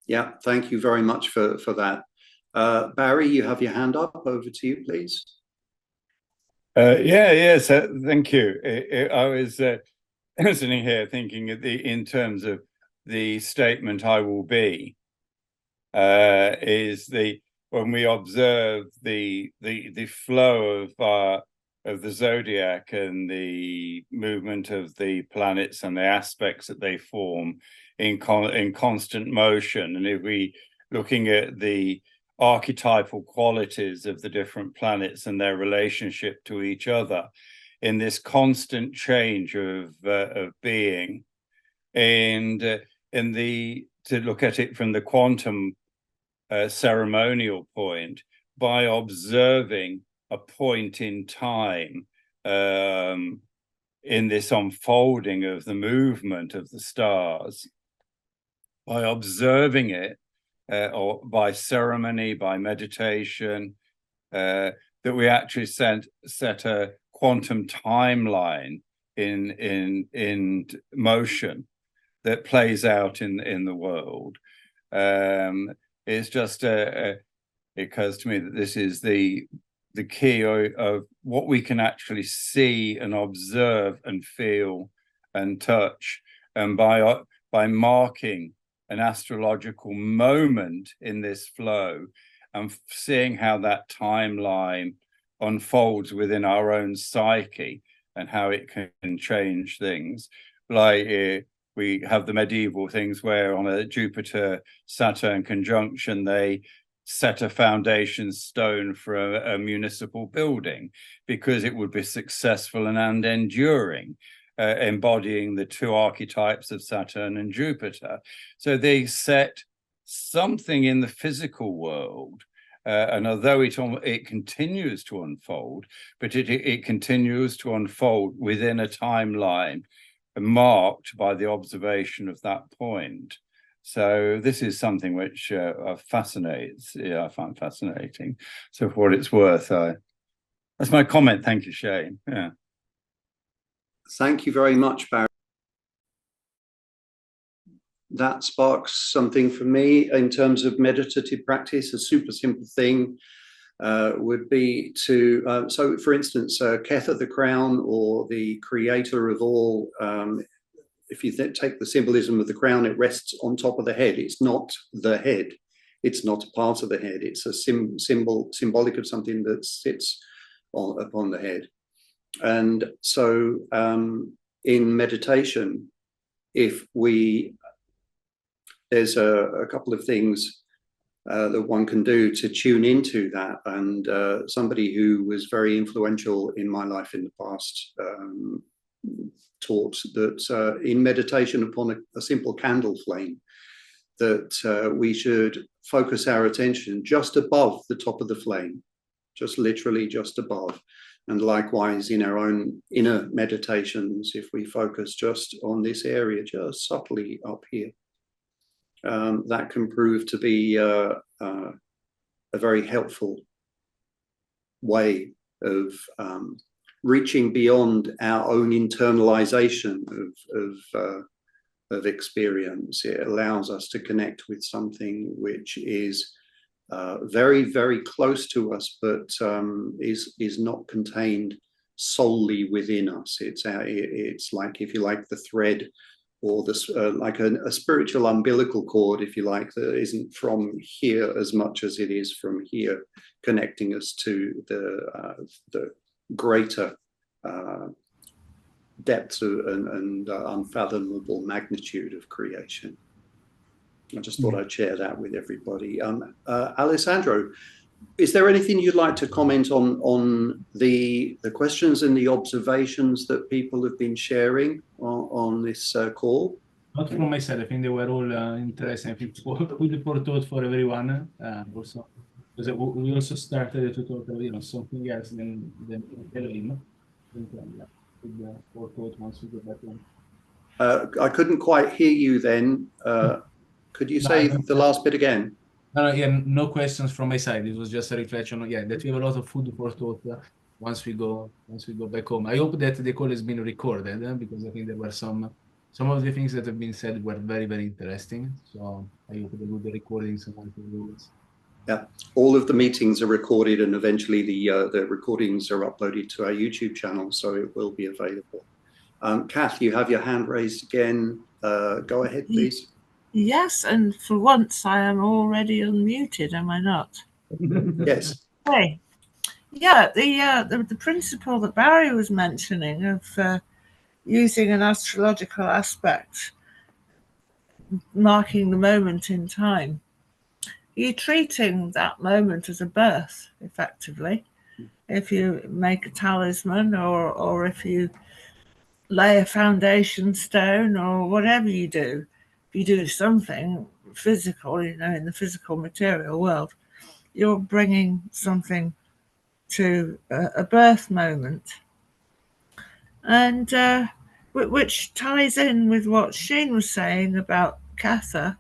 yeah. Thank you very much for that. Barry, you have your hand up. Over to you, please. Yes, thank you. I was sitting here thinking in terms of the statement "I will be," is when we observe the flow of the zodiac and the movement of the planets and the aspects that they form in constant motion, and if we looking at the archetypal qualities of the different planets and their relationship to each other in this constant change of being, and to look at it from the quantum ceremonial point, by observing a point in time in this unfolding of the movement of the stars, by observing it or by ceremony, by meditation, that we actually set a quantum timeline in motion that plays out in the world. It's just it occurs to me that this is the key of what we can actually see and observe and feel and touch, and by marking an astrological moment in this flow and seeing how that timeline unfolds within our own psyche and how it can change things. Like we have the medieval things where on a Jupiter-Saturn conjunction, they set a foundation stone for a municipal building because it would be successful and enduring. Embodying the two archetypes of Saturn and Jupiter. So they set something in the physical world, and although it continues to unfold, but it continues to unfold within a timeline marked by the observation of that point. So this is something which fascinates. Yeah, I find fascinating. So for what it's worth, that's my comment. Thank you, Shane. Yeah. Thank you very much, Barry. That sparks something for me in terms of meditative practice. A super simple thing would be to, so for instance, Kether the crown, or the creator of all, if you take the symbolism of the crown, it rests on top of the head. It's not the head. It's not a part of the head. It's a symbolic of something that sits upon the head. And so in meditation, there's a couple of things that one can do to tune into that. And somebody who was very influential in my life in the past taught that in meditation upon a simple candle flame, that we should focus our attention just above the top of the flame, just literally just above. And likewise in our own inner meditations, if we focus just on this area, just subtly up here, that can prove to be a very helpful way of reaching beyond our own internalization of experience. It allows us to connect with something which is very, very close to us, but is not contained solely within us. It's like, if you like, the thread, or like a spiritual umbilical cord, if you like, that isn't from here as much as it is from here, connecting us to the greater depths and unfathomable magnitude of creation. I just thought I'd share that with everybody. Alessandro, is there anything you'd like to comment on the questions and the observations that people have been sharing on this call? Not from myself. I think they were all interesting. I think food for thought for everyone. Also, because we also started to talk about something else than Elohim. Food for thought once we go back on. I couldn't quite hear you then. Could you say the last bit again? Yeah, no questions from my side. It was just a reflection. Yeah, that we have a lot of food for thought once we go back home. I hope that the call has been recorded because I think there were some of the things that have been said were very, very interesting. So I hope the recordings and one can do this. Yeah, all of the meetings are recorded, and eventually the recordings are uploaded to our YouTube channel, so it will be available. Kath, you have your hand raised again. Go ahead, please. Yes, and for once I am already unmuted, am I not? Yes. Hey, yeah, the principle that Barry was mentioning of using an astrological aspect, marking the moment in time. You're treating that moment as a birth, effectively. If you make a talisman, or if you lay a foundation stone, or whatever you do, if you do something physical, in the physical material world, you're bringing something to a birth moment. And which ties in with what Shane was saying about Kether,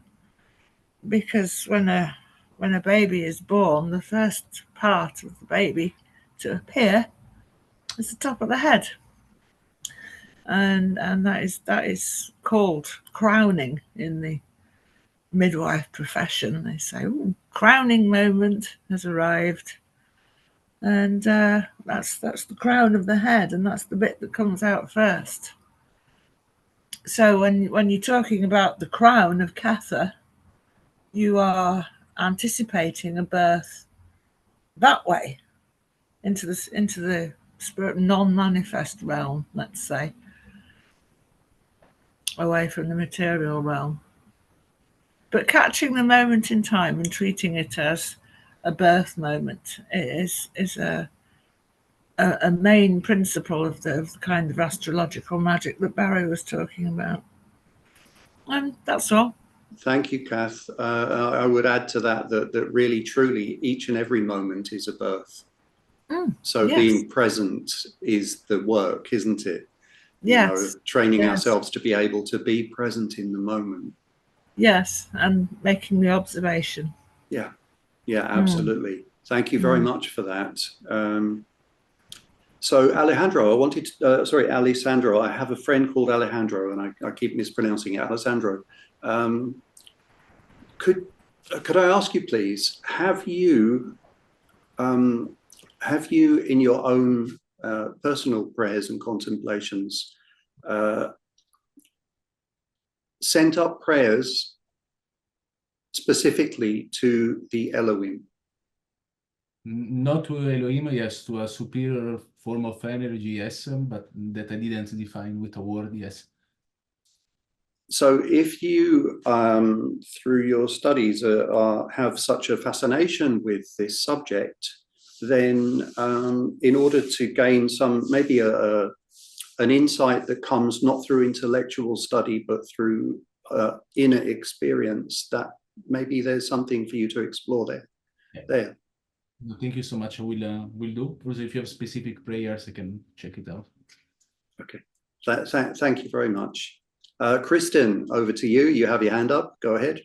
because when a baby is born, the first part of the baby to appear is the top of the head. And that is called crowning in the midwife profession. They say, crowning moment has arrived, and that's the crown of the head, and that's the bit that comes out first. So when you're talking about the crown of Kether, you are anticipating a birth that way into the spirit non-manifest realm, let's say, away from the material realm. But catching the moment in time and treating it as a birth moment is a main principle of the kind of astrological magic that Barry was talking about. And that's all. Thank you, Kath. I would add to that really, truly, each and every moment is a birth. So yes. Being present is the work, isn't it? Yes. Training ourselves to be able to be present in the moment. Yes, and making the observation. Yeah, yeah, absolutely. Thank you very much for that. So Alejandro, Alessandro, I have a friend called Alejandro, and I keep mispronouncing it, Alessandro. Could I ask you, please, have you in your own personal prayers and contemplations sent up prayers specifically to the Elohim? Not to Elohim, yes, to a superior form of energy, yes, but that I didn't define with a word, yes. So if you, through your studies, have such a fascination with this subject, then in order to gain maybe an insight that comes not through intellectual study, but through inner experience, that maybe there's something for you to explore there. Yeah. There. No, thank you so much. I will do. Also, if you have specific prayers, I can check it out. Okay. Thank you very much. Kristen, over to you. You have your hand up. Go ahead.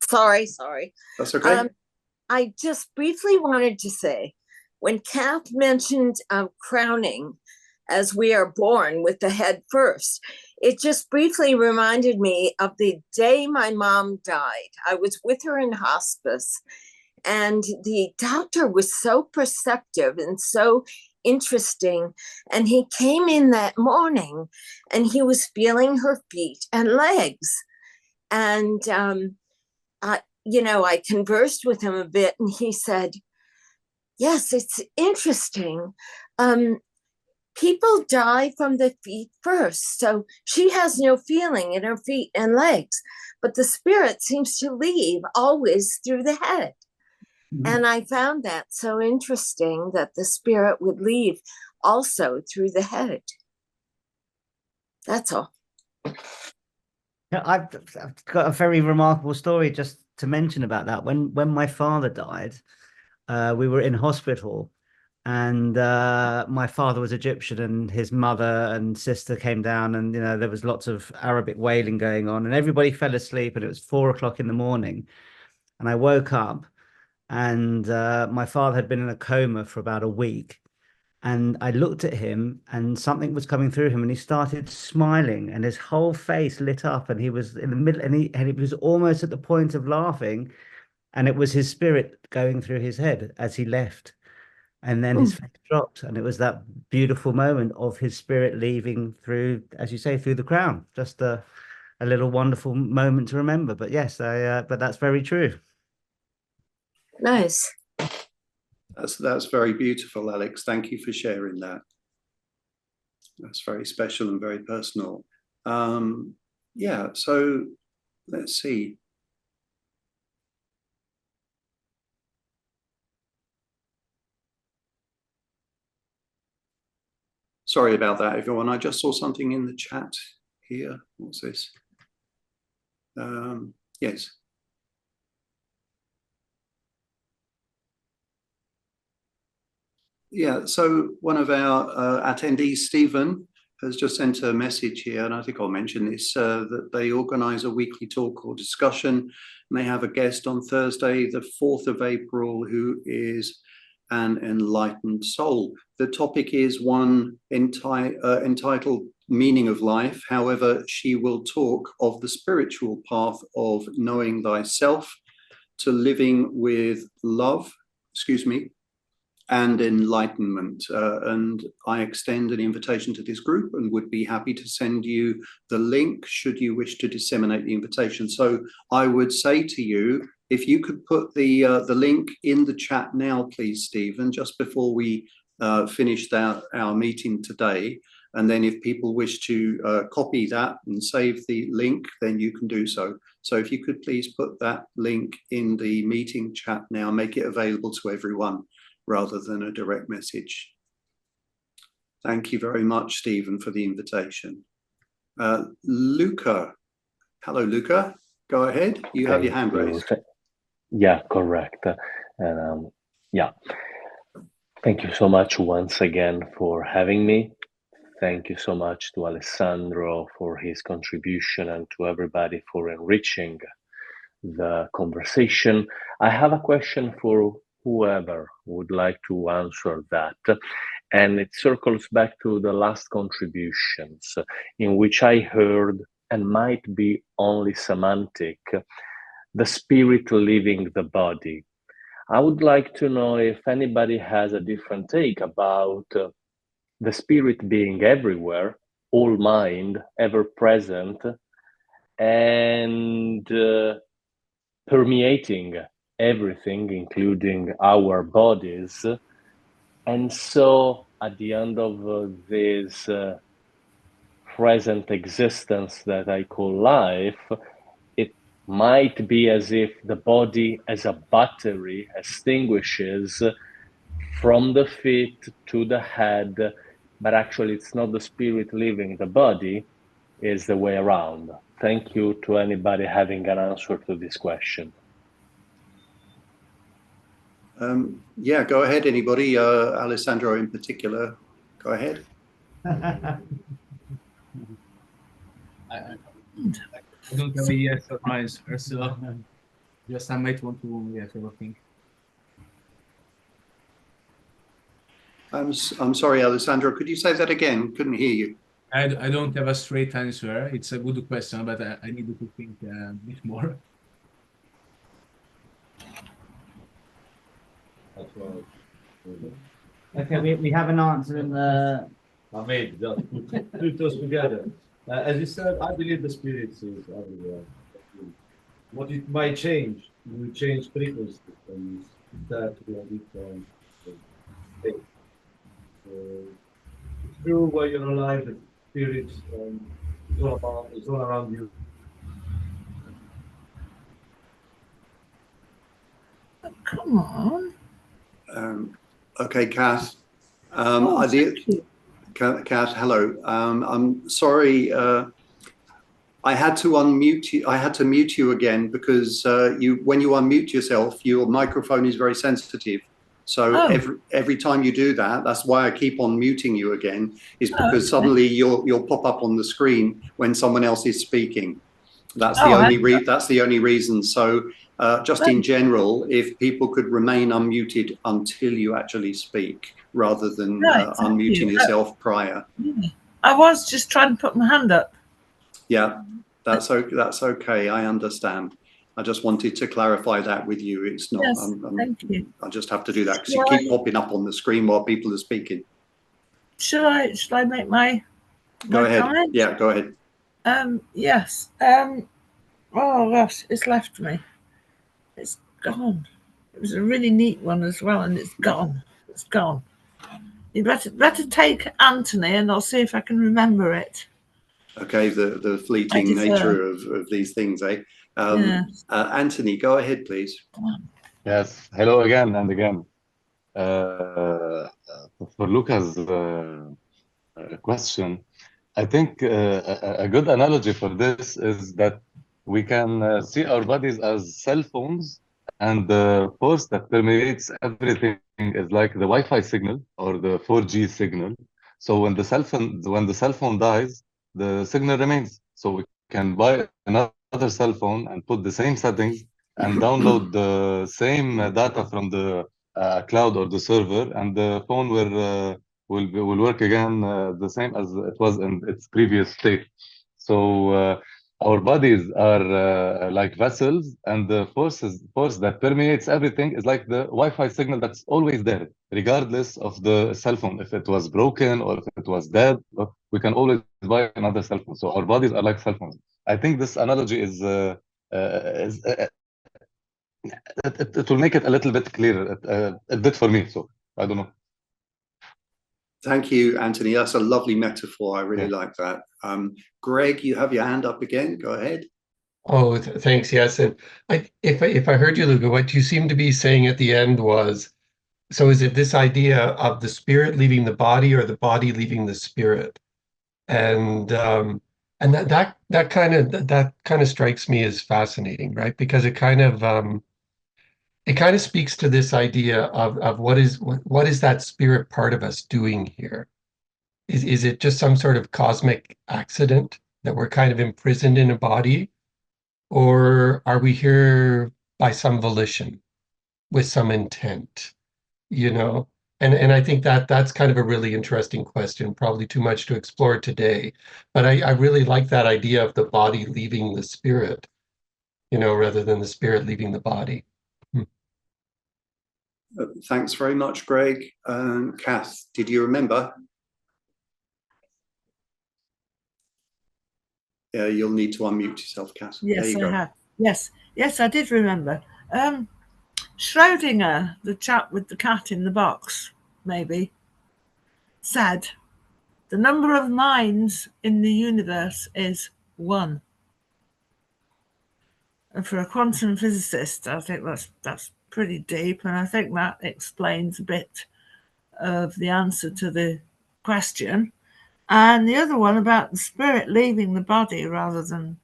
Sorry. That's okay. I just briefly wanted to say, when Kath mentioned crowning, as we are born with the head first, it just briefly reminded me of the day my mom died. I was with her in hospice, and the doctor was so perceptive and so interesting. And he came in that morning and he was feeling her feet and legs. And, I conversed with him a bit, and he said, yes, it's interesting. People die from the feet first. So she has no feeling in her feet and legs, but the spirit seems to leave always through the head. And I found that so interesting that the spirit would leave also through the head. That's all. Yeah, I've got a very remarkable story just to mention about that. When my father died, we were in hospital, and my father was Egyptian, and his mother and sister came down, and there was lots of Arabic wailing going on, and everybody fell asleep, and it was 4 o'clock in the morning, and I woke up, and my father had been in a coma for about a week. And I looked at him, and something was coming through him, and he started smiling, and his whole face lit up, and he was in the middle, and he was almost at the point of laughing, and it was his spirit going through his head as he left. And then his face dropped, and it was that beautiful moment of his spirit leaving through, as you say, through the crown. Just a little wonderful moment to remember. But yes, but that's very true. Nice. That's very beautiful, Alex. Thank you for sharing that. That's very special and very personal. Yeah, so let's see. Sorry about that, everyone. I just saw something in the chat here. What's this? Yes. Yeah, so one of our attendees, Stephen, has just sent a message here, and I think I'll mention this, that they organise a weekly talk or discussion, and they have a guest on Thursday, the 4th of April, who is an enlightened soul. The topic is one entitled Meaning of Life. However, she will talk of the spiritual path of knowing thyself to living with love, and enlightenment. And I extend an invitation to this group and would be happy to send you the link should you wish to disseminate the invitation. So I would say to you, if you could put the link in the chat now, please, Stephen, just before we finish our meeting today. And then if people wish to copy that and save the link, then you can do so. So if you could please put that link in the meeting chat now, make it available to everyone, rather than a direct message. Thank you very much, Stephen, for the invitation. Luca. Hello, Luca. Go ahead. You have your hand raised. Yeah, correct. Yeah. Thank you so much once again for having me. Thank you so much to Alessandro for his contribution and to everybody for enriching the conversation. I have a question for whoever would like to answer that. And it circles back to the last contributions in which I heard, and might be only semantic, the spirit leaving the body. I would like to know if anybody has a different take about the spirit being everywhere, all mind, ever present, and permeating everything, including our bodies. And so at the end of this present existence that I call life, it might be as if the body as a battery extinguishes from the feet to the head, but actually it's not the spirit leaving the body, it's the way around. Thank you to anybody having an answer to this question. Yeah, go ahead, anybody. Alessandro in particular, go ahead. I don't have a yes or no answer, so just I might want to overthink. I'm sorry, Alessandro, could you say that again? Couldn't hear you. I don't have a straight answer. It's a good question, but I need to think a bit more. Okay, we have an answer in the... I made just put those together. As you said, I believe the spirit is everywhere. What it might change, you change frequency from that to a different state. It's true while you're alive, the spirit is all around you. Come on. Okay, Kath. Kath, hello. I'm sorry. I had to unmute you. I had to mute you again because when you unmute yourself, your microphone is very sensitive. So every time you do that, that's why I keep on muting you again, is because suddenly you'll pop up on the screen when someone else is speaking. That's the only reason. So just in general, if people could remain unmuted until you actually speak, rather than unmuting yourself prior. I was just trying to put my hand up. Yeah, that's okay. I understand. I just wanted to clarify that with you. It's not. Yes, thank you. I just have to do that because you keep popping up on the screen while people are speaking. Should I make my go ahead? Comment? Yeah, go ahead. Yes. Oh gosh, it's left me. It's gone. It was a really neat one as well, and it's gone. It's gone. You better take Anthony, and I'll see if I can remember it. Okay, the fleeting nature of these things, eh? Anthony, go ahead, please. Yes. Hello again and again. For Luca's question, I think a good analogy for this is that we can see our bodies as cell phones, and the force that permeates everything is like the Wi-Fi signal or the 4G signal. So when the cell phone dies, the signal remains. So we can buy another cell phone and put the same settings and download the same data from the cloud or the server, and the phone will work again the same as it was in its previous state. So our bodies are like vessels, and the force that permeates everything is like the Wi-Fi signal that's always there, regardless of the cell phone. If it was broken or if it was dead, we can always buy another cell phone. So our bodies are like cell phones. I think this analogy it will make it a little bit clearer. It did for me, so I don't know. Thank you, Anthony. That's a lovely metaphor. I really like that. Greg, you have your hand up again. Go ahead. Oh, thanks. Yes, and if I heard you, Luca, what you seem to be saying at the end was, so is it this idea of the spirit leaving the body or the body leaving the spirit? And that kind of strikes me as fascinating, right? Because it kind of it kind of speaks to this idea of what is that spirit part of us doing here? Is it just some sort of cosmic accident that we're kind of imprisoned in a body? Or are we here by some volition, with some intent, you know? And I think that's kind of a really interesting question, probably too much to explore today. But I really like that idea of the body leaving the spirit, you know, rather than the spirit leaving the body. Thanks very much, Greg. Kath, did you remember? Yeah, you'll need to unmute yourself, Kath. Yes, I have. Yes, I did remember. Schrodinger, the chap with the cat in the box, maybe, said the number of minds in the universe is 1. And for a quantum physicist, I think that's pretty deep, and I think that explains a bit of the answer to the question. And the other one about the spirit leaving the body rather than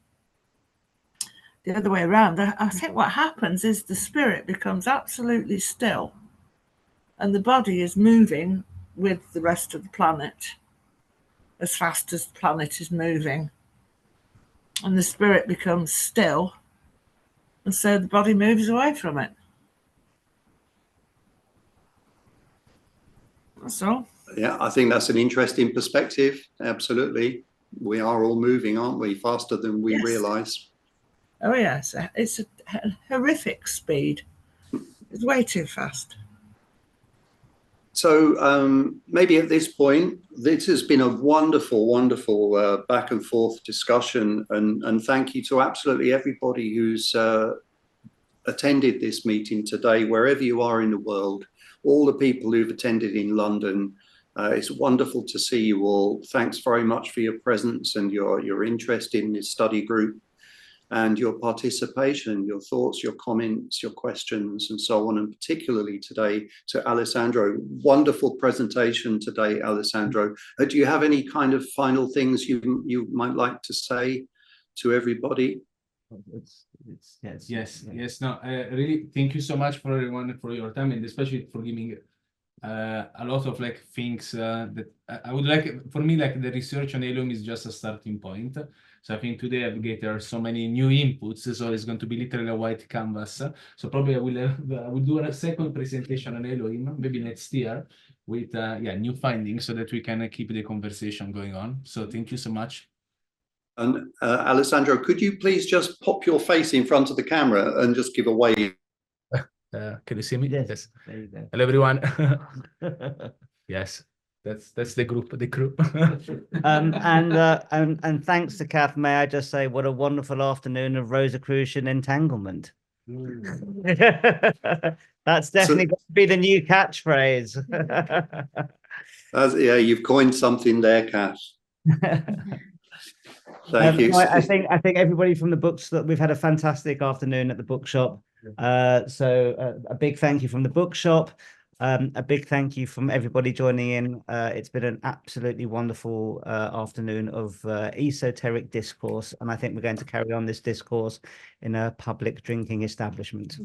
the other way around, I think what happens is the spirit becomes absolutely still and the body is moving with the rest of the planet as fast as the planet is moving, and the spirit becomes still, and so the body moves away from it. That's all. Yeah, I think that's an interesting perspective. Absolutely. We are all moving, aren't we? Faster than we realize. Oh, yes. It's a horrific speed. It's way too fast. So maybe at this point, this has been a wonderful, wonderful back and forth discussion. And thank you to absolutely everybody who's attended this meeting today, wherever you are in the world, all the people who've attended in London. It's wonderful to see you all. Thanks very much for your presence and your interest in this study group and your participation, your thoughts, your comments, your questions, and so on. And particularly today to Alessandro. Wonderful presentation today, Alessandro. Do you have any kind of final things you might like to say to everybody? Yes. No, really, thank you so much for everyone for your time, and especially for giving a lot of things that I would like. For me, the research on Elohim is just a starting point. So I think today there are so many new inputs, so it's going to be literally a white canvas. So probably I will do a second presentation on Elohim maybe next year with new findings, so that we can keep the conversation going on. So thank you so much. And Alessandro, could you please just pop your face in front of the camera and just give a wave? Can you see me? Yes. There you go. Hello, everyone. Yes, that's the group, the crew. And thanks to Kath, may I just say what a wonderful afternoon of Rosicrucian entanglement. That's definitely going to be the new catchphrase. Yeah, you've coined something there, Kath. Thank you. I think everybody from the books, that we've had a fantastic afternoon at the bookshop. So a big thank you from the bookshop. A big thank you from everybody joining in. It's been an absolutely wonderful afternoon of esoteric discourse, and I think we're going to carry on this discourse in a public drinking establishment.